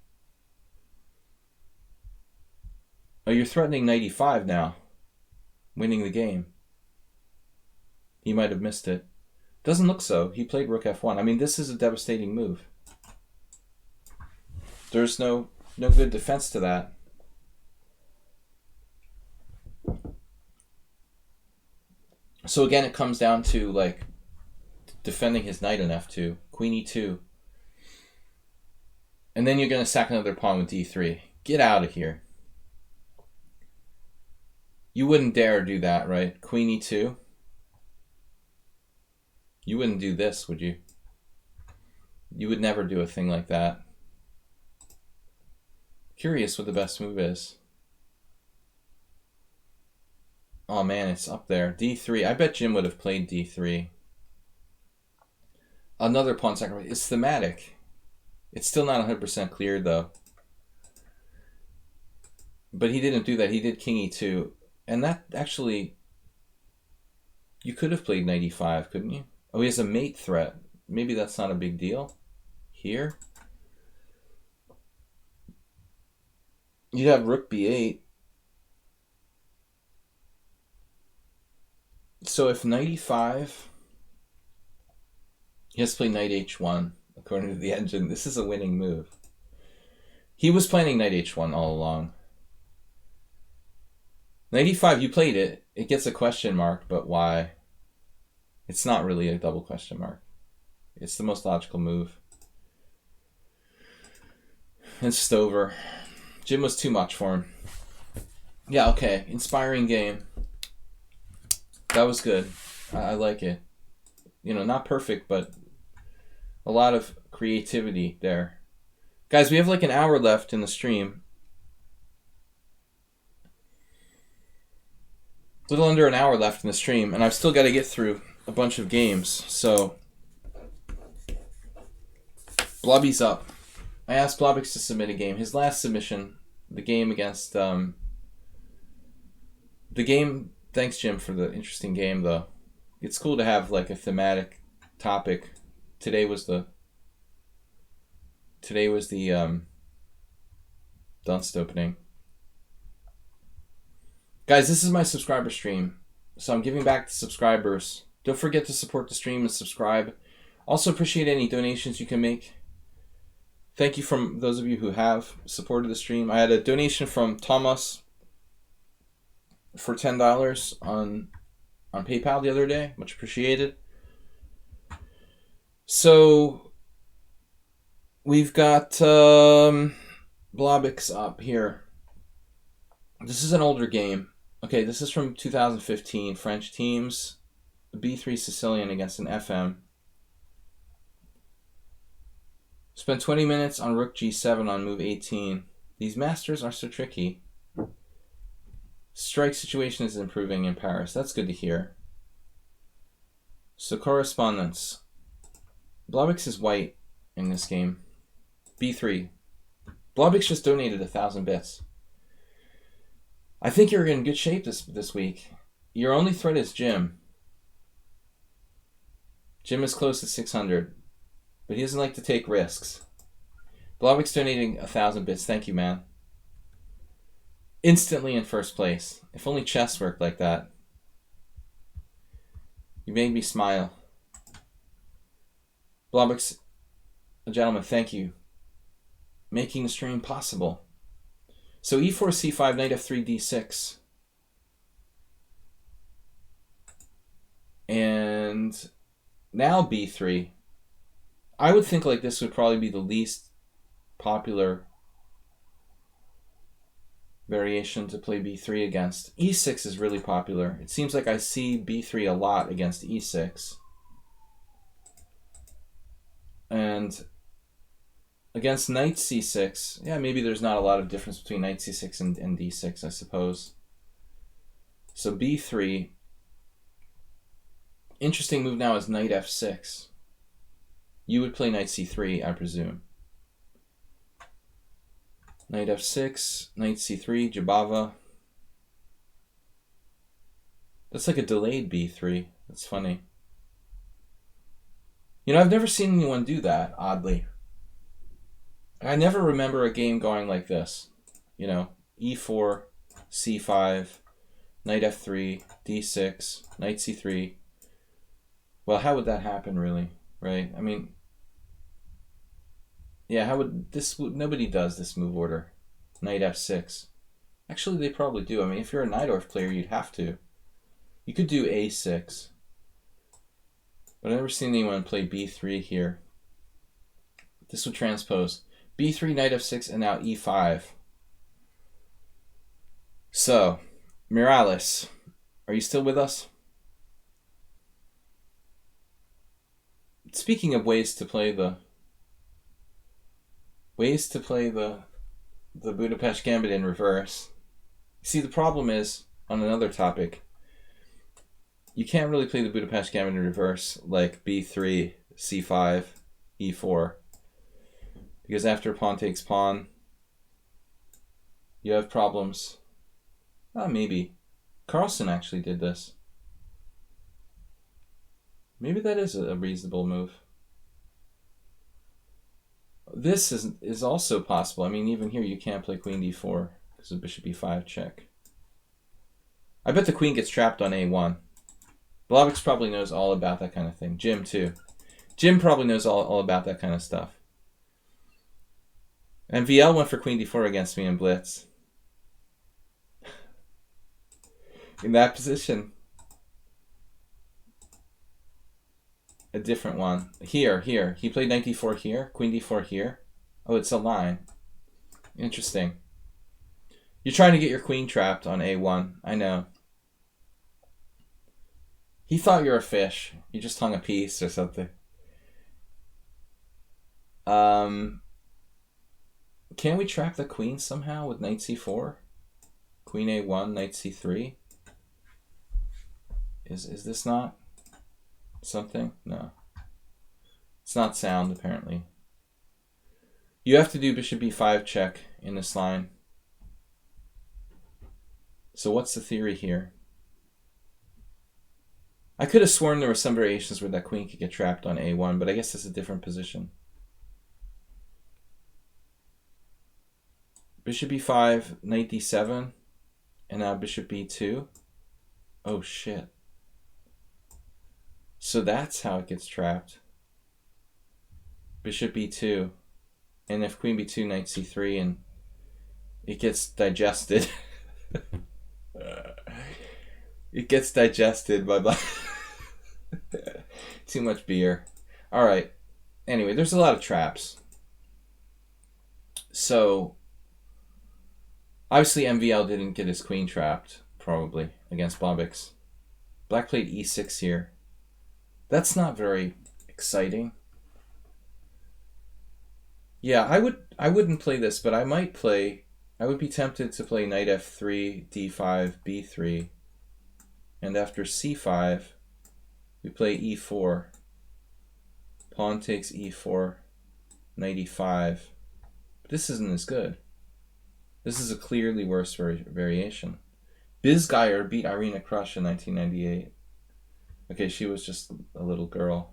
Oh, you're threatening knight E5 now. Winning the game. He might have missed it. Doesn't look so. He played rook F1. I mean, this is a devastating move. There's no good defense to that. So again, it comes down to like defending his knight on f2, queen e2. And then you're going to sack another pawn with d3. Get out of here. You wouldn't dare do that, right? Queen e2. You wouldn't do this, would you? You would never do a thing like that. Curious what the best move is. Oh man, it's up there. d3. I bet Jim would have played d3. Another pawn sacrifice. It's thematic. It's still not 100% clear though. But he didn't do that. He did king e2. And that actually... You could have played knight e5, couldn't you? Oh, he has a mate threat. Maybe that's not a big deal. Here. You'd have rook b8. So if knight e5, he has to play knight h1, according to the engine. This is a winning move. He was planning knight h1 all along. Knight e5, you played it. It gets a question mark, but why? It's not really a double question mark. It's the most logical move. It's Stover. Jim was too much for him. Yeah, okay. Inspiring game. That was good. I like it. You know, not perfect, but a lot of creativity there. Guys, we have like an hour left in the stream. A little under an hour left in the stream, and I've still got to get through a bunch of games. So, Blobby's up. I asked Blobbix to submit a game. His last submission, the game against... the game... Thanks, Jim, for the interesting game, though. It's cool to have, like, a thematic topic. Today was the Dunst opening. Guys, this is my subscriber stream, so I'm giving back to subscribers. Don't forget to support the stream and subscribe. Also appreciate any donations you can make. Thank you from those of you who have supported the stream. I had a donation from Thomas for $10 on PayPal the other day. Much appreciated. So we've got Blobix up here. This is an older game. Okay, this is from 2015. French teams. B3 Sicilian against an FM. Spent 20 minutes on rook g7 on move 18. These masters are so tricky. Strike situation is improving in Paris. That's good to hear. So correspondence. Blobix is white in this game. B3. Blobix just donated 1,000 bits. I think you're in good shape this week. Your only threat is Jim. Jim is close to 600, but he doesn't like to take risks. Blobix donating 1,000 bits. Thank you, man. Instantly in first place. If only chess worked like that. You made me smile. Blobix, gentlemen, thank you. Making the stream possible. So e4, c5, knight f3, d6. And now b3. I would think like this would probably be the least popular variation to play b3 against. e6 is really popular. It seems like I see b3 a lot against e6. And against knight c6, yeah, maybe there's not a lot of difference between knight c6 and d6, I suppose. So b3. Interesting move now is knight f6. You would play knight c3, I presume. Knight f6, knight c3, Jabava. That's like a delayed b3. That's funny. You know, I've never seen anyone do that, oddly. I never remember a game going like this. You know, e4, c5, knight f3, d6, knight c3. Well, how would that happen, really? Right? I mean, Yeah, how would this? Nobody does this move order. Knight f6. Actually, they probably do. I mean, if you're a Najdorf player, you'd have to. You could do a6. But I've never seen anyone play b3 here. This would transpose. b3, knight f6, and now e5. So, Morales, are you still with us? Speaking of ways to play the Budapest Gambit in reverse. See, the problem is, on another topic, you can't really play the Budapest Gambit in reverse like b3, c5, e4. Because after pawn takes pawn, you have problems. Maybe. Carlsen actually did this. Maybe that is a reasonable move. This is also possible. I mean, even here you can't play queen d4 because of bishop e5 check. I bet the queen gets trapped on a1. Blavix probably knows all about that kind of thing. Jim, too. Jim probably knows all about that kind of stuff. And VL went for queen d4 against me in blitz. In that position. A different one. Here. He played knight d4 here, queen d4 here. Oh, it's a line. Interesting. You're trying to get your queen trapped on a1. I know. He thought you're a fish. You just hung a piece or something. Can we trap the queen somehow with knight c4? Queen a1, knight c3? Is this not something? No. It's not sound, apparently. You have to do bishop b5 check in this line. So what's the theory here? I could have sworn there were some variations where that queen could get trapped on a1, but I guess it's a different position. Bishop e5, knight d7, and now bishop b2. Oh shit. So that's how it gets trapped. Bishop b2, and if queen b2, knight c3, and it gets digested. It gets digested by too much beer. All right. Anyway, there's a lot of traps. So obviously MVL didn't get his queen trapped, probably, against Bobix. Black played e6 here. That's not very exciting. Yeah, I wouldn't play this, but I would be tempted to play knight f3, d5, b3. And after c5, we play e4. Pawn takes e4, knight e5. But this isn't as good. This is a clearly worse variation. Bizgeyer beat Irina Krush in 1998. Okay, she was just a little girl.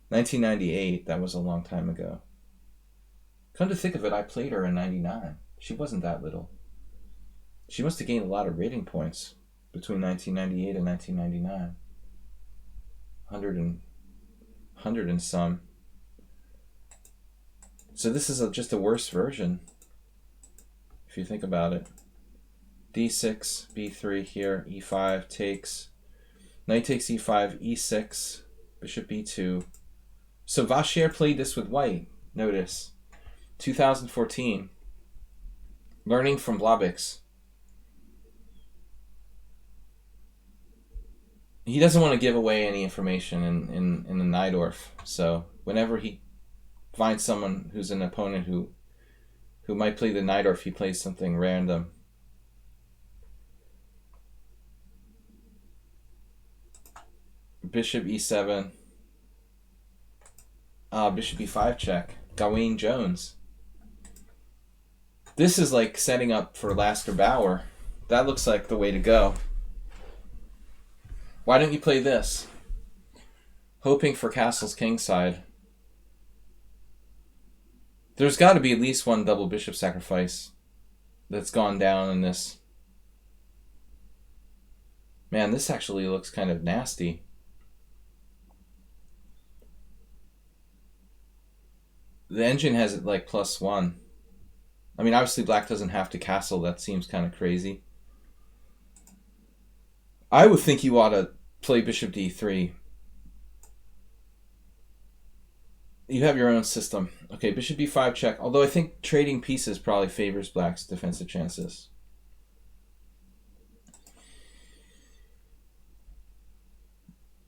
1998, that was a long time ago. Come to think of it, I played her in 99. She wasn't that little. She must have gained a lot of rating points between 1998 and 1999. 100 and some. So this is just a worse version, if you think about it. d6, b3 here, e5 takes. Knight takes e5, e6, bishop b2. So Vachier played this with white, notice. 2014. Learning from Blavix. He doesn't want to give away any information in the Najdorf. So whenever he finds someone who's an opponent who might play the Najdorf, he plays something random. Bishop e7. Bishop e5 check. Gawain Jones. This is like setting up for Lasker Bauer. That looks like the way to go. Why don't you play this? Hoping for Castle's kingside. There's got to be at least one double bishop sacrifice that's gone down in this. Man, this actually looks kind of nasty. The engine has it like +1. I mean, obviously black doesn't have to castle. That seems kind of crazy. I would think you ought to play bishop d3. You have your own system. Okay, bishop b5 check. Although I think trading pieces probably favors black's defensive chances.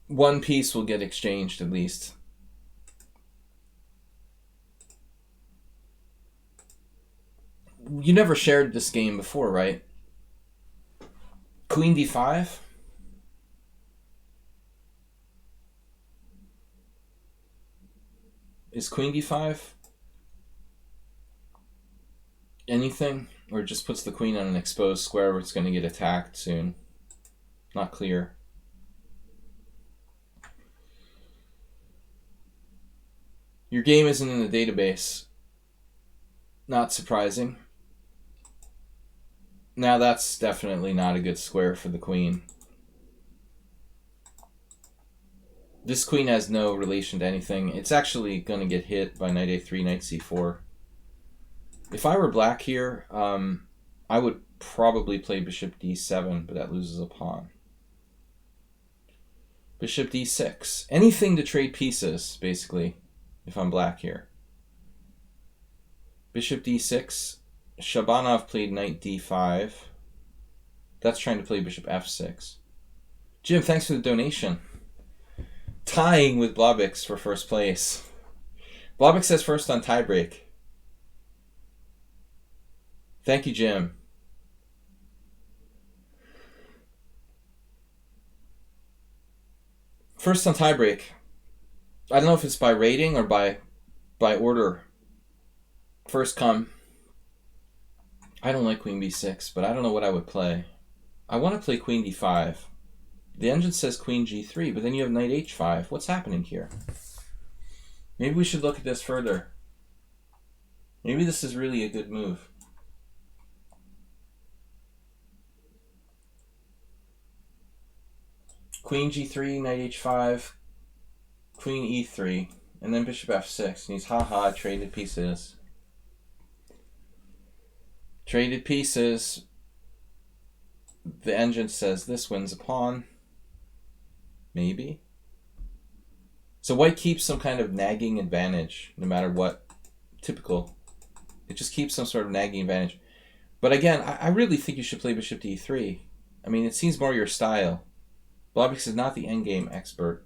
One piece will get exchanged at least. You never shared this game before, right? Queen d5? Is queen d5 anything? Or it just puts the queen on an exposed square where it's going to get attacked soon? Not clear. Your game isn't in the database. Not surprising. Now that's definitely not a good square for the queen. This queen has no relation to anything. It's actually going to get hit by knight a3, knight c4. If I were black here, I would probably play bishop d7, but that loses a pawn. Bishop d6. Anything to trade pieces, basically, if I'm black here. Bishop d6. Shabanov played knight d5. That's trying to play bishop f6. Jim, thanks for the donation. Tying with Blobix for first place. Blobix says first on tiebreak. Thank you, Jim. First on tiebreak. I don't know if it's by rating or by order. First come. I don't like queen b6, but I don't know what I would play. I want to play queen d5. The engine says queen g3, but then you have knight h5. What's happening here? Maybe we should look at this further. Maybe this is really a good move. Queen g3, knight h5, queen e3, and then bishop f6. And he's, haha, traded pieces. Traded pieces. The engine says this wins a pawn. Maybe. So white keeps some kind of nagging advantage, no matter what. Typical. It just keeps some sort of nagging advantage. But again, I really think you should play bishop d3. I mean, it seems more your style. Blobix is not the endgame expert.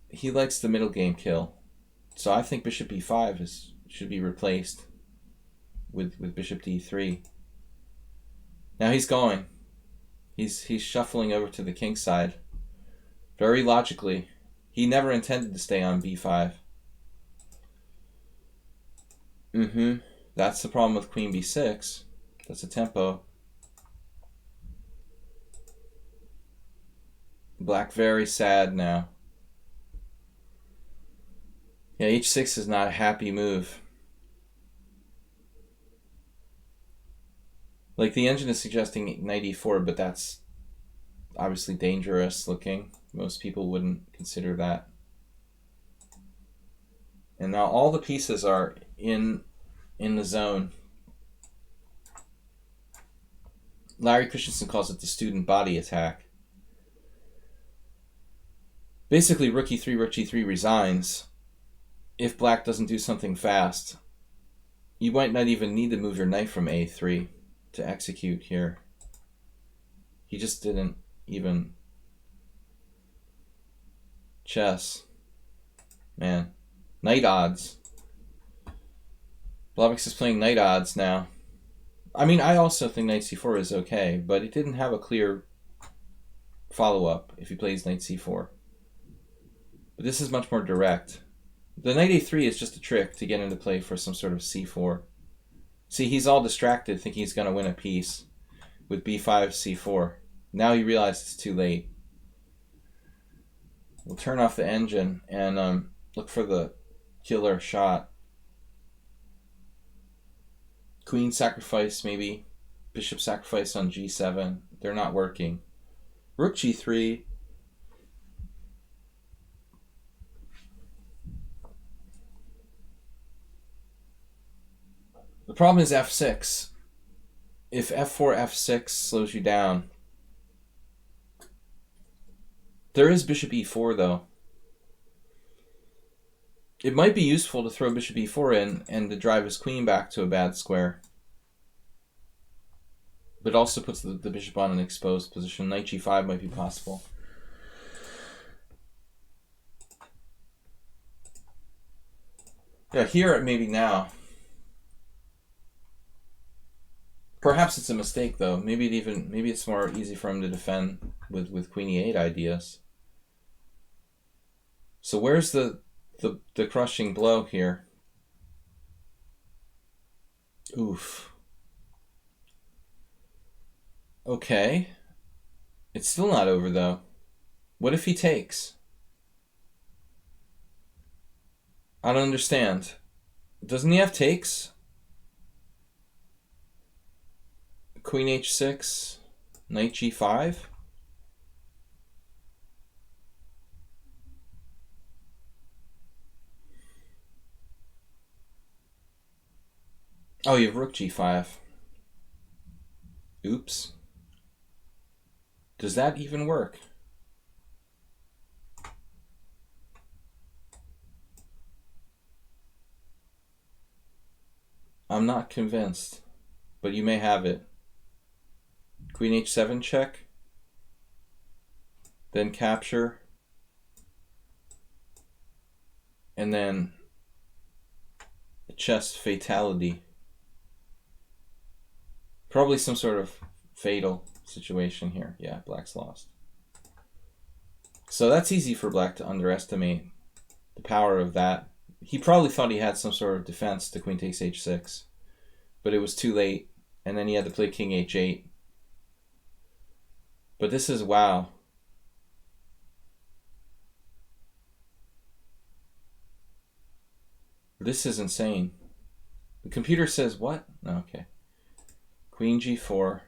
He likes the middle game kill. So I think bishop e5 should be replaced with bishop d3. Now he's going. He's shuffling over to the king side. Very logically. He never intended to stay on b5. That's the problem with queen b6. That's a tempo. Black very sad now. Yeah, h6 is not a happy move. Like, the engine is suggesting knight e4, but that's obviously dangerous looking. Most people wouldn't consider that. And now all the pieces are in the zone. Larry Christensen calls it the student body attack. Basically, rook e3, rook g3 resigns if black doesn't do something fast. You might not even need to move your knight from a3 to execute here. He just didn't even. Chess. Man. Knight odds. Blobix is playing knight odds now. I mean, I also think knight c4 is okay, but it didn't have a clear follow-up if he plays knight c4. But this is much more direct. The knight a3 is just a trick to get into play for some sort of c4. See, he's all distracted thinking he's going to win a piece with b5, c4. Now he realizes it's too late. We'll turn off the engine and look for the killer shot. Queen sacrifice, maybe. Bishop sacrifice on g7. They're not working. Rook g3. The problem is f6. If f4, f6 slows you down. There is bishop e4, though. It might be useful to throw bishop e4 in and to drive his queen back to a bad square. But it also puts the bishop on an exposed position. Knight g5 might be possible. Yeah, here maybe now. Perhaps it's a mistake though. Maybe it's more easy for him to defend with queen e8 ideas. So where's the crushing blow here? Oof. Okay. It's still not over though. What if he takes? I don't understand. Doesn't he have takes? Queen h6, knight g5. Oh, you have rook g5. Oops. Does that even work? I'm not convinced, but you may have it. Queen h7 check, then capture, and then chess fatality. Probably some sort of fatal situation here. Yeah, black's lost. So that's easy for black to underestimate the power of that. He probably thought he had some sort of defense to queen takes h6, but it was too late, and then he had to play king h8. But this is wow. This is insane. The computer says what? No, okay. Queen g4.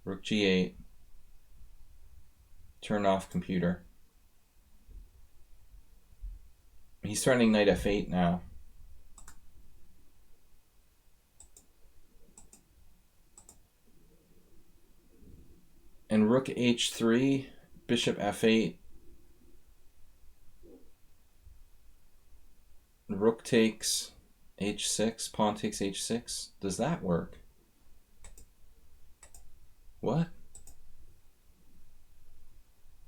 Rook g8. Turn off computer. He's threatening knight f8 now. And rook h3, bishop f8. Rook takes h6, pawn takes h6. Does that work? What?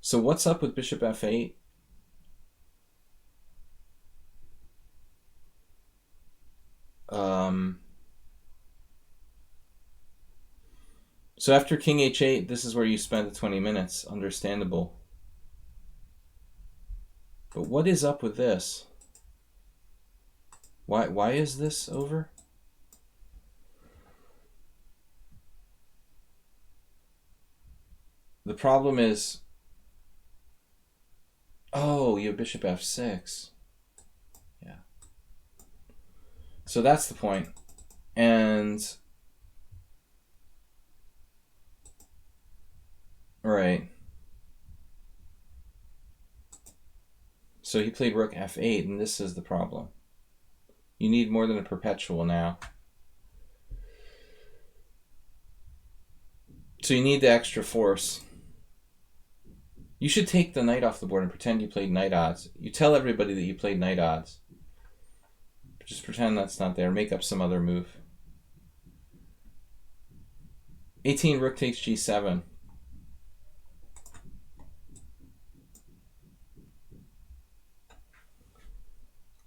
So what's up with bishop f8? So after king h8, this is where you spend the 20 minutes. Understandable. But what is up with this? Why is this over? The problem is, oh, you have bishop f6. Yeah. So that's the point. And right. So he played rook f8, and this is the problem. You need more than a perpetual now. So you need the extra force. You should take the knight off the board and pretend you played knight odds. You tell everybody that you played knight odds. Just pretend that's not there. Make up some other move. 18, rook takes g7.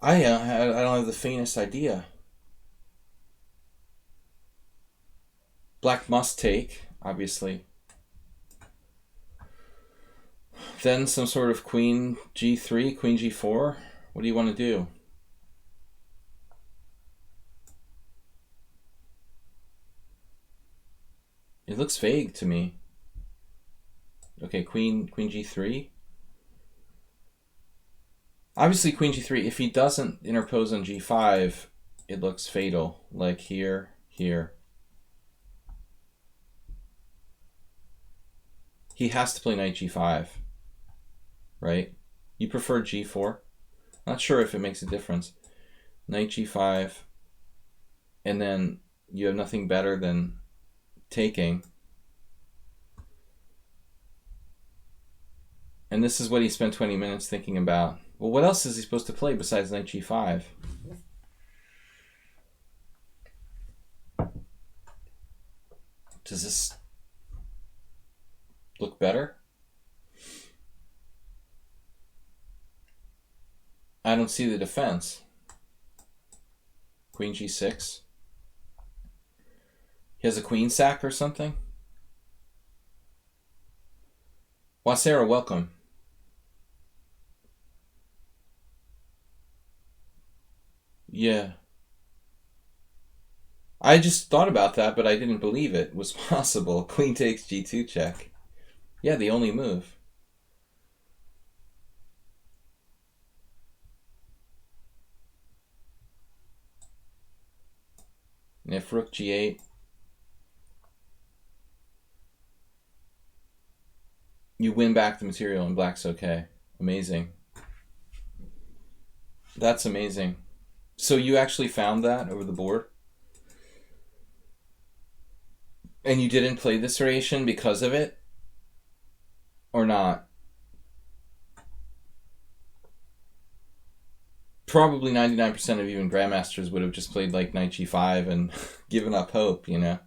I don't have the faintest idea. Black must take, obviously. Then some sort of queen g3, queen g4. What do you want to do? It looks vague to me. Okay, queen g3. Obviously queen g3, if he doesn't interpose on g5, it looks fatal. Like here, here. He has to play knight g5, right? You prefer g4? Not sure if it makes a difference. Knight g5, and then you have nothing better than taking. And this is what he spent 20 minutes thinking about. Well, what else is he supposed to play besides knight g5? Does this look better? I don't see the defense. Queen g6. He has a queen sack or something? Wasera, welcome. Yeah. I just thought about that, but I didn't believe it was possible. Queen takes g2 check. Yeah, the only move. And if rook g8, you win back the material and black's okay. Amazing. That's amazing. So you actually found that over the board? And you didn't play this variation because of it? Or not? Probably 99% of even grandmasters would have just played like knight g5 and given up hope, you know?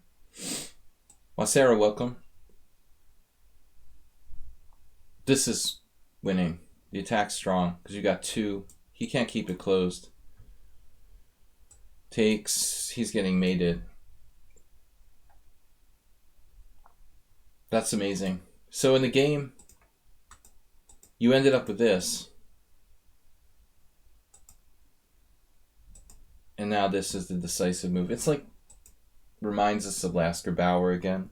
Wasera, welcome. This is winning. The attack's strong because you got two. He can't keep it closed. Takes. He's getting mated. That's amazing. So in the game, you ended up with this. And now this is the decisive move. It's like, reminds us of Lasker Bauer again.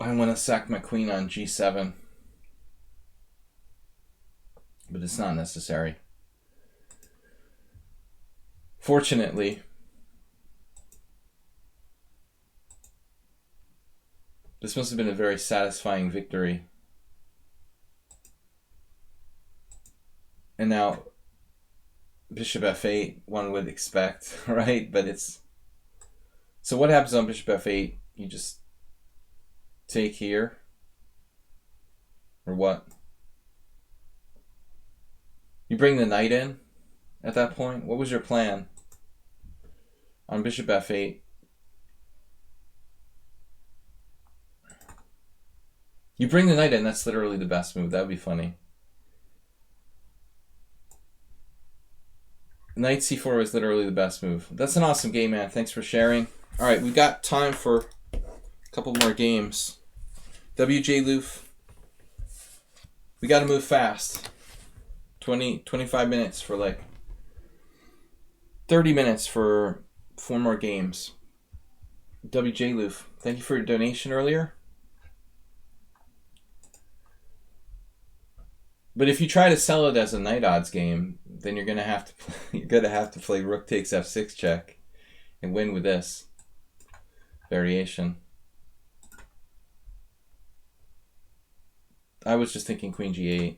I want to sack my queen on g7. But it's not necessary. Fortunately, this must have been a very satisfying victory. And now, bishop f8, one would expect, right? But it's... So what happens on bishop f8? You just take here? Or what? You bring the knight in at that point? What was your plan on bishop f8? You bring the knight in, that's literally the best move. That would be funny. Knight c4 was literally the best move. That's an awesome game, man. Thanks for sharing. All right, we got time for a couple more games. WJ Loof. We got to move fast. 25 minutes for like 30 minutes for 4 more games. WJ Loof, thank you for your donation earlier. But if you try to sell it as a night odds game, then you're gonna have to play rook takes f6 check and win with this variation. I was just thinking queen g8,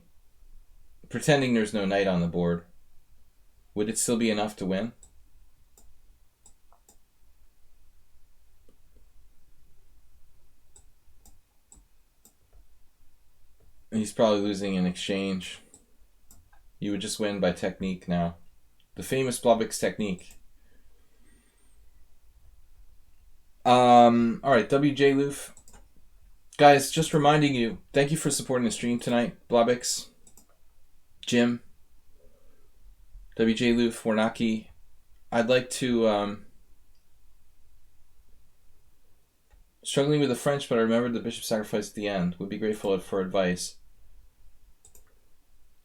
pretending there's no knight on the board. Would it still be enough to win? He's probably losing in exchange. You would just win by technique now. The famous Blobix technique. Alright, WJ Loof. Guys, just reminding you, thank you for supporting the stream tonight. Blobix, Jim, WJ Loof, Warnaki. I'd like to... struggling with the French, but I remembered the bishop sacrifice at the end. Would be grateful for advice.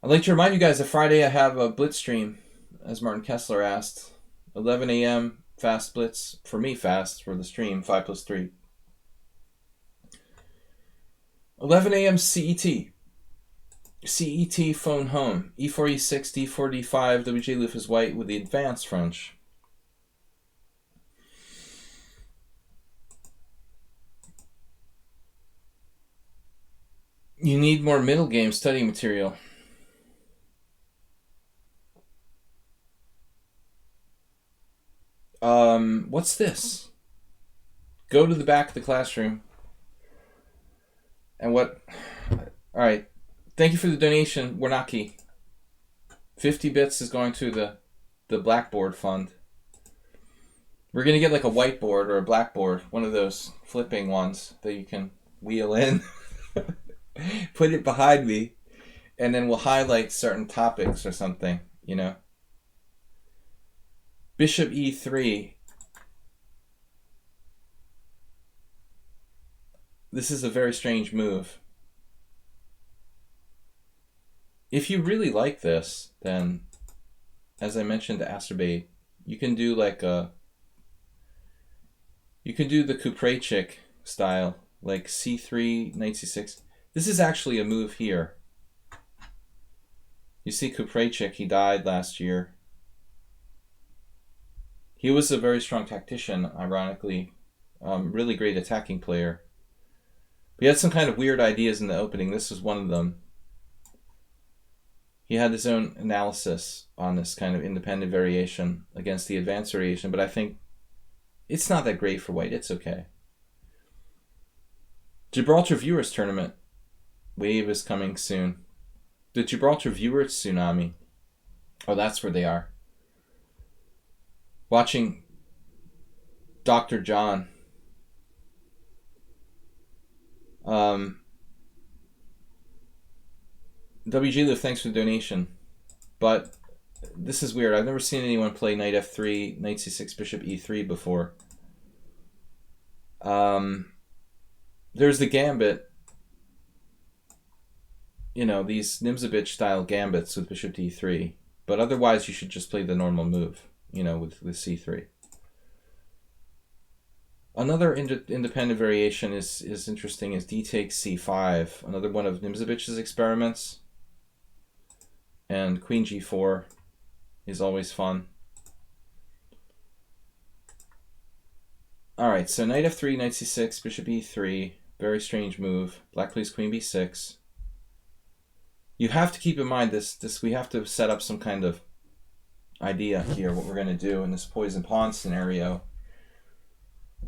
I'd like to remind you guys that Friday I have a Blitz stream, as Martin Kessler asked. 11 a.m. fast Blitz. For me, fast for the stream, 5+3. 11 a.m. CET. CET phone home. E4, E6, D4, D5. WJ Loof is white with the advanced French. You need more middle game study material. What's this? Go to the back of the classroom. And what? All right. Thank you for the donation, Warnaki. 50 bits is going to the Blackboard Fund. We're going to get like a whiteboard or a blackboard, one of those flipping ones that you can wheel in. Put it behind me, and then we'll highlight certain topics or something, you know. Bishop e3. This is a very strange move. If you really like this, then, as I mentioned to Acerbate, you can do like a... You can do the Kuprejcik style, like c3, knight c6. This is actually a move here. You see Kuprejcik, he died last year. He was a very strong tactician, ironically. Really great attacking player. But he had some kind of weird ideas in the opening. This was one of them. He had his own analysis on this kind of independent variation against the advanced variation, but I think it's not that great for white. It's okay. Gibraltar Viewers Tournament. Wave is coming soon. The Gibraltar Viewers Tsunami. Oh, that's where they are. Watching Dr. John. WG Live, thanks for the donation. But this is weird. I've never seen anyone play knight f3, knight c6, bishop e3 before. There's the gambit. You know, these Nimzovich style gambits with bishop d3. But otherwise, you should just play the normal move, you know, with c3. Another independent variation is interesting, is d takes c5. Another one of Nimzovich's experiments. And queen g4 is always fun. Alright, so knight f3, knight c6, bishop e3. Very strange move. Black plays queen b6. You have to keep in mind this we have to set up some kind of idea here, what we're going to do in this poison pawn scenario.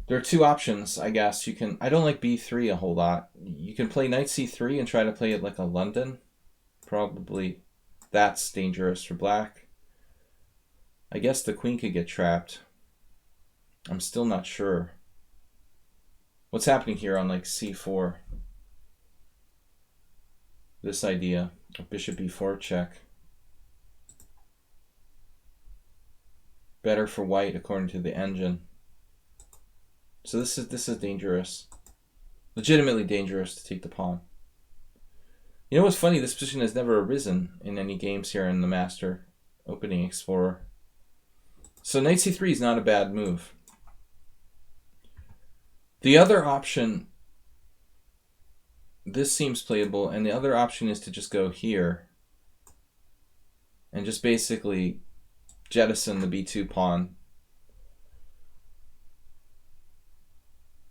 There are two options, I guess. You can... I don't like b3 a whole lot. You can play knight c3 and try to play it like a London. Probably that's dangerous for black. I guess the queen could get trapped. I'm still not sure. What's happening here on like c4? This idea of bishop b4 check. Better for white according to the engine. So this is dangerous. Legitimately dangerous to take the pawn. You know what's funny? This position has never arisen in any games here in the Master Opening Explorer. So knight c3 is not a bad move. The other option, this seems playable, and the other option is to just go here and just basically jettison the b2 pawn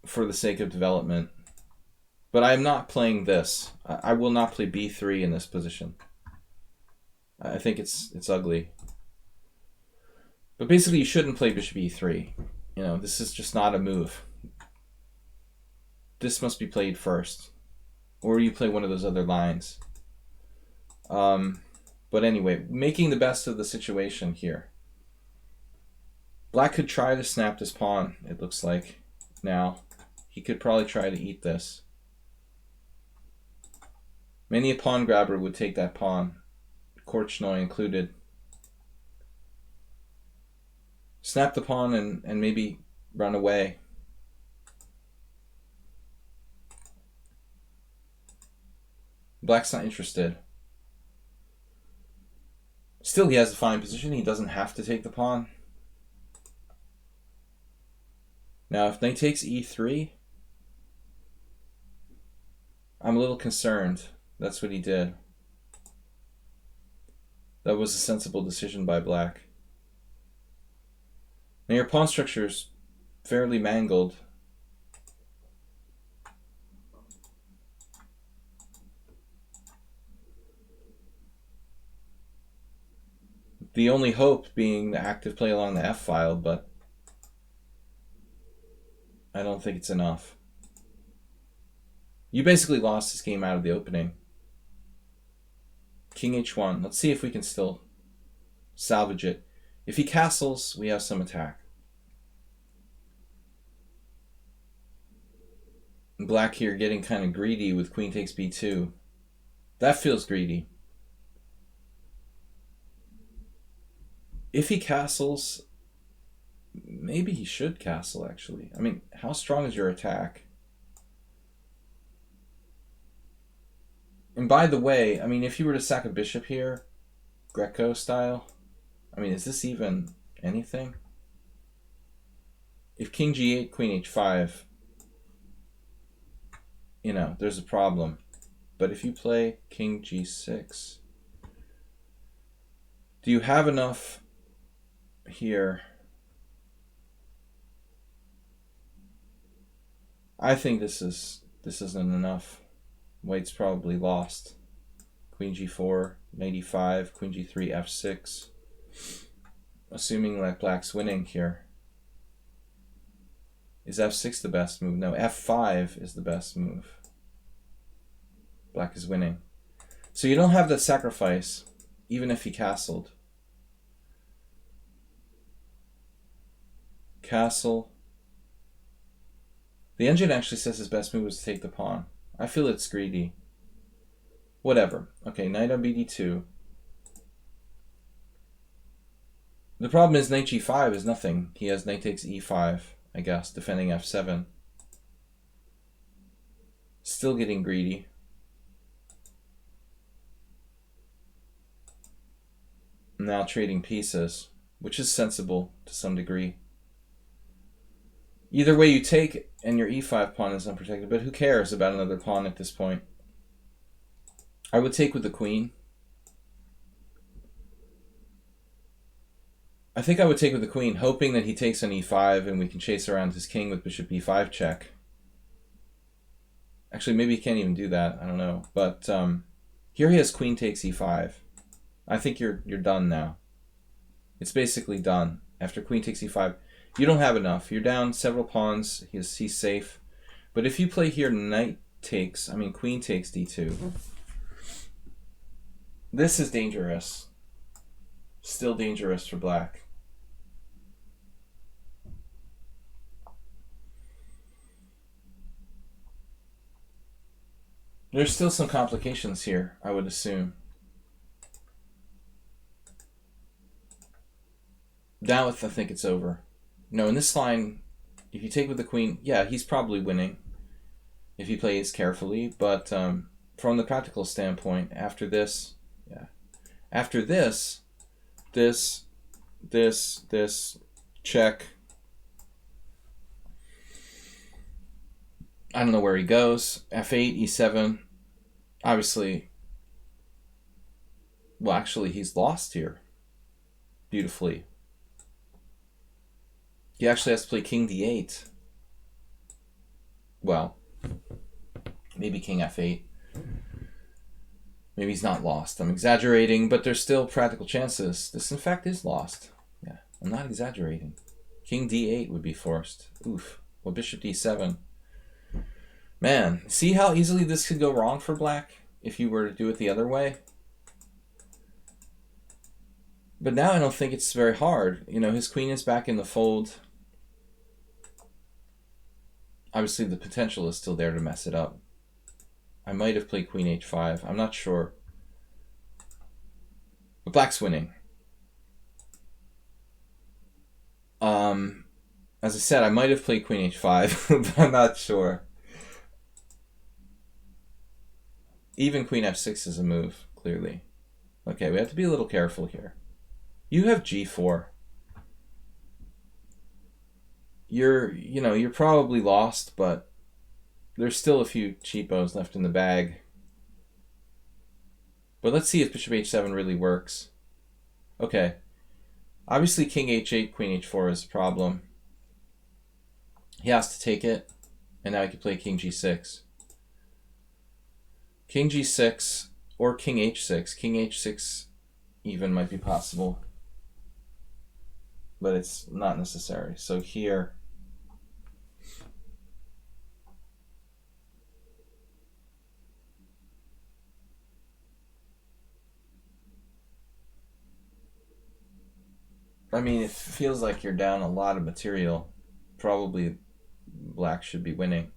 for the sake of development. But I am not playing this. I will not play b3 in this position. I think it's ugly. But basically you shouldn't play bishop e3. You know, this is just not a move. This must be played first. Or you play one of those other lines. But anyway, making the best of the situation here. Black could try to snap this pawn, it looks like, now. He could probably try to eat this. Many a pawn grabber would take that pawn, Korchnoi included. Snap the pawn and maybe run away. Black's not interested. Still, he has a fine position. He doesn't have to take the pawn. Now, if knight takes e3, I'm a little concerned. That's what he did. That was a sensible decision by black. Now your pawn structure is fairly mangled. The only hope being the active play along the F file, but I don't think it's enough. You basically lost this game out of the opening. King H1. Let's see if we can still salvage it. If he castles, we have some attack. Black here getting kind of greedy with queen takes b2. That feels greedy. If he castles, maybe he should castle, actually. I mean, how strong is your attack? And by the way, I mean, if you were to sack a bishop here, Greco style, I mean, is this even anything? If king g8, queen h5, you know, there's a problem. But if you play king g6, do you have enough here? I think this isn't enough. White's probably lost. Queen g4, knight e5, queen g3, f6. Assuming that black's winning here. Is f6 the best move? No, f5 is the best move. Black is winning. So you don't have the sacrifice, even if he castled. Castle. The engine actually says his best move is to take the pawn. I feel it's greedy. Whatever. Okay, knight on bd2. The problem is knight g5 is nothing. He has knight takes e5, I guess, defending f7. Still getting greedy. Now trading pieces, which is sensible to some degree. Either way you take, and your e5 pawn is unprotected, but who cares about another pawn at this point? I would take with the queen. I think I would take with the queen, hoping that he takes on e5 and we can chase around his king with bishop e5 check. Actually, maybe he can't even do that. I don't know. But here he has queen takes e5. I think you're done now. It's basically done. After queen takes e5, you don't have enough. You're down several pawns. He's safe. But if you play here knight takes, I mean queen takes d2. This is dangerous. Still dangerous for black. There's still some complications here, I would assume. Now I think it's over. No, in this line, if you take with the queen, yeah, he's probably winning if he plays carefully. But from the practical standpoint, after this, yeah, after this, this, check. I don't know where he goes. f8, e7. Obviously, well, actually, he's lost here beautifully. He actually has to play king d8. Well, maybe king f8. Maybe he's not lost. I'm exaggerating, but there's still practical chances. This, in fact, is lost. Yeah, I'm not exaggerating. King d8 would be forced. Oof. Well, bishop d7. Man, see how easily this could go wrong for black if you were to do it the other way? But now I don't think it's very hard. You know, his queen is back in the fold. Obviously, the potential is still there to mess it up. I might have played queen h5. I'm not sure. But black's winning. As I said, I might have played queen h5, but I'm not sure. Even queen f6 is a move, clearly. Okay, we have to be a little careful here. You have g4. You're probably lost, but there's still a few cheapos left in the bag. But let's see if bishop h7 really works. Okay. Obviously king h8, queen h4 is a problem. He has to take it, and now he can play king g6. King g6 or king h6. King h6 even might be possible. but it's not necessary. So here, I mean, it feels like you're down a lot of material. Probably black should be winning.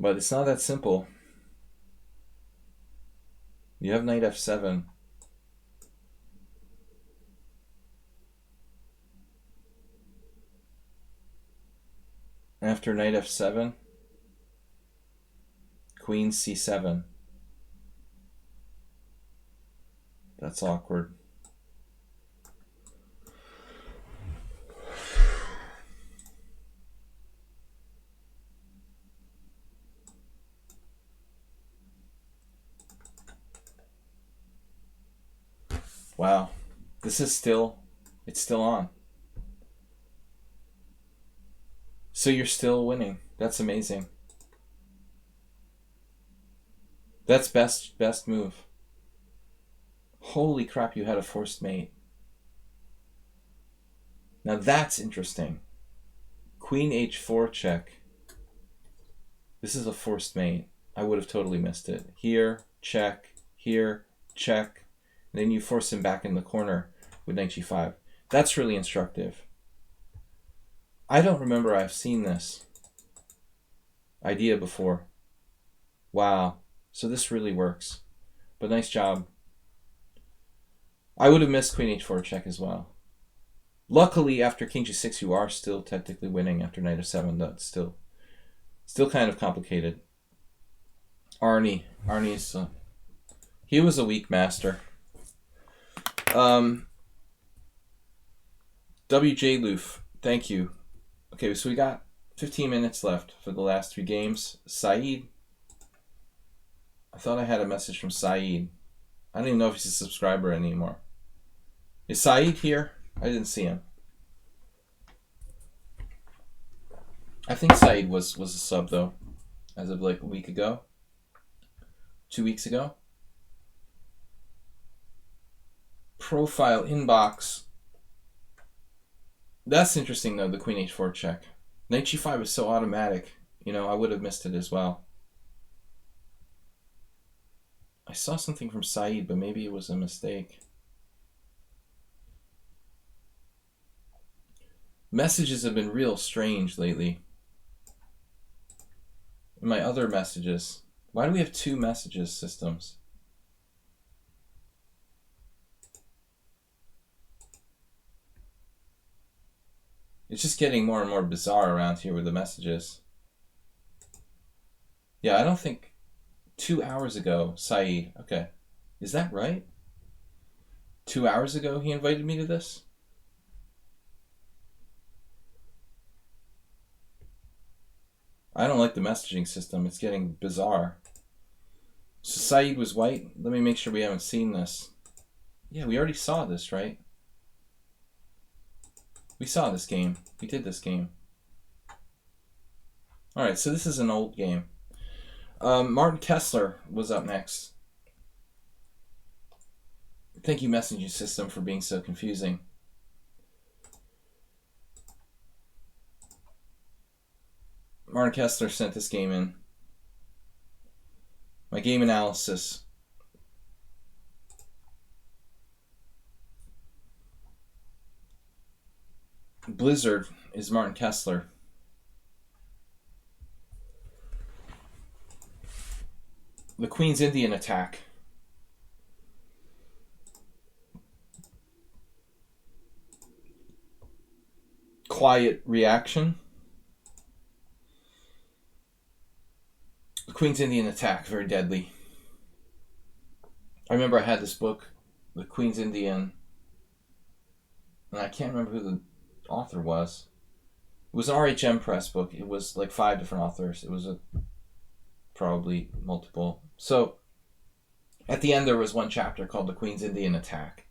But it's not that simple. You have knight f7. After knight f7, queen c7. That's awkward. Wow. This is still, it's still on. So you're still winning. That's amazing. That's best move. Holy crap, you had a forced mate. Now that's interesting. Queen h4 check. This is a forced mate. I would have totally missed it. Here, check. Here, check. And then you force him back in the corner with knight g5. That's really instructive. I don't remember I've seen this idea before. Wow. So this really works. But nice job. I would have missed queen h4 check as well. Luckily, after king g6, you are still technically winning after knight f7. That's still kind of complicated. Arnie's he was a weak master. WJ Loof, thank you. Okay, so we got 15 minutes left for the last 3 games. Saeed. I thought I had a message from Saeed. I don't even know if he's a subscriber anymore. Is Saeed here? I didn't see him. I think Saeed was a sub though, as of like a week ago. 2 weeks ago. Profile inbox. That's interesting though, the queen h4 check. Knight g5 is so automatic. You know, I would have missed it as well. I saw something from Saeed, but maybe it was a mistake. Messages have been real strange lately. In my other messages. Why do we have 2 messages systems? It's just getting more and more bizarre around here with the messages. Yeah, I don't think 2 hours ago, Saeed. Okay. Is that right? 2 hours ago he invited me to this? I don't like the messaging system. It's getting bizarre. So Saeed was white. Let me make sure we haven't seen this. Yeah, we already saw this, right? We saw this game. We did this game. Alright, so this is an old game. Martin Kessler was up next. Thank you, messaging system, for being so confusing. Martin Kessler sent this game in. My game analysis. Blizzard is Martin Kessler. The Queen's Indian attack. Quiet reaction. The Queen's Indian attack, very deadly. I remember I had this book, The Queen's Indian, and I can't remember who the author was. It was an RHM Press book. It was like 5 different authors. It was probably multiple. So at the end there was one chapter called The Queen's Indian Attack.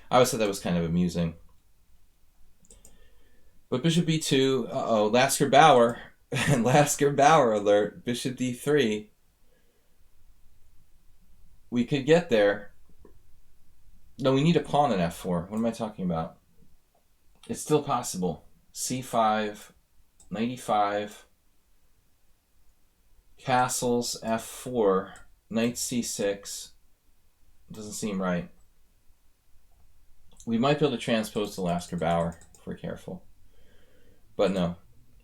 I always thought that was kind of amusing. But Bishop b2, Lasker Bauer, Lasker Bauer alert, Bishop d3. We could get there. No, we need a pawn in f4. What am I talking about? It's still possible. C5, knight e5, castles, f4, knight c6. Doesn't seem right. We might be able to transpose to Lasker Bauer if we're careful. But no.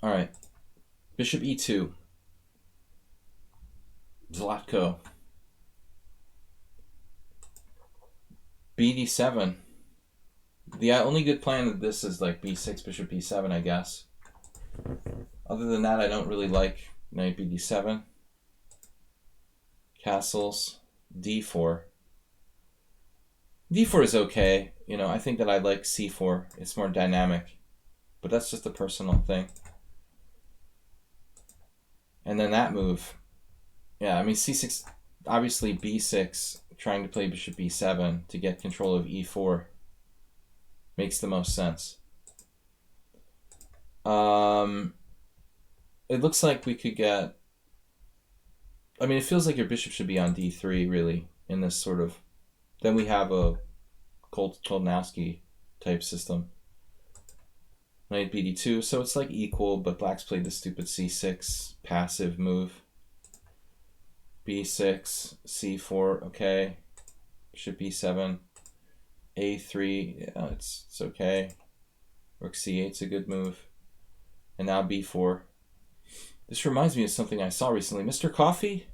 Alright. Bishop e2. Zlatko. bd7. The only good plan of this is like b6, bishop b7, I guess. Other than that, I don't really like knight bd7. Castles, d4. d4 is okay. You know, I think that I like c4. It's more dynamic. But that's just a personal thing. And then that move. Yeah, I mean, c6, obviously b6, trying to play bishop b7 to get control of e4 makes the most sense. It looks like we could get... I mean, it feels like your bishop should be on d3, really, in this sort of... Then we have a Koltanowski type system. Knight bd2, so it's like equal, but black's played the stupid c6 passive move. b6, c4, okay. Bishop b7, a3, yeah, it's okay. Rook c8's a good move. And now b4. This reminds me of something I saw recently. Mr. Coffee?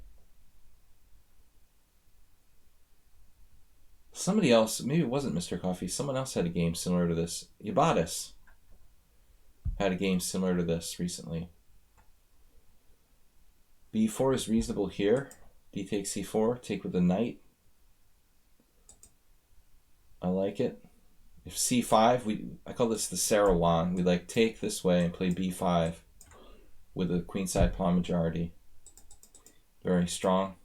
Somebody else, maybe it wasn't Mr. Coffee, someone else had a game similar to this. Yabadis had a game similar to this recently. b4 is reasonable here. D takes c4, take with the knight. I like it. If c5, I call this the Sarawan. We like take this way and play b5 with a queenside pawn majority. Very strong.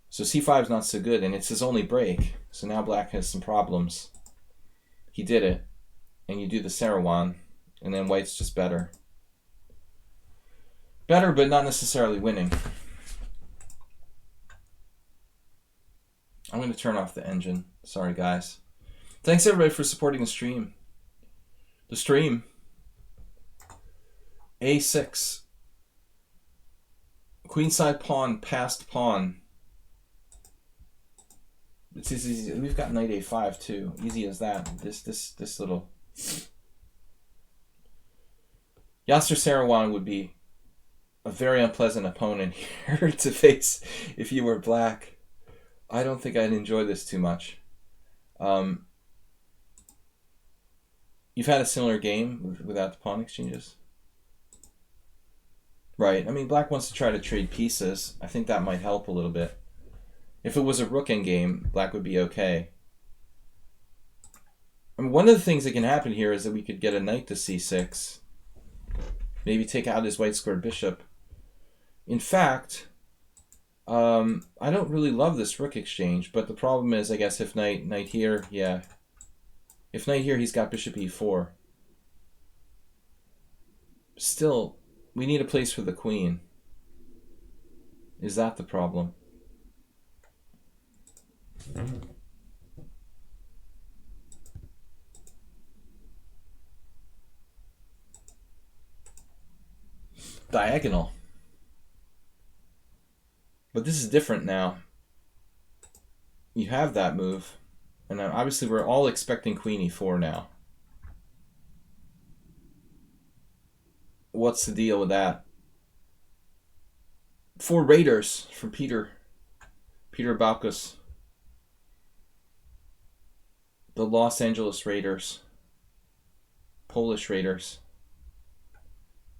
So c5 is not so good, and it's his only break. So now black has some problems. He did it, and you do the Sarawan, and then white's just better. Better, but not necessarily winning. I'm going to turn off the engine. Sorry, guys. Thanks, everybody, for supporting the stream. A6. Queenside pawn, passed pawn. It's easy. We've got knight a5 too. Easy as that. This little Yasser Sarawan would be a very unpleasant opponent here to face if you were black. I don't think I'd enjoy this too much. You've had a similar game without the pawn exchanges? Right. I mean, black wants to try to trade pieces. I think that might help a little bit. If it was a rook endgame, black would be okay. I mean, one of the things that can happen here is that we could get a knight to c6. Maybe take out his white squared bishop. In fact, I don't really love this rook exchange, but the problem is, I guess, if knight here, yeah. If knight here, he's got bishop e4. Still, we need a place for the queen. Is that the problem? Diagonal. But this is different now. You have that move. And obviously we're all expecting queen e4 now. What's the deal with that? 4 Raiders from Peter Baucus. The Los Angeles Raiders. Polish Raiders.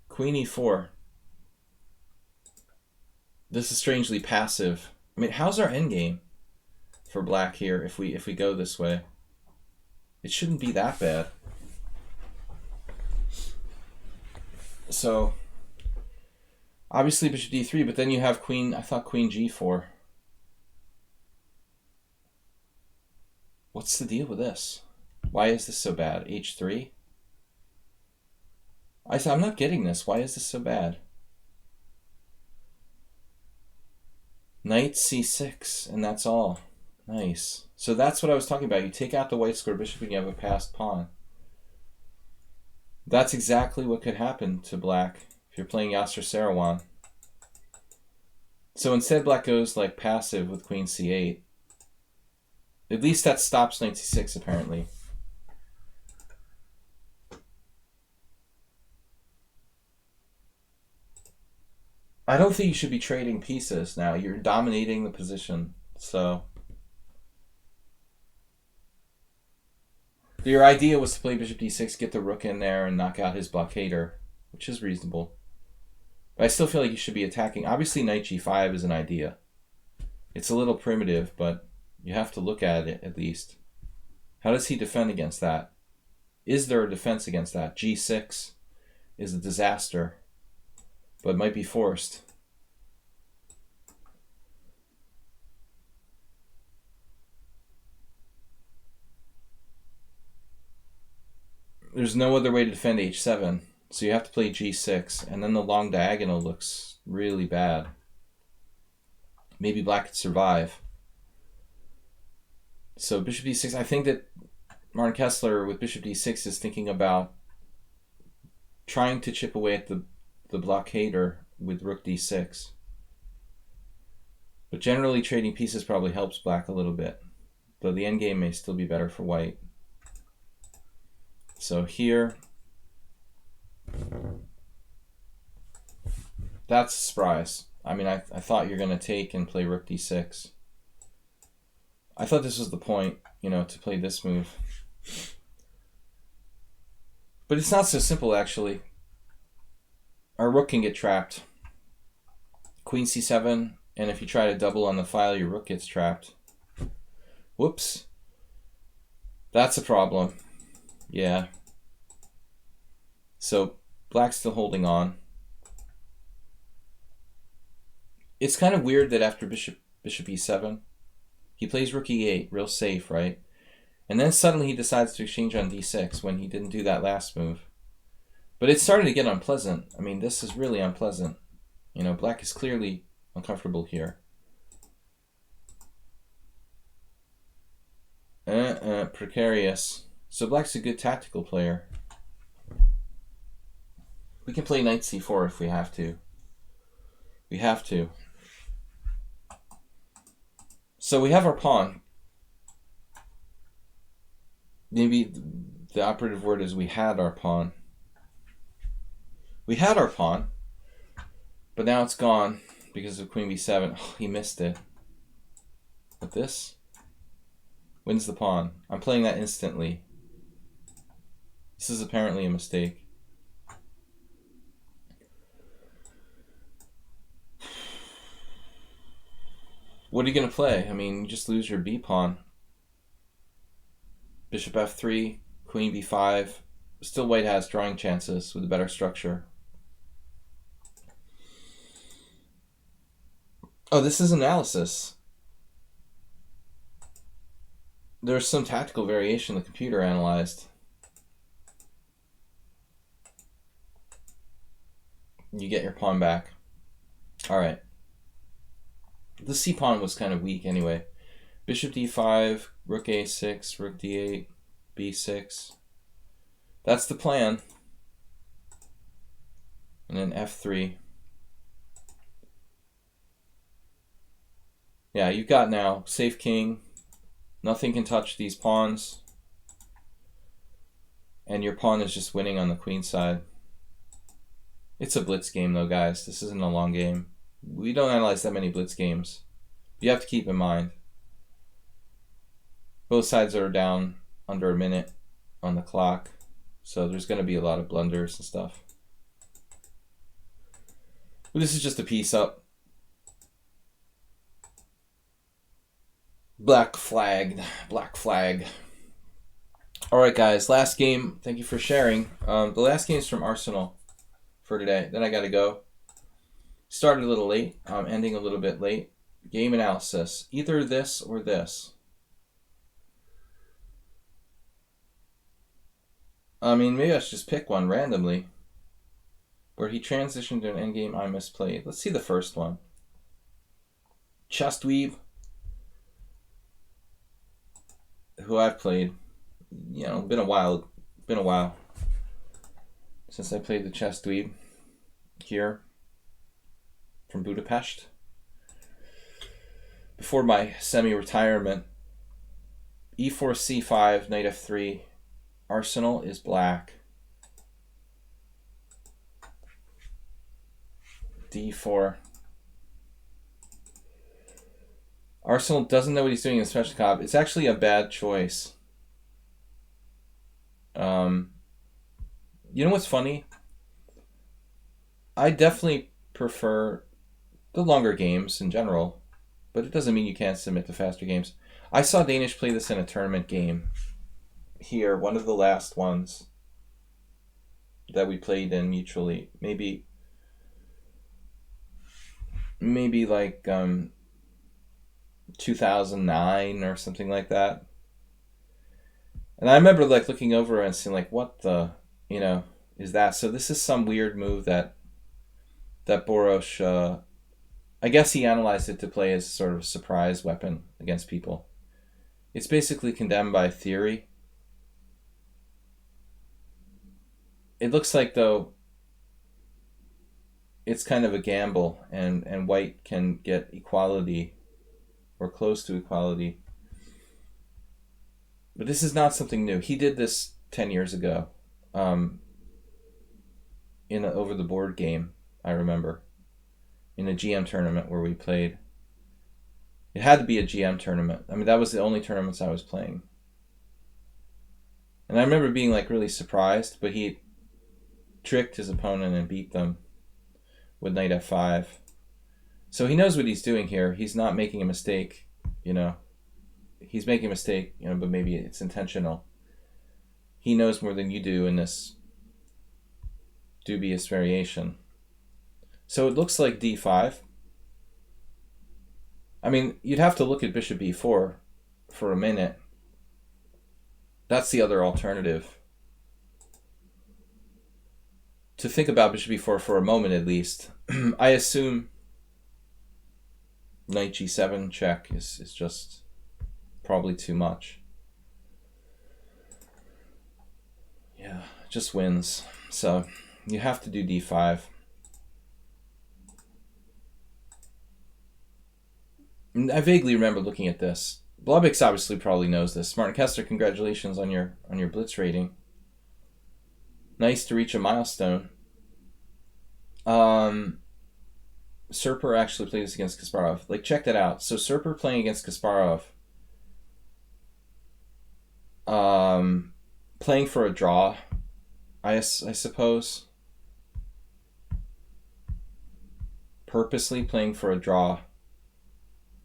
Queen e4. This is strangely passive. I mean, how's our endgame for black here if we go this way? It shouldn't be that bad. So obviously bishop d3, but then you have queen, I thought queen g4. What's the deal with this? Why is this so bad? h3? I'm not getting this. Why is this so bad? Knight c6, and that's all. Nice. So that's what I was talking about. You take out the white square bishop and you have a passed pawn. That's exactly what could happen to black if you're playing Yasser Seirawan. So instead black goes like passive with queen c8. At least that stops knight c6 apparently. I don't think you should be trading pieces now. You're dominating the position. So your idea was to play bishop d6, get the rook in there, and knock out his blockader, which is reasonable. But I still feel like you should be attacking. Obviously, knight g5 is an idea. It's a little primitive, but you have to look at it at least. How does he defend against that? Is there a defense against that? g6 is a disaster, but might be forced. There's no other way to defend h7, so you have to play g6, and then the long diagonal looks really bad. Maybe black could survive. So bishop d6, I think that Martin Kessler with bishop d6 is thinking about trying to chip away at the blockader with rook d6. But generally trading pieces probably helps black a little bit, though the endgame may still be better for white. So here, that's a surprise. I mean, I thought you're going to take and play rook d6. I thought this was the point, you know, to play this move. But it's not so simple, actually. Our rook can get trapped. Queen c7, and if you try to double on the file, your rook gets trapped. Whoops. That's a problem. Yeah. So black's still holding on. It's kind of weird that after bishop e7, he plays rook e8, real safe, right? And then suddenly he decides to exchange on d6 when he didn't do that last move. But it's starting to get unpleasant. I mean, this is really unpleasant. You know, black is clearly uncomfortable here. Precarious. So black's a good tactical player. We can play knight c4 if we have to. We have to. So we have our pawn. Maybe the operative word is we had our pawn. We had our pawn, but now it's gone because of queen b7. Oh, he missed it. But this wins the pawn. I'm playing that instantly. This is apparently a mistake. What are you going to play? I mean, you just lose your b pawn. Bishop f3, queen b5. Still white has drawing chances with a better structure. Oh, this is analysis. There's some tactical variation the computer analyzed. You get your pawn back. All right. The c pawn was kind of weak anyway. Bishop d5, rook a6, rook d8, b6. That's the plan. And then f3. Yeah, you've got now safe king. Nothing can touch these pawns. And your pawn is just winning on the queen side. It's a blitz game though, guys. This isn't a long game. We don't analyze that many blitz games. You have to keep in mind. Both sides are down under a minute on the clock. So there's going to be a lot of blunders and stuff. But this is just a piece up. Black flagged. Black flag. Alright guys, last game. Thank you for sharing. The last game is from Arsenal for today. Then I got to go. Started a little late. Ending a little bit late. Game analysis. Either this or this. I mean, maybe I should just pick one randomly. Where he transitioned to an endgame I misplayed. Let's see the first one. Chestweeb, who I've played. You know, been a while. since I played the chess dweeb here from Budapest. Before my semi-retirement, e4, c5, knight f3. Arsenal is black. d4. Arsenal doesn't know what he's doing in Sveshnikov. It's actually a bad choice. You know what's funny? I definitely prefer the longer games in general, but it doesn't mean you can't submit to faster games. I saw Danish play this in a tournament game here, one of the last ones that we played in mutually. Maybe like 2009 or something like that. And I remember like looking over and seeing like, what the, is that? So this is some weird move that Boros, I guess he analyzed it to play as sort of a surprise weapon against people. It's basically condemned by theory. It looks like, though, it's kind of a gamble, and white can get equality or close to equality. But this is not something new. He did this 10 years ago in an over-the-board game, I remember, in a GM tournament where we played. It had to be a GM tournament. I mean, that was the only tournaments I was playing. And I remember being like really surprised, but he tricked his opponent and beat them with knight f5. So he knows what he's doing here. He's not making a mistake, He's making a mistake, but maybe it's intentional. He knows more than you do in this dubious variation. So it looks like d5. I mean, you'd have to look at bishop b4 for a minute. That's the other alternative. To think about bishop b4 for a moment at least, I assume knight g7 check is just probably too much. Yeah, it just wins. So you have to do d5. And I vaguely remember looking at this. Blobix obviously probably knows this. Martin Kessler, congratulations on your blitz rating. Nice to reach a milestone. Serper actually played this against Kasparov. Like, check that out. So Serper playing against Kasparov. Playing for a draw, I suppose. Purposely playing for a draw.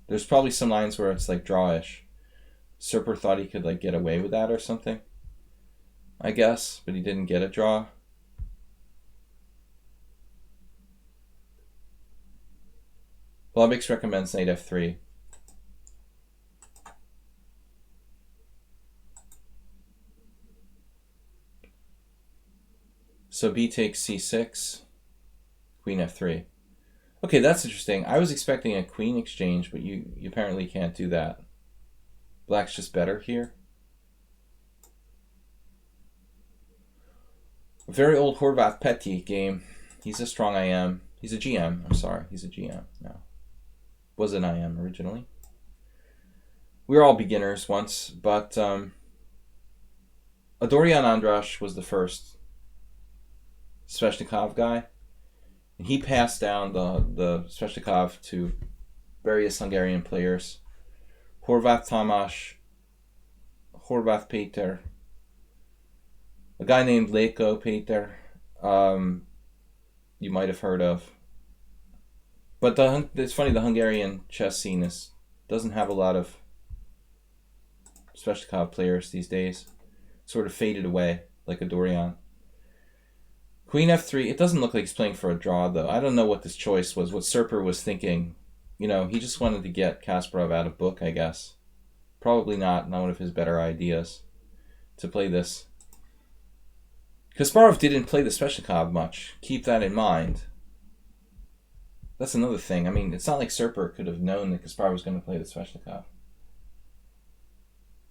There's probably some lines where it's like drawish. Serper thought he could like get away with that or something, I guess, but he didn't get a draw. Blobix recommends knight f3. So b takes c6, queen f3. Okay, that's interesting. I was expecting a queen exchange, but you apparently can't do that. Black's just better here. A very old Horvath Petty game. He's a strong IM. He's a GM. I'm sorry. He's a GM now. Was an IM originally. We were all beginners once, but Adorian Andras was the first Sveshnikov guy. And he passed down the Sveshnikov to various Hungarian players. Horvath Tamás, Horvath Péter, a guy named Leko Péter, you might have heard of. But it's funny, the Hungarian chess scene doesn't have a lot of Sveshnikov players these days. Sort of faded away, like a Dorian. Queen f3, it doesn't look like he's playing for a draw, though. I don't know what this choice was, what Serper was thinking. He just wanted to get Kasparov out of book, I guess. Probably not one of his better ideas to play this. Kasparov didn't play the Sveshnikov much. Keep that in mind. That's another thing. I mean, it's not like Serper could have known that Kasparov was going to play the Sveshnikov.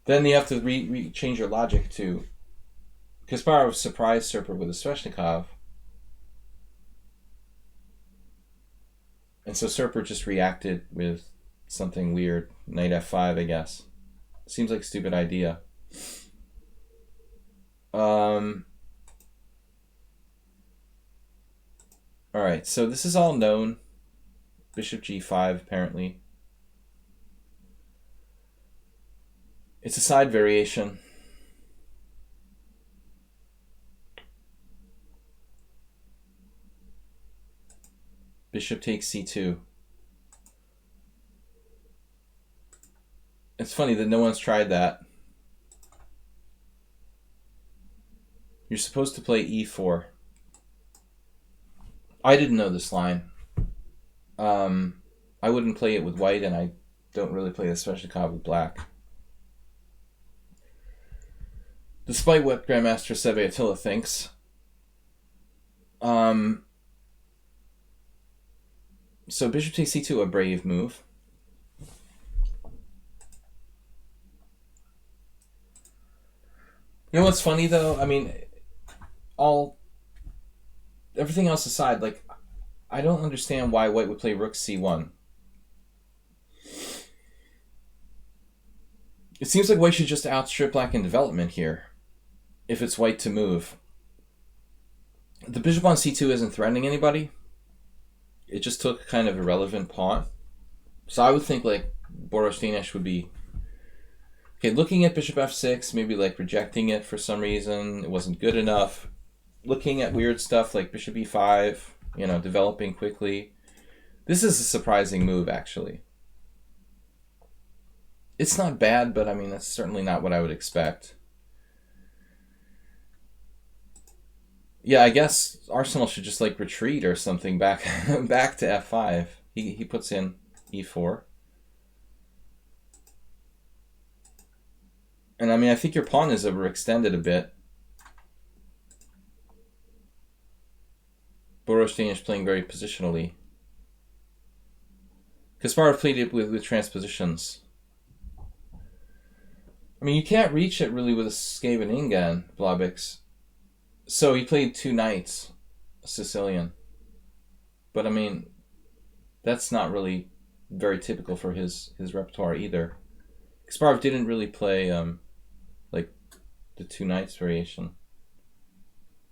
Then you have to change your logic to Kasparov surprised Serper with a Sveshnikov. And so Serper just reacted with something weird. Knight f5, I guess. Seems like a stupid idea. Alright, so this is all known. Bishop g5, apparently. It's a side variation. Bishop takes c2. It's funny that no one's tried that. You're supposed to play e4. I didn't know this line. I wouldn't play it with white, and I don't really play the Sveshnikov with black. Despite what Grandmaster Seve Attila thinks. So bishop takes c2, a brave move. You know what's funny though? I mean, everything else aside, like, I don't understand why white would play rook c1. It seems like white should just outstrip black in development here, if it's white to move. The bishop on c2 isn't threatening anybody. It just took a kind of irrelevant pawn. So I would think like Boros would be okay, looking at bishop f6, maybe like rejecting it for some reason. It wasn't good enough. Looking at weird stuff like bishop e5, you know, developing quickly. This is a surprising move, actually. It's not bad, but I mean, that's certainly not what I would expect. Yeah, I guess Arsenal should just like retreat or something back back to f5. He puts in e4. And I mean, I think your pawn is overextended a bit. Boros playing very positionally. Kasparov played it with transpositions. I mean, you can't reach it really with a Skaveningen, Blobix. So he played two knights, Sicilian. But I mean, that's not really very typical for his repertoire either. Kasparov didn't really play like the two knights variation.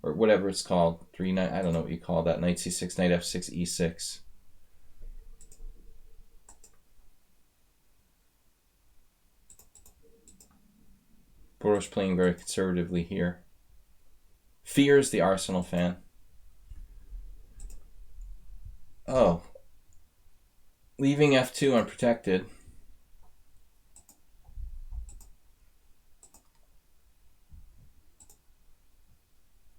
Or whatever it's called. Three knight, I don't know what you call that. Knight c6, knight f6, e6. Boros playing very conservatively here. Fears the Arsenal fan. Oh. Leaving f2 unprotected.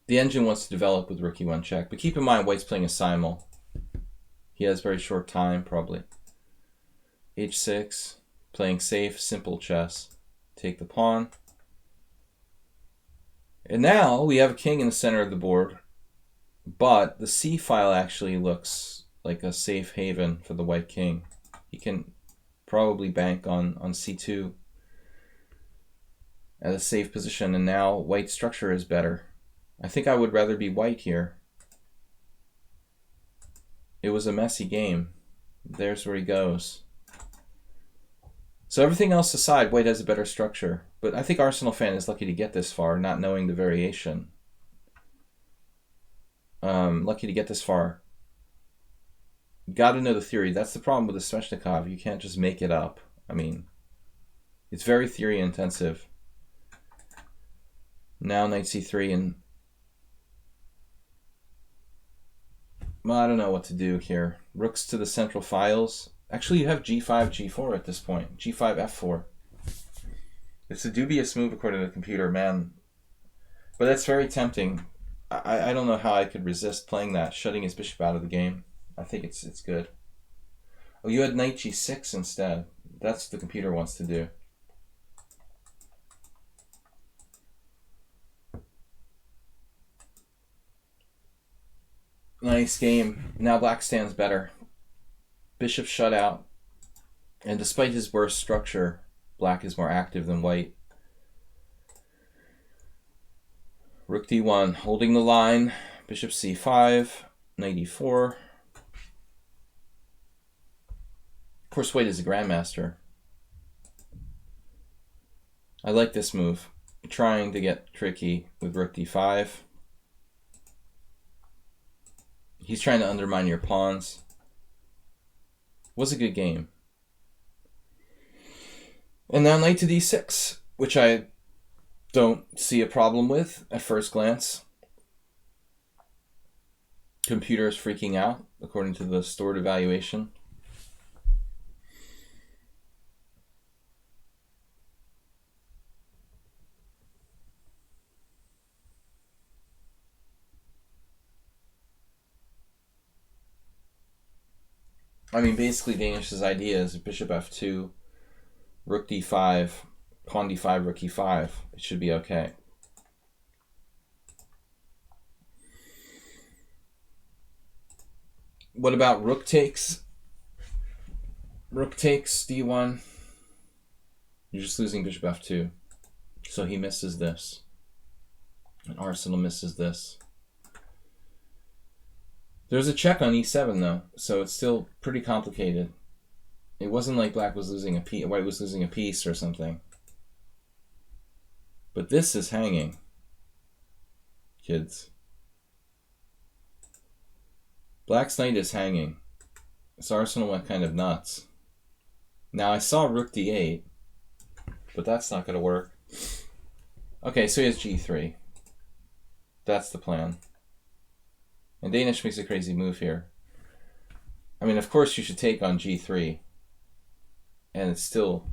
The engine wants to develop with rook e1 check, but keep in mind white's playing a simul. He has very short time, probably. h6, playing safe, simple chess. Take the pawn. And now we have a king in the center of the board, but the c file actually looks like a safe haven for the white king. He can probably bank on c2 at a safe position, and now white's structure is better. I think I would rather be white here. It was a messy game. There's where he goes. So everything else aside, white has a better structure. But I think Arsenal fan is lucky to get this far, not knowing the variation. Lucky to get this far. Got to know the theory. That's the problem with the Sveshnikov. You can't just make it up. I mean, it's very theory intensive. Now knight c3 and... Well, I don't know what to do here. Rooks to the central files. Actually, you have g5, g4 at this point. g5, f4. It's a dubious move according to the computer, man. But that's very tempting. I don't know how I could resist playing that, shutting his bishop out of the game. I think it's good. Oh, you had knight g6 instead. That's what the computer wants to do. Nice game. Now black stands better. Bishop shut out. And despite his worse structure, black is more active than white. Rook d1, holding the line. Bishop c5, knight e4. Of course, Wade is a grandmaster. I like this move. Trying to get tricky with rook d5. He's trying to undermine your pawns. Was a good game. And now knight to d6, which I don't see a problem with at first glance. Computer is freaking out, according to the stored evaluation. I mean, basically Danish's idea is bishop f2, rook d5, pawn d5, rook e5. It should be okay. What about rook takes? Rook takes d1. You're just losing bishop f2. So he misses this. And Arsenal misses this. There's a check on e7 though, so it's still pretty complicated. It wasn't like black was losing a piece, white was losing a piece or something. But this is hanging, kids. Black's knight is hanging. So Arsenal went kind of nuts. Now I saw rook d8, but that's not going to work. Okay, so he has g3. That's the plan. And Danish makes a crazy move here. I mean, of course you should take on g3. And it's still...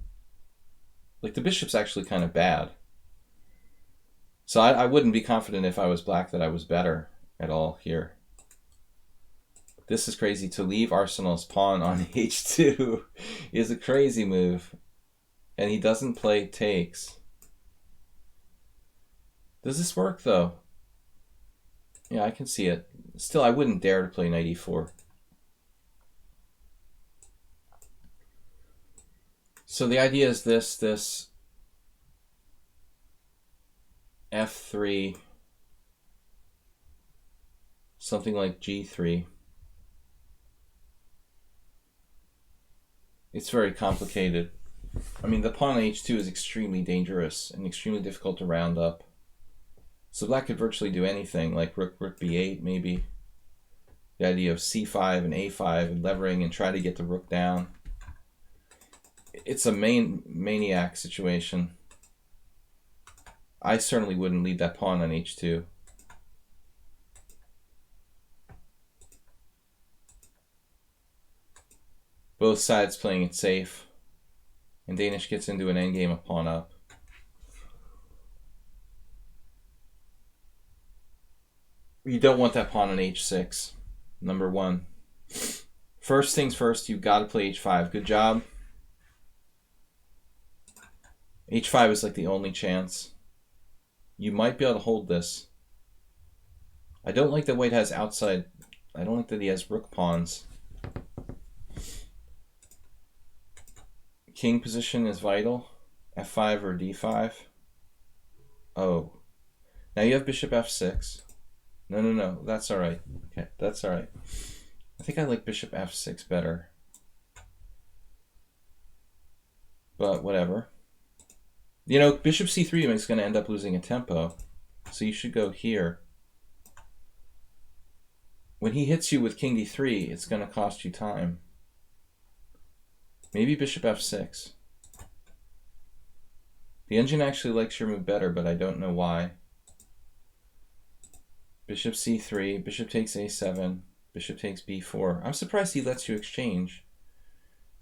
like, the bishop's actually kind of bad. So I wouldn't be confident if I was black that I was better at all here. This is crazy. To leave Arsenal's pawn on h2 is a crazy move. And he doesn't play takes. Does this work, though? Yeah, I can see it. Still, I wouldn't dare to play knight e4. So the idea is this f3, something like g3. It's very complicated. I mean, the pawn on h2 is extremely dangerous and extremely difficult to round up. So black could virtually do anything, like rook b8 maybe. The idea of c5 and a5 and levering and try to get the rook down. It's a maniac situation. I certainly wouldn't leave that pawn on h2. Both sides playing it safe. And Danish gets into an endgame of pawn up. You don't want that pawn on h6, number one. First things first, you've got to play h5. Good job. h5 is like the only chance. You might be able to hold this. I don't like that white has outside. I don't like that he has rook pawns. King position is vital. f5 or d5. Oh. Now you have bishop f6. No. That's all right. Okay, that's all right. I think I like bishop f6 better. But whatever. You know, bishop c3 is going to end up losing a tempo. So you should go here. When he hits you with king d3, it's going to cost you time. Maybe bishop f6. The engine actually likes your move better, but I don't know why. Bishop c3, bishop takes a7, bishop takes b4. I'm surprised he lets you exchange.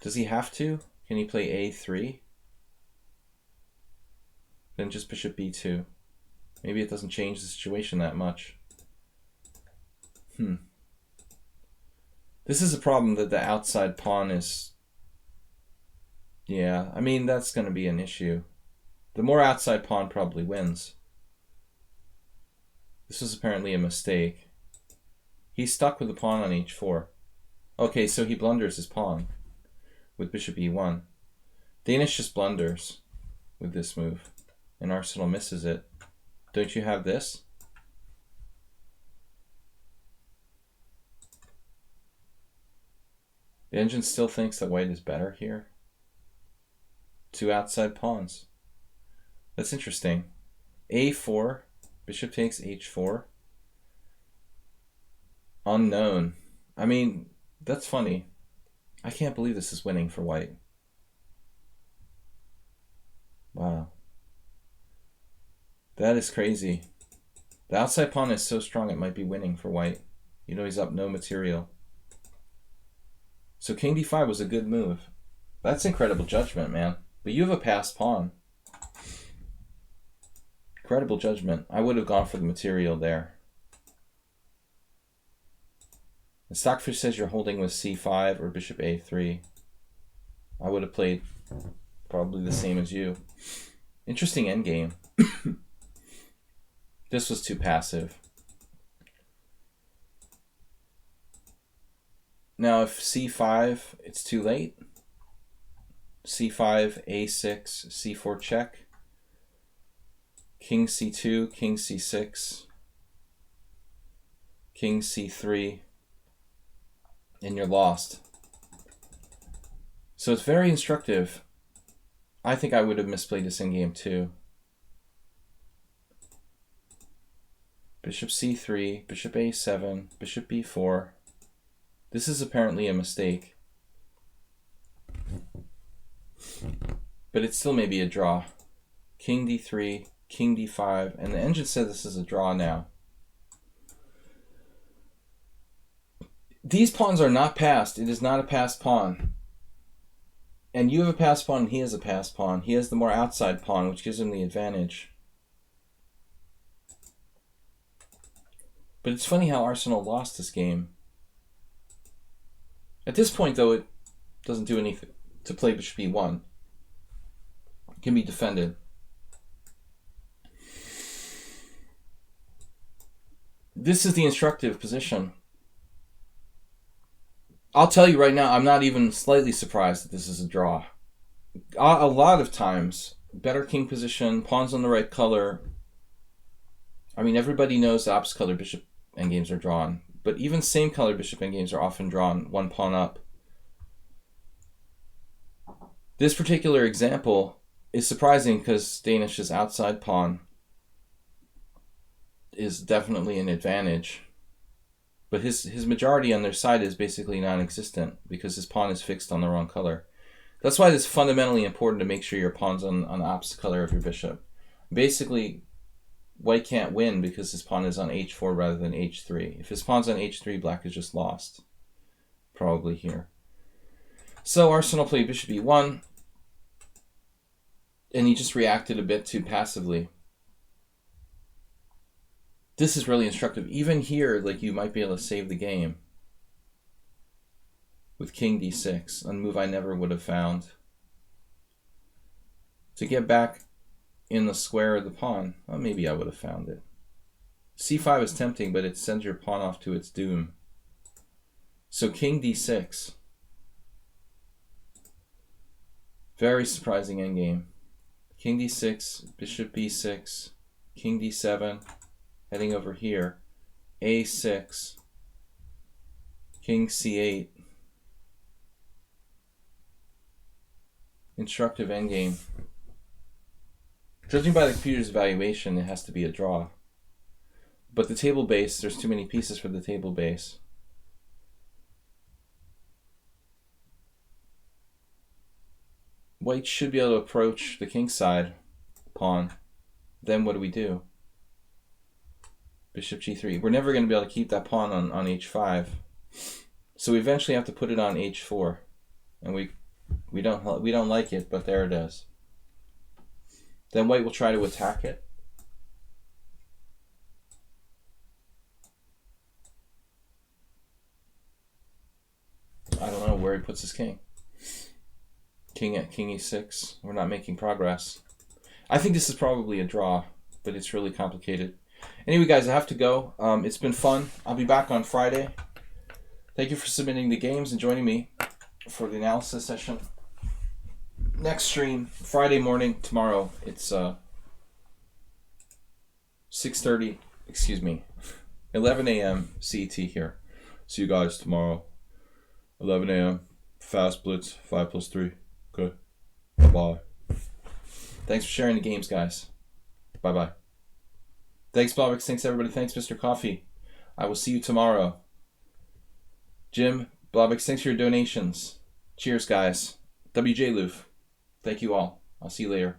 Does he have to? Can he play a3? Then just bishop b2. Maybe it doesn't change the situation that much. This is a problem that the outside pawn is... yeah, I mean, that's going to be an issue. The more outside pawn probably wins. This was apparently a mistake. He's stuck with the pawn on h4. Okay, so he blunders his pawn with bishop e1. Danish just blunders with this move, and Arsenal misses it. Don't you have this? The engine still thinks that white is better here. 2 outside pawns. That's interesting. A4. Bishop takes H4. Unknown. I mean, that's funny. I can't believe this is winning for white. Wow. That is crazy. The outside pawn is so strong it might be winning for white. You know he's up no material. So king d5 was a good move. That's incredible judgment, man. But you have a passed pawn. Incredible judgment. I would have gone for the material there. The Stockfish says you're holding with c5 or bishop a3. I would have played probably the same as you. Interesting endgame. This was too passive. Now if c5, it's too late. c5, a6, c4 check. King c2, king c6, king c3, and you're lost. So it's very instructive. I think I would have misplayed this in game 2. Bishop c3, bishop a7, bishop b4. This is apparently a mistake. But it still may be a draw. King d3, king d5, and the engine said this is a draw now. These pawns are not passed. It is not a passed pawn. And you have a passed pawn and he has a passed pawn. He has the more outside pawn, which gives him the advantage. But it's funny how Arsenal lost this game. At this point, though, it doesn't do anything to play bishop e1. It can be defended. This is the instructive position. I'll tell you right now, I'm not even slightly surprised that this is a draw. A lot of times, better king position, pawns on the right color. I mean, everybody knows the opposite color bishop endgames are drawn. But even same color bishop endgames are often drawn one pawn up. This particular example is surprising because Danish's outside pawn is definitely an advantage. But his majority on their side is basically non-existent because his pawn is fixed on the wrong color. That's why it's fundamentally important to make sure your pawn's on the opposite color of your bishop. Basically, white can't win because his pawn is on h4 rather than h3. If his pawn's on h3, black is just lost. Probably here. So Arsenal played bishop e1, and he just reacted a bit too passively. This is really instructive. Even here, like, you might be able to save the game with king d6, a move I never would have found. To get back in the square of the pawn, well, maybe I would have found it. c5 is tempting, but it sends your pawn off to its doom. So king d6. Very surprising endgame. King d6, bishop b6, king d7. Heading over here, a6, king c8. Instructive endgame. Judging by the computer's evaluation, it has to be a draw. But the table base, there's too many pieces for the table base. White should be able to approach the king side pawn. Then what do we do? Bishop g3. We're never going to be able to keep that pawn on h5. So we eventually have to put it on h4. And we don't like it, but there it is. Then white will try to attack it. I don't know where he puts his king. King at king e6. We're not making progress. I think this is probably a draw, but it's really complicated. Anyway, guys, I have to go. It's been fun. I'll be back on Friday. Thank you for submitting the games and joining me for the analysis session. Next stream, Friday morning, tomorrow. It's 6:30, excuse me, 11 a.m. CET here. See you guys tomorrow, 11 a.m. Fast blitz, 5+3. Okay. Bye-bye. Thanks for sharing the games, guys. Bye-bye. Thanks, Bobix. Thanks, everybody. Thanks, Mr. Coffee. I will see you tomorrow. Jim, Bobix, thanks for your donations. Cheers, guys. WJ Loof. Thank you all. I'll see you later.